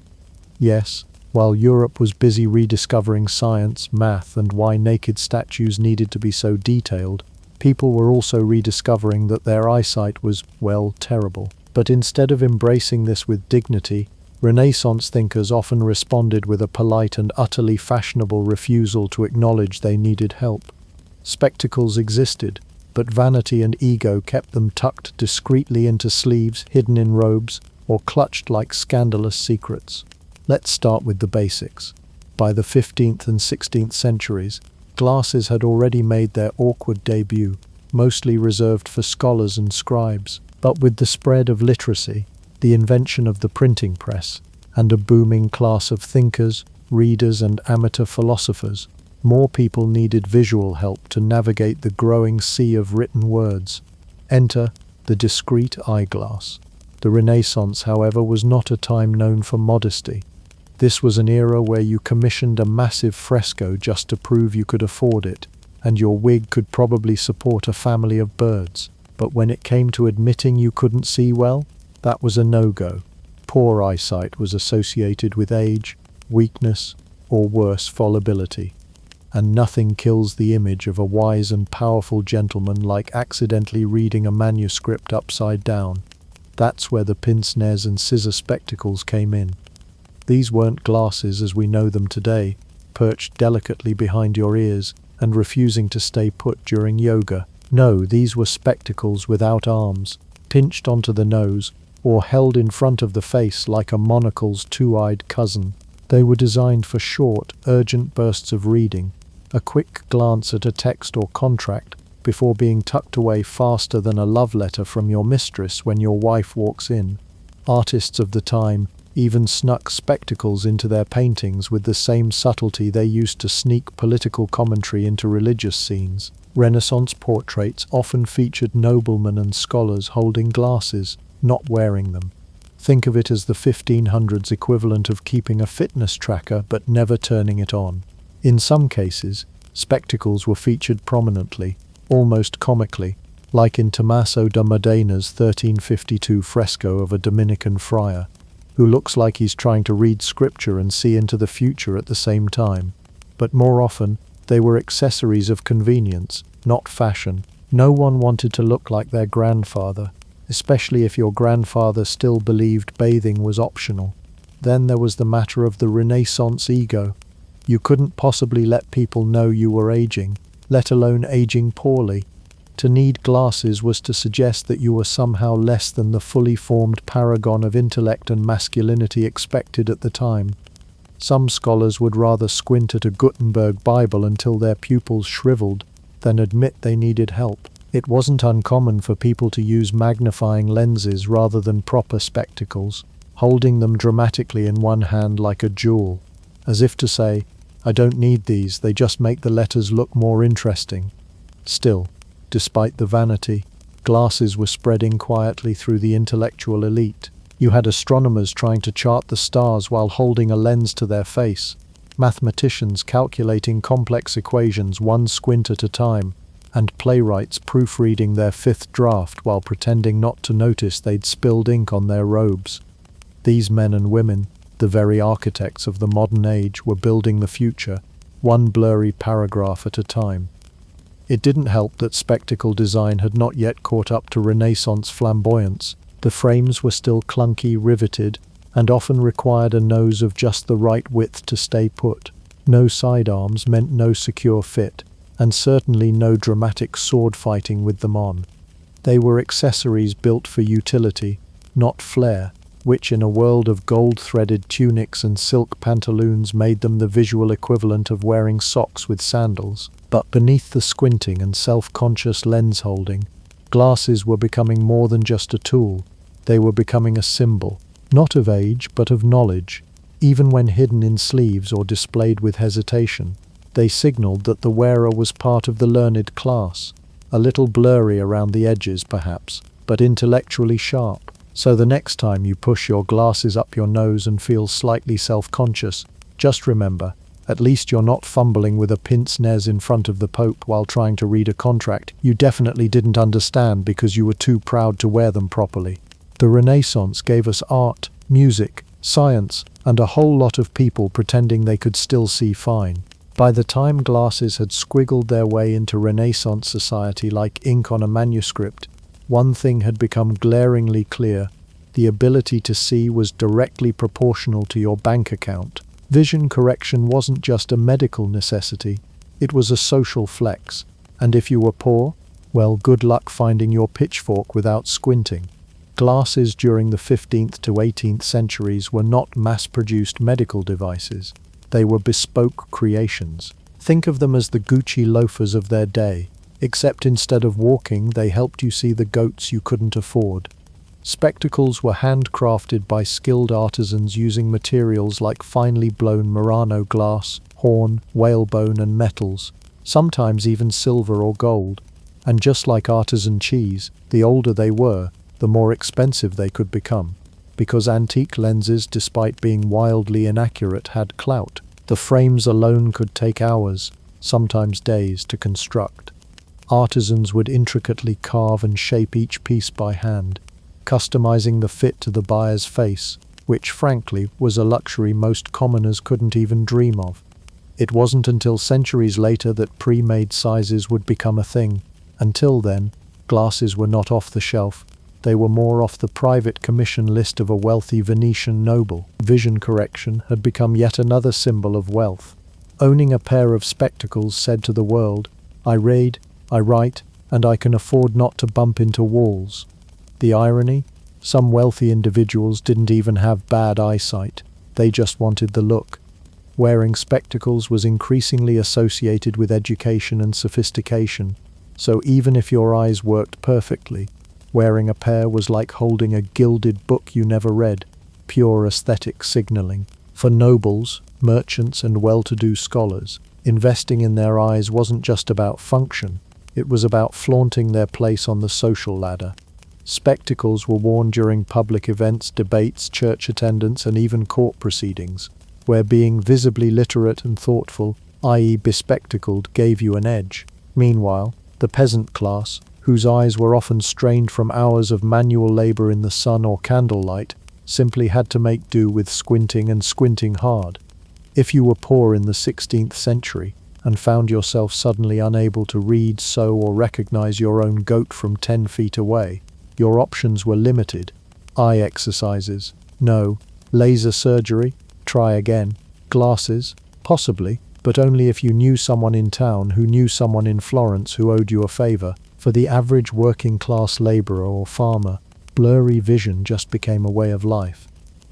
Yes, while Europe was busy rediscovering science, math, and why naked statues needed to be so detailed, people were also rediscovering that their eyesight was, well, terrible. But instead of embracing this with dignity, Renaissance thinkers often responded with a polite and utterly fashionable refusal to acknowledge they needed help. Spectacles existed, but vanity and ego kept them tucked discreetly into sleeves, hidden in robes, or clutched like scandalous secrets. Let's start with the basics. By the 15th and 16th centuries, glasses had already made their awkward debut, mostly reserved for scholars and scribes. But with the spread of literacy, the invention of the printing press, and a booming class of thinkers, readers, and amateur philosophers, more people needed visual help to navigate the growing sea of written words. Enter the discreet eyeglass. The Renaissance, however, was not a time known for modesty. This was an era where you commissioned a massive fresco just to prove you could afford it, and your wig could probably support a family of birds. But when it came to admitting you couldn't see well, that was a no-go. Poor eyesight was associated with age, weakness, or worse, fallibility. And nothing kills the image of a wise and powerful gentleman like accidentally reading a manuscript upside down. That's where the pince-nez and scissor spectacles came in. These weren't glasses as we know them today, perched delicately behind your ears and refusing to stay put during yoga. No, these were spectacles without arms, pinched onto the nose, or held in front of the face like a monocle's two-eyed cousin. They were designed for short, urgent bursts of reading, a quick glance at a text or contract, before being tucked away faster than a love letter from your mistress when your wife walks in. Artists of the time even snuck spectacles into their paintings with the same subtlety they used to sneak political commentary into religious scenes. Renaissance portraits often featured noblemen and scholars holding glasses, not wearing them. Think of it as the 1500s equivalent of keeping a fitness tracker but never turning it on. In some cases, spectacles were featured prominently, almost comically, like in Tommaso da Modena's 1352 fresco of a Dominican friar, who looks like he's trying to read scripture and see into the future at the same time. But more often, they were accessories of convenience, not fashion. No one wanted to look like their grandfather, especially if your grandfather still believed bathing was optional. Then there was the matter of the Renaissance ego. You couldn't possibly let people know you were aging, let alone aging poorly. To need glasses was to suggest that you were somehow less than the fully formed paragon of intellect and masculinity expected at the time. Some scholars would rather squint at a Gutenberg Bible until their pupils shriveled than admit they needed help. It wasn't uncommon for people to use magnifying lenses rather than proper spectacles, holding them dramatically in one hand like a jewel, as if to say, "I don't need these, they just make the letters look more interesting." Still, despite the vanity, glasses were spreading quietly through the intellectual elite. You had astronomers trying to chart the stars while holding a lens to their face, mathematicians calculating complex equations one squint at a time, and playwrights proofreading their fifth draft while pretending not to notice they'd spilled ink on their robes. These men and women, the very architects of the modern age, were building the future, one blurry paragraph at a time. It didn't help that spectacle design had not yet caught up to Renaissance flamboyance. The frames were still clunky, riveted, and often required a nose of just the right width to stay put. No sidearms meant no secure fit, and certainly no dramatic sword fighting with them on. They were accessories built for utility, not flair, which in a world of gold-threaded tunics and silk pantaloons made them the visual equivalent of wearing socks with sandals. But beneath the squinting and self-conscious lens holding, glasses were becoming more than just a tool. They were becoming a symbol, not of age, but of knowledge. Even when hidden in sleeves or displayed with hesitation, they signaled that the wearer was part of the learned class, a little blurry around the edges perhaps, but intellectually sharp. So the next time you push your glasses up your nose and feel slightly self-conscious, Just remember, at least you're not fumbling with a pince-nez in front of the Pope while trying to read a contract you definitely didn't understand because you were too proud to wear them properly. The Renaissance gave us art, music, science, and a whole lot of people pretending they could still see fine. By the time glasses had squiggled their way into Renaissance society like ink on a manuscript, one thing had become glaringly clear: the ability to see was directly proportional to your bank account. Vision correction wasn't just a medical necessity, it was a social flex, and if you were poor, well, good luck finding your pitchfork without squinting. Glasses during the 15th to 18th centuries were not mass-produced medical devices. They were bespoke creations. Think of them as the Gucci loafers of their day, except instead of walking, they helped you see the goats you couldn't afford. Spectacles were handcrafted by skilled artisans using materials like finely blown Murano glass, horn, whalebone, and metals, sometimes even silver or gold. And just like artisan cheese, the older they were, the more expensive they could become. Because antique lenses, despite being wildly inaccurate, had clout. The frames alone could take hours, sometimes days, to construct. Artisans would intricately carve and shape each piece by hand, customizing the fit to the buyer's face, which, frankly, was a luxury most commoners couldn't even dream of. It wasn't until centuries later that pre-made sizes would become a thing. Until then, glasses were not off the shelf. They were more off the private commission list of a wealthy Venetian noble. Vision correction had become yet another symbol of wealth. Owning a pair of spectacles said to the world, "I read, I write, and I can afford not to bump into walls." The irony? Some wealthy individuals didn't even have bad eyesight. They just wanted the look. Wearing spectacles was increasingly associated with education and sophistication, so even if your eyes worked perfectly, wearing a pair was like holding a gilded book you never read, pure aesthetic signaling. For nobles, merchants, and well-to-do scholars, investing in their eyes wasn't just about function, it was about flaunting their place on the social ladder. Spectacles were worn during public events, debates, church attendance, and even court proceedings, where being visibly literate and thoughtful, i.e. bespectacled, gave you an edge. Meanwhile, the peasant class, whose eyes were often strained from hours of manual labor in the sun or candlelight, simply had to make do with squinting and squinting hard. If you were poor in the 16th century and found yourself suddenly unable to read, sew, or recognize your own goat from 10 feet away, your options were limited. Eye exercises? No. Laser surgery? Try again. Glasses? Possibly, but only if you knew someone in town who knew someone in Florence who owed you a favor. For the average working-class laborer or farmer, blurry vision just became a way of life.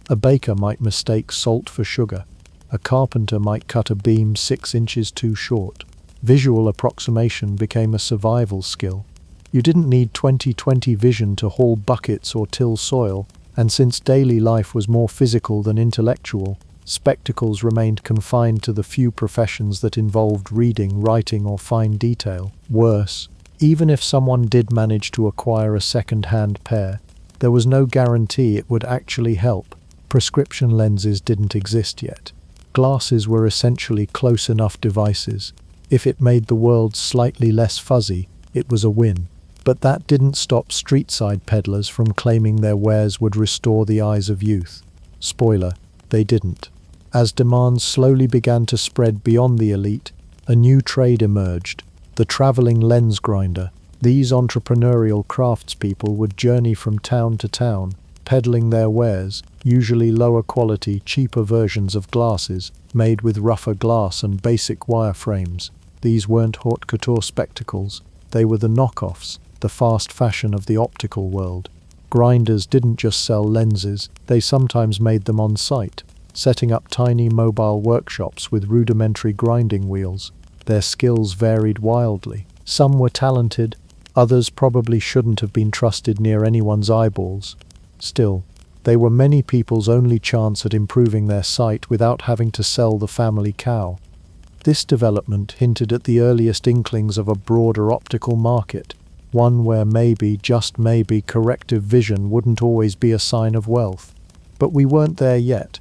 A baker might mistake salt for sugar. A carpenter might cut a beam 6 inches too short. Visual approximation became a survival skill. You didn't need 20/20 vision to haul buckets or till soil, and since daily life was more physical than intellectual, spectacles remained confined to the few professions that involved reading, writing, or fine detail. Worse, even if someone did manage to acquire a second-hand pair, there was no guarantee it would actually help. Prescription lenses didn't exist yet. Glasses were essentially close enough devices. If it made the world slightly less fuzzy, it was a win. But that didn't stop street-side peddlers from claiming their wares would restore the eyes of youth. Spoiler, they didn't. As demands slowly began to spread beyond the elite, a new trade emerged: the traveling lens grinder. These entrepreneurial craftspeople would journey from town to town, peddling their wares, usually lower quality, cheaper versions of glasses, made with rougher glass and basic wireframes. These weren't haute couture spectacles, they were the knockoffs, the fast fashion of the optical world. Grinders didn't just sell lenses, they sometimes made them on site, setting up tiny mobile workshops with rudimentary grinding wheels. Their skills varied wildly. Some were talented, others probably shouldn't have been trusted near anyone's eyeballs. Still, they were many people's only chance at improving their sight without having to sell the family cow. This development hinted at the earliest inklings of a broader optical market, one where maybe, just maybe, corrective vision wouldn't always be a sign of wealth. But we weren't there yet.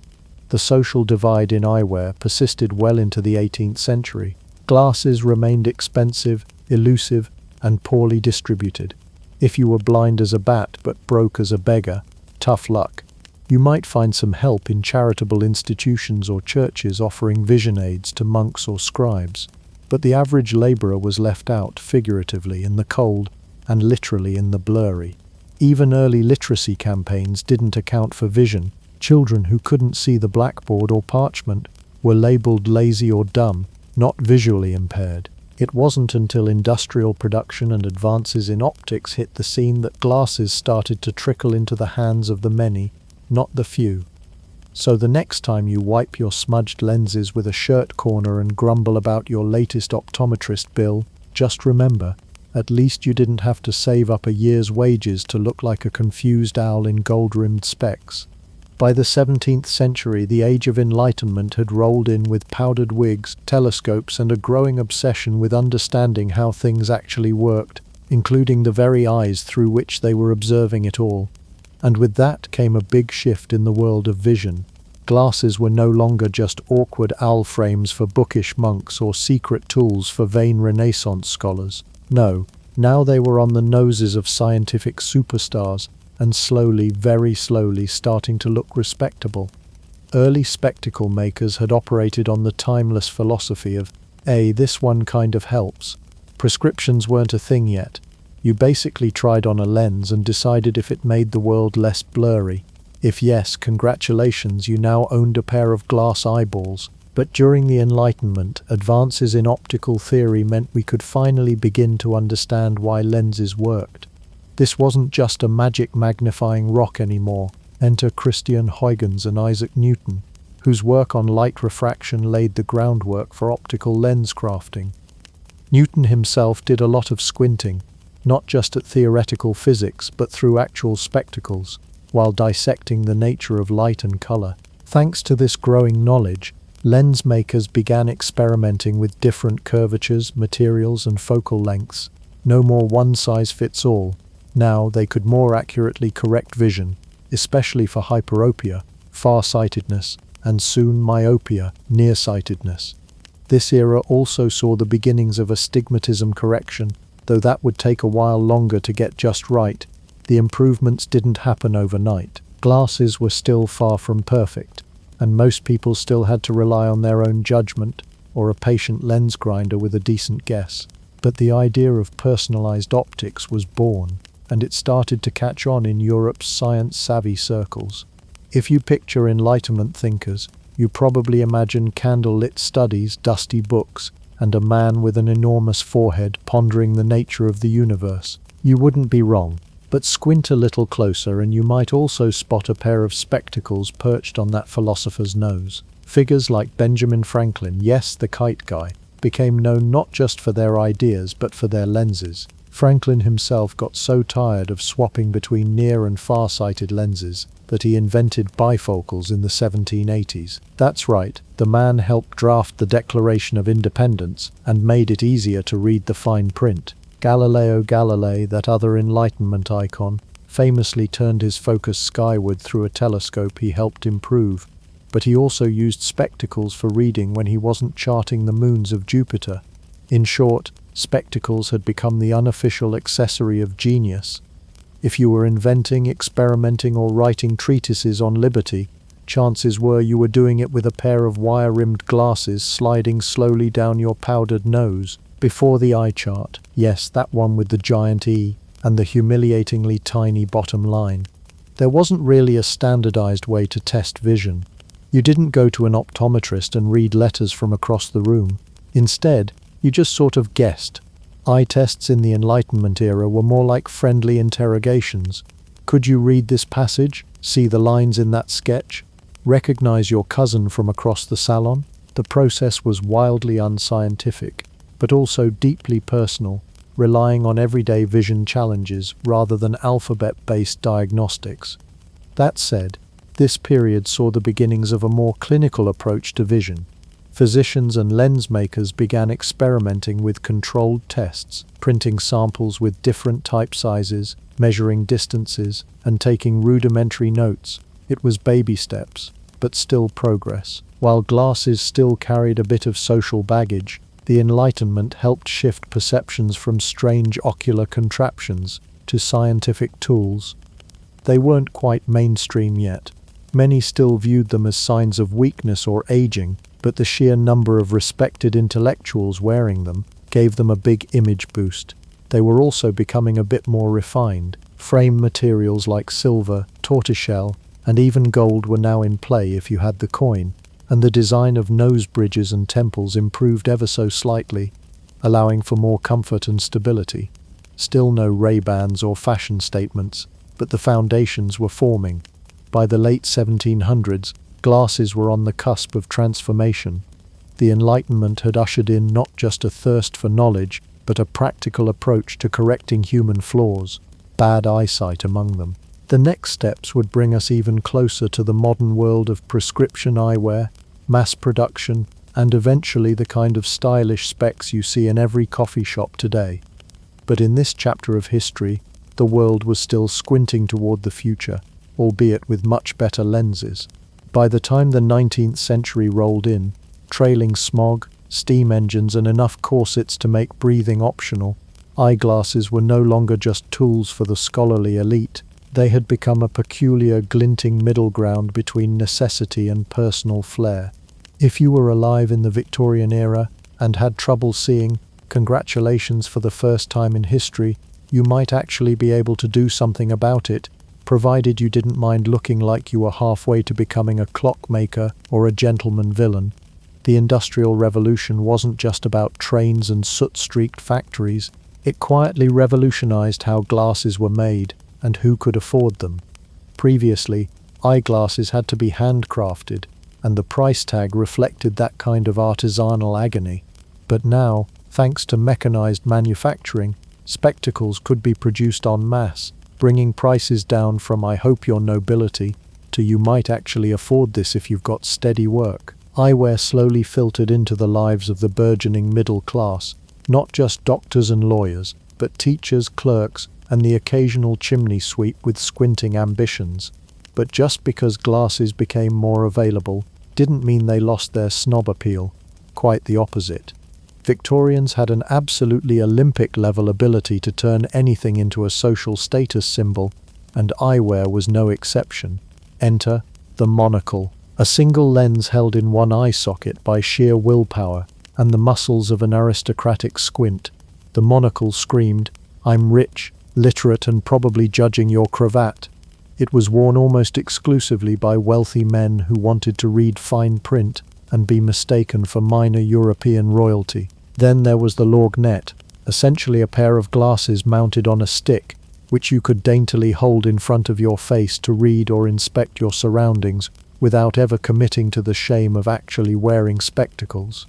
The social divide in eyewear persisted well into the 18th century. Glasses remained expensive, elusive, and poorly distributed. If you were blind as a bat but broke as a beggar, tough luck. You might find some help in charitable institutions or churches offering vision aids to monks or scribes. But the average laborer was left out, figuratively, in the cold and literally in the blurry. Even early literacy campaigns didn't account for vision. Children who couldn't see the blackboard or parchment were labeled lazy or dumb, not visually impaired. It wasn't until industrial production and advances in optics hit the scene that glasses started to trickle into the hands of the many, not the few. So the next time you wipe your smudged lenses with a shirt corner and grumble about your latest optometrist bill, just remember, at least you didn't have to save up a year's wages to look like a confused owl in gold-rimmed specs. By the 17th century, the age of Enlightenment had rolled in with powdered wigs, telescopes, and a growing obsession with understanding how things actually worked, including the very eyes through which they were observing it all. And with that came a big shift in the world of vision. Glasses were no longer just awkward owl frames for bookish monks or secret tools for vain Renaissance scholars. No, now they were on the noses of scientific superstars, and slowly, very slowly, starting to look respectable. Early spectacle makers had operated on the timeless philosophy of, this one kind of helps. Prescriptions weren't a thing yet. You basically tried on a lens and decided if it made the world less blurry. If yes, congratulations, you now owned a pair of glass eyeballs. But during the Enlightenment, advances in optical theory meant we could finally begin to understand why lenses worked. This wasn't just a magic magnifying rock anymore. Enter Christian Huygens and Isaac Newton, whose work on light refraction laid the groundwork for optical lens crafting. Newton himself did a lot of squinting, not just at theoretical physics but through actual spectacles, while dissecting the nature of light and color. Thanks to this growing knowledge, lens makers began experimenting with different curvatures, materials, and focal lengths. No more one-size-fits-all. Now they could more accurately correct vision, especially for hyperopia, far-sightedness, and soon myopia, nearsightedness. This era also saw the beginnings of astigmatism correction, though that would take a while longer to get just right. The improvements didn't happen overnight. Glasses were still far from perfect, and most people still had to rely on their own judgment or a patient lens grinder with a decent guess. But the idea of personalized optics was born, and it started to catch on in Europe's science-savvy circles. If you picture Enlightenment thinkers, you probably imagine candle-lit studies, dusty books, and a man with an enormous forehead pondering the nature of the universe. You wouldn't be wrong, but squint a little closer and you might also spot a pair of spectacles perched on that philosopher's nose. Figures like Benjamin Franklin, yes, the kite guy, became known not just for their ideas but for their lenses. Franklin himself got so tired of swapping between near and far-sighted lenses that he invented bifocals in the 1780s. That's right, the man helped draft the Declaration of Independence and made it easier to read the fine print. Galileo Galilei, that other Enlightenment icon, famously turned his focus skyward through a telescope he helped improve, but he also used spectacles for reading when he wasn't charting the moons of Jupiter. In short, spectacles had become the unofficial accessory of genius. If you were inventing, experimenting, or writing treatises on liberty, chances were you were doing it with a pair of wire-rimmed glasses sliding slowly down your powdered nose. Before the eye chart, yes, that one with the giant E and the humiliatingly tiny bottom line, there wasn't really a standardized way to test vision. You didn't go to an optometrist and read letters from across the room. Instead, you just sort of guessed. Eye tests in the Enlightenment era were more like friendly interrogations. Could you read this passage? See the lines in that sketch? Recognize your cousin from across the salon? The process was wildly unscientific, but also deeply personal, relying on everyday vision challenges rather than alphabet-based diagnostics. That said, this period saw the beginnings of a more clinical approach to vision. Physicians and lens makers began experimenting with controlled tests, printing samples with different type sizes, measuring distances, and taking rudimentary notes. It was baby steps. but still progress. While glasses still carried a bit of social baggage, the Enlightenment helped shift perceptions from strange ocular contraptions to scientific tools. They weren't quite mainstream yet. Many still viewed them as signs of weakness or aging, but the sheer number of respected intellectuals wearing them gave them a big image boost. They were also becoming a bit more refined. Frame materials like silver, tortoiseshell, and even gold were now in play if you had the coin, and the design of nose bridges and temples improved ever so slightly, allowing for more comfort and stability. Still no Ray-Bans or fashion statements, but the foundations were forming. By the late 1700s, glasses were on the cusp of transformation. The Enlightenment had ushered in not just a thirst for knowledge, but a practical approach to correcting human flaws, bad eyesight among them. The next steps would bring us even closer to the modern world of prescription eyewear, mass production, and eventually the kind of stylish specs you see in every coffee shop today. But in this chapter of history, the world was still squinting toward the future, albeit with much better lenses. By the time the 19th century rolled in, trailing smog, steam engines, and enough corsets to make breathing optional, eyeglasses were no longer just tools for the scholarly elite. They had become a peculiar, glinting middle ground between necessity and personal flair. If you were alive in the Victorian era and had trouble seeing, congratulations, for the first time in history, you might actually be able to do something about it, provided you didn't mind looking like you were halfway to becoming a clockmaker or a gentleman villain. The Industrial Revolution wasn't just about trains and soot-streaked factories. It quietly revolutionized how glasses were made and who could afford them. Previously, eyeglasses had to be handcrafted, and the price tag reflected that kind of artisanal agony. But now, thanks to mechanized manufacturing, spectacles could be produced en masse, bringing prices down from "I hope you're nobility" to "you might actually afford this if you've got steady work." Eyewear slowly filtered into the lives of the burgeoning middle class, not just doctors and lawyers, but teachers, clerks, and the occasional chimney sweep with squinting ambitions. But just because glasses became more available didn't mean they lost their snob appeal. Quite the opposite. Victorians had an absolutely Olympic-level ability to turn anything into a social status symbol, and eyewear was no exception. Enter the monocle, a single lens held in one eye socket by sheer willpower and the muscles of an aristocratic squint. The monocle screamed, "I'm rich, literate, and probably judging your cravat." It was worn almost exclusively by wealthy men who wanted to read fine print and be mistaken for minor European royalty. Then there was the lorgnette, essentially a pair of glasses mounted on a stick, which you could daintily hold in front of your face to read or inspect your surroundings without ever committing to the shame of actually wearing spectacles.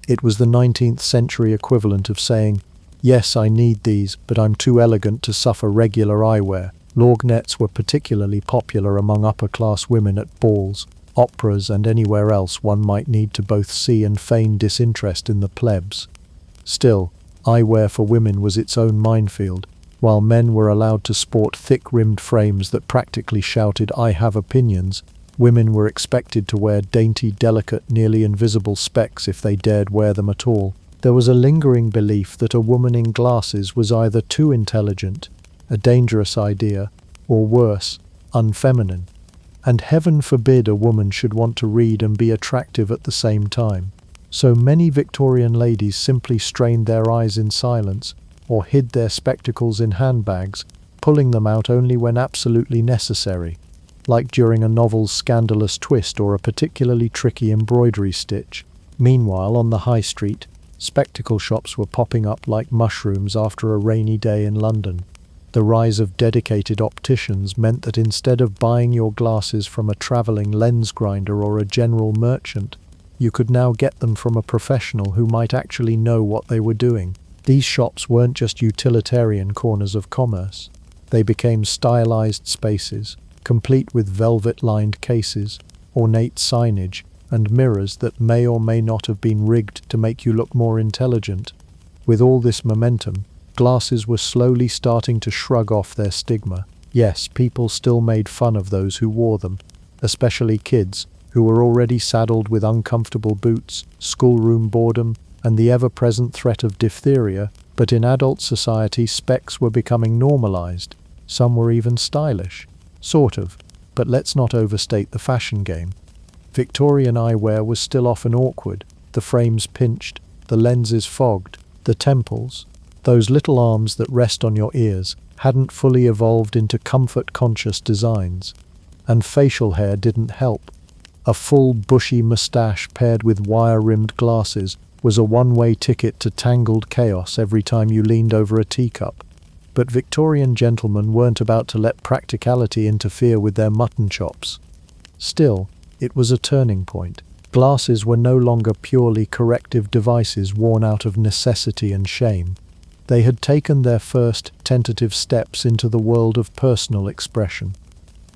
It was the 19th century equivalent of saying, "Yes, I need these, but I'm too elegant to suffer regular eyewear." Lorgnettes were particularly popular among upper-class women at balls, operas, and anywhere else one might need to both see and feign disinterest in the plebs. Still, eyewear for women was its own minefield. While men were allowed to sport thick-rimmed frames that practically shouted, "I have opinions," women were expected to wear dainty, delicate, nearly invisible specs if they dared wear them at all. There was a lingering belief that a woman in glasses was either too intelligent, a dangerous idea, or worse, unfeminine. And heaven forbid a woman should want to read and be attractive at the same time. So many Victorian ladies simply strained their eyes in silence, or hid their spectacles in handbags, pulling them out only when absolutely necessary, like during a novel's scandalous twist or a particularly tricky embroidery stitch. Meanwhile, on the high street, spectacle shops were popping up like mushrooms after a rainy day in London. The rise of dedicated opticians meant that instead of buying your glasses from a travelling lens grinder or a general merchant, you could now get them from a professional who might actually know what they were doing. These shops weren't just utilitarian corners of commerce. They became stylized spaces, complete with velvet-lined cases, ornate signage, and mirrors that may or may not have been rigged to make you look more intelligent. With all this momentum, glasses were slowly starting to shrug off their stigma. Yes, people still made fun of those who wore them, especially kids, who were already saddled with uncomfortable boots, schoolroom boredom, and the ever-present threat of diphtheria, but in adult society specs were becoming normalized. Some were even stylish. Sort of. But let's not overstate the fashion game. Victorian eyewear was still often awkward, the frames pinched, the lenses fogged, the temples, those little arms that rest on your ears, hadn't fully evolved into comfort-conscious designs. And facial hair didn't help. A full, bushy moustache paired with wire-rimmed glasses was a one-way ticket to tangled chaos every time you leaned over a teacup. But Victorian gentlemen weren't about to let practicality interfere with their mutton chops. Still, it was a turning point. Glasses were no longer purely corrective devices worn out of necessity and shame. They had taken their first tentative steps into the world of personal expression.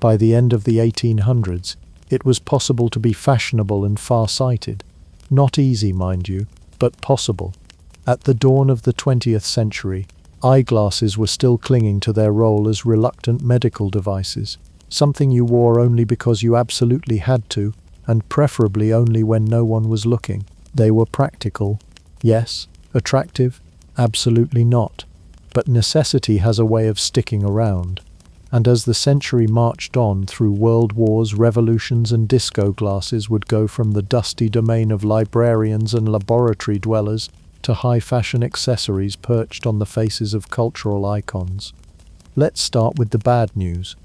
By the end of the 1800s, it was possible to be fashionable and far-sighted. Not easy, mind you, but possible. At the dawn of the 20th century, eyeglasses were still clinging to their role as reluctant medical devices, something you wore only because you absolutely had to, and preferably only when no one was looking. They were practical. Yes. Attractive? Absolutely not. But necessity has a way of sticking around. And as the century marched on through world wars, revolutions, and disco, glasses would go from the dusty domain of librarians and laboratory dwellers to high-fashion accessories perched on the faces of cultural icons. Let's start with the bad news.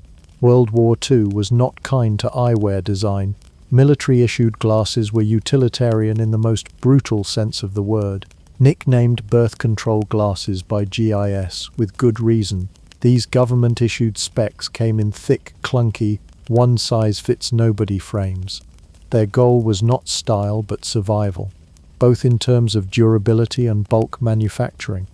World War II was not kind to eyewear design. Military-issued glasses were utilitarian in the most brutal sense of the word. Nicknamed birth control glasses by GIS, with good reason. These government-issued specs came in thick, clunky, one-size-fits-nobody frames. Their goal was not style but survival, both in terms of durability and bulk manufacturing.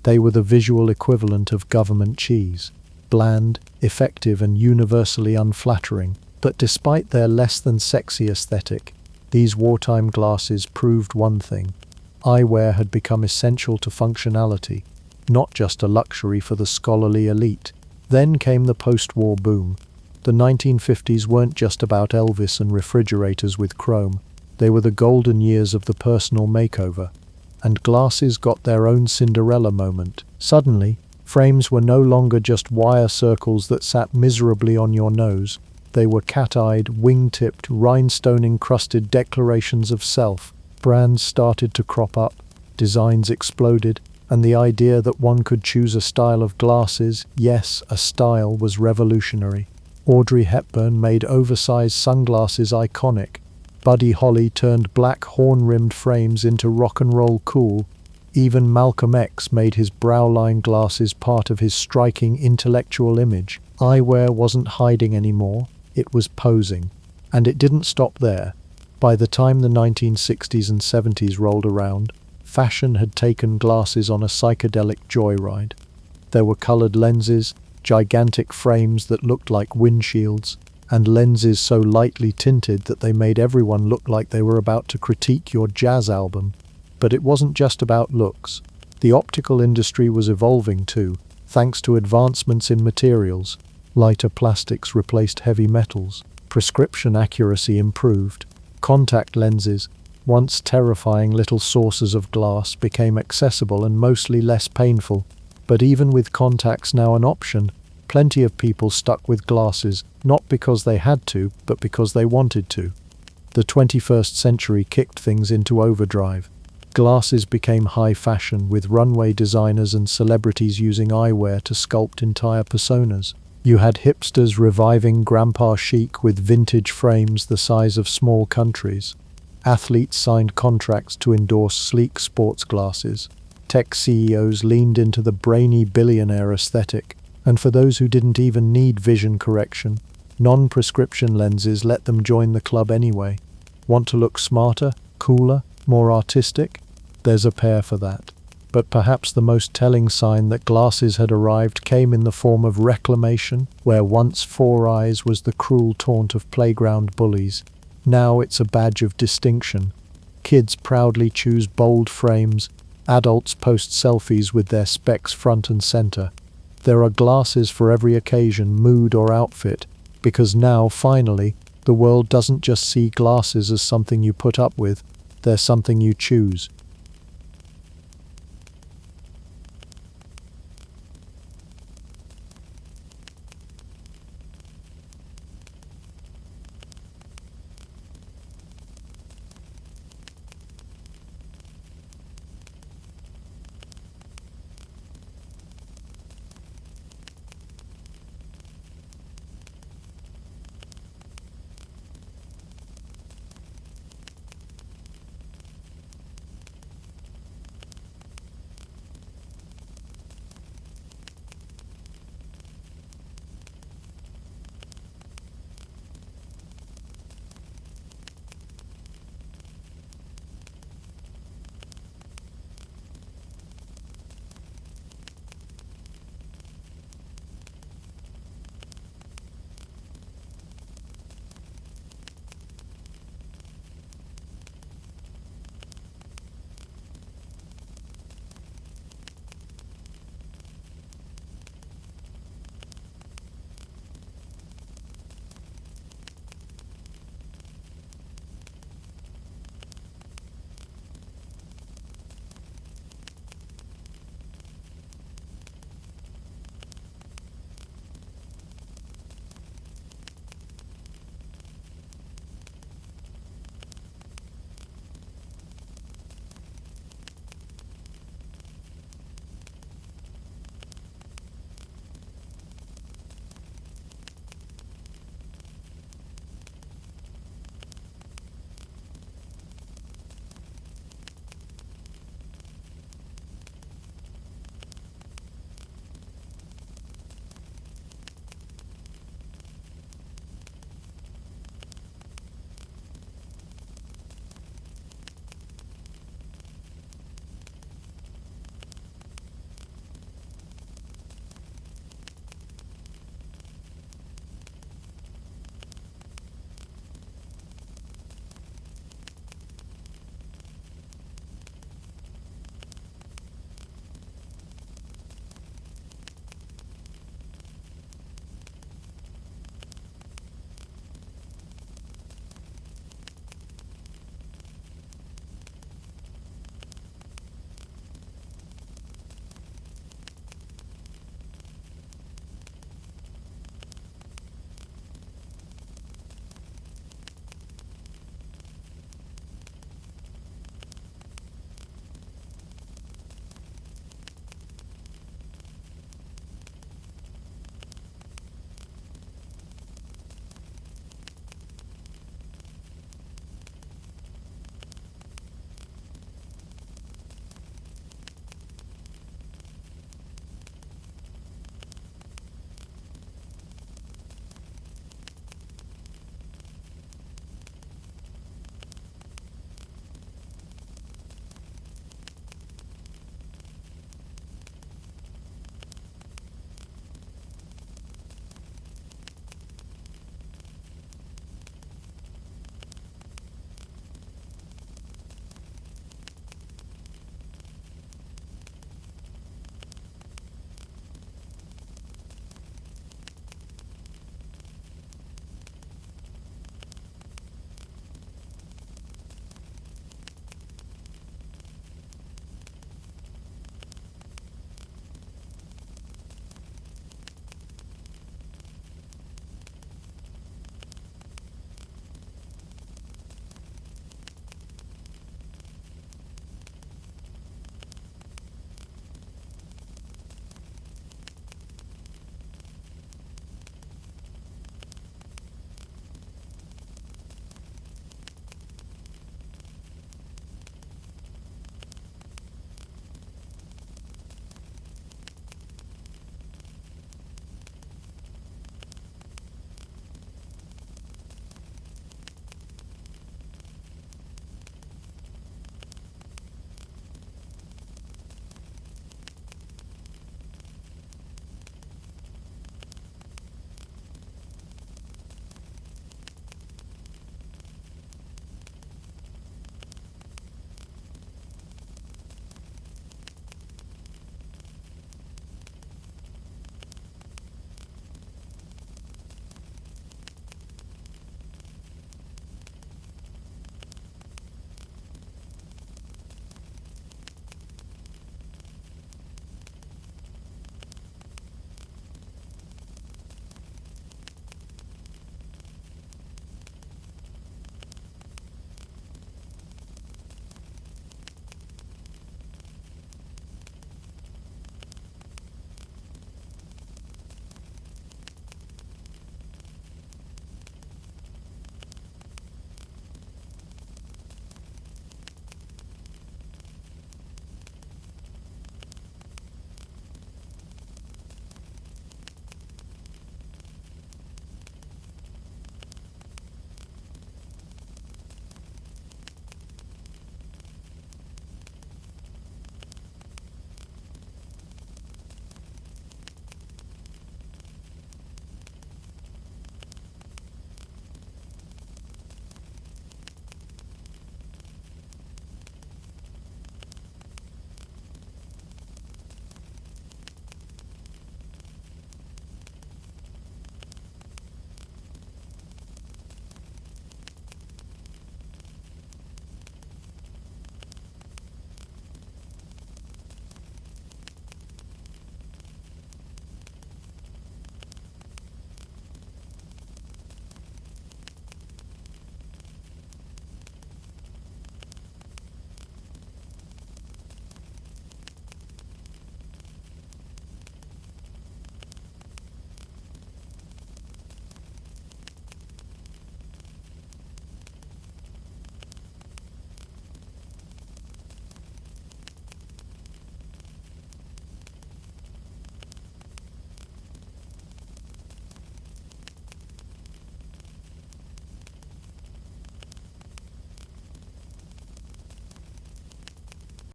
They were the visual equivalent of government cheese, bland, effective, and universally unflattering. But despite their less-than-sexy aesthetic, these wartime glasses proved one thing. Eyewear had become essential to functionality, not just a luxury for the scholarly elite. Then came the post-war boom. The 1950s weren't just about Elvis and refrigerators with chrome. They were the golden years of the personal makeover. And glasses got their own Cinderella moment. Suddenly, frames were no longer just wire circles that sat miserably on your nose. They were cat-eyed, wing-tipped, rhinestone-encrusted declarations of self. Brands started to crop up, designs exploded, and the idea that one could choose a style of glasses, yes, a style, was revolutionary. Audrey Hepburn made oversized sunglasses iconic. Buddy Holly turned black horn-rimmed frames into rock and roll cool. Even Malcolm X made his brow-line glasses part of his striking intellectual image. Eyewear wasn't hiding anymore, it was posing. And it didn't stop there. By the time the 1960s and 70s rolled around, fashion had taken glasses on a psychedelic joyride. There were colored lenses, gigantic frames that looked like windshields, and lenses so lightly tinted that they made everyone look like they were about to critique your jazz album. But it wasn't just about looks. The optical industry was evolving too, thanks to advancements in materials. Lighter plastics replaced heavy metals. Prescription accuracy improved. Contact lenses, once terrifying little saucers of glass, became accessible and mostly less painful. But even with contacts now an option, plenty of people stuck with glasses, not because they had to, but because they wanted to. The 21st century kicked things into overdrive. Glasses became high fashion, with runway designers and celebrities using eyewear to sculpt entire personas. You had hipsters reviving grandpa chic with vintage frames the size of small countries. Athletes signed contracts to endorse sleek sports glasses. Tech CEOs leaned into the brainy billionaire aesthetic. And for those who didn't even need vision correction, non-prescription lenses let them join the club anyway. Want to look smarter, cooler, more artistic? There's a pair for that. But perhaps the most telling sign that glasses had arrived came in the form of reclamation, where once 4 eyes was the cruel taunt of playground bullies. Now it's a badge of distinction. Kids proudly choose bold frames. Adults post selfies with their specs front and center. There are glasses for every occasion, mood, or outfit, because now, finally, The world doesn't just see glasses as something you put up with, they're something you choose.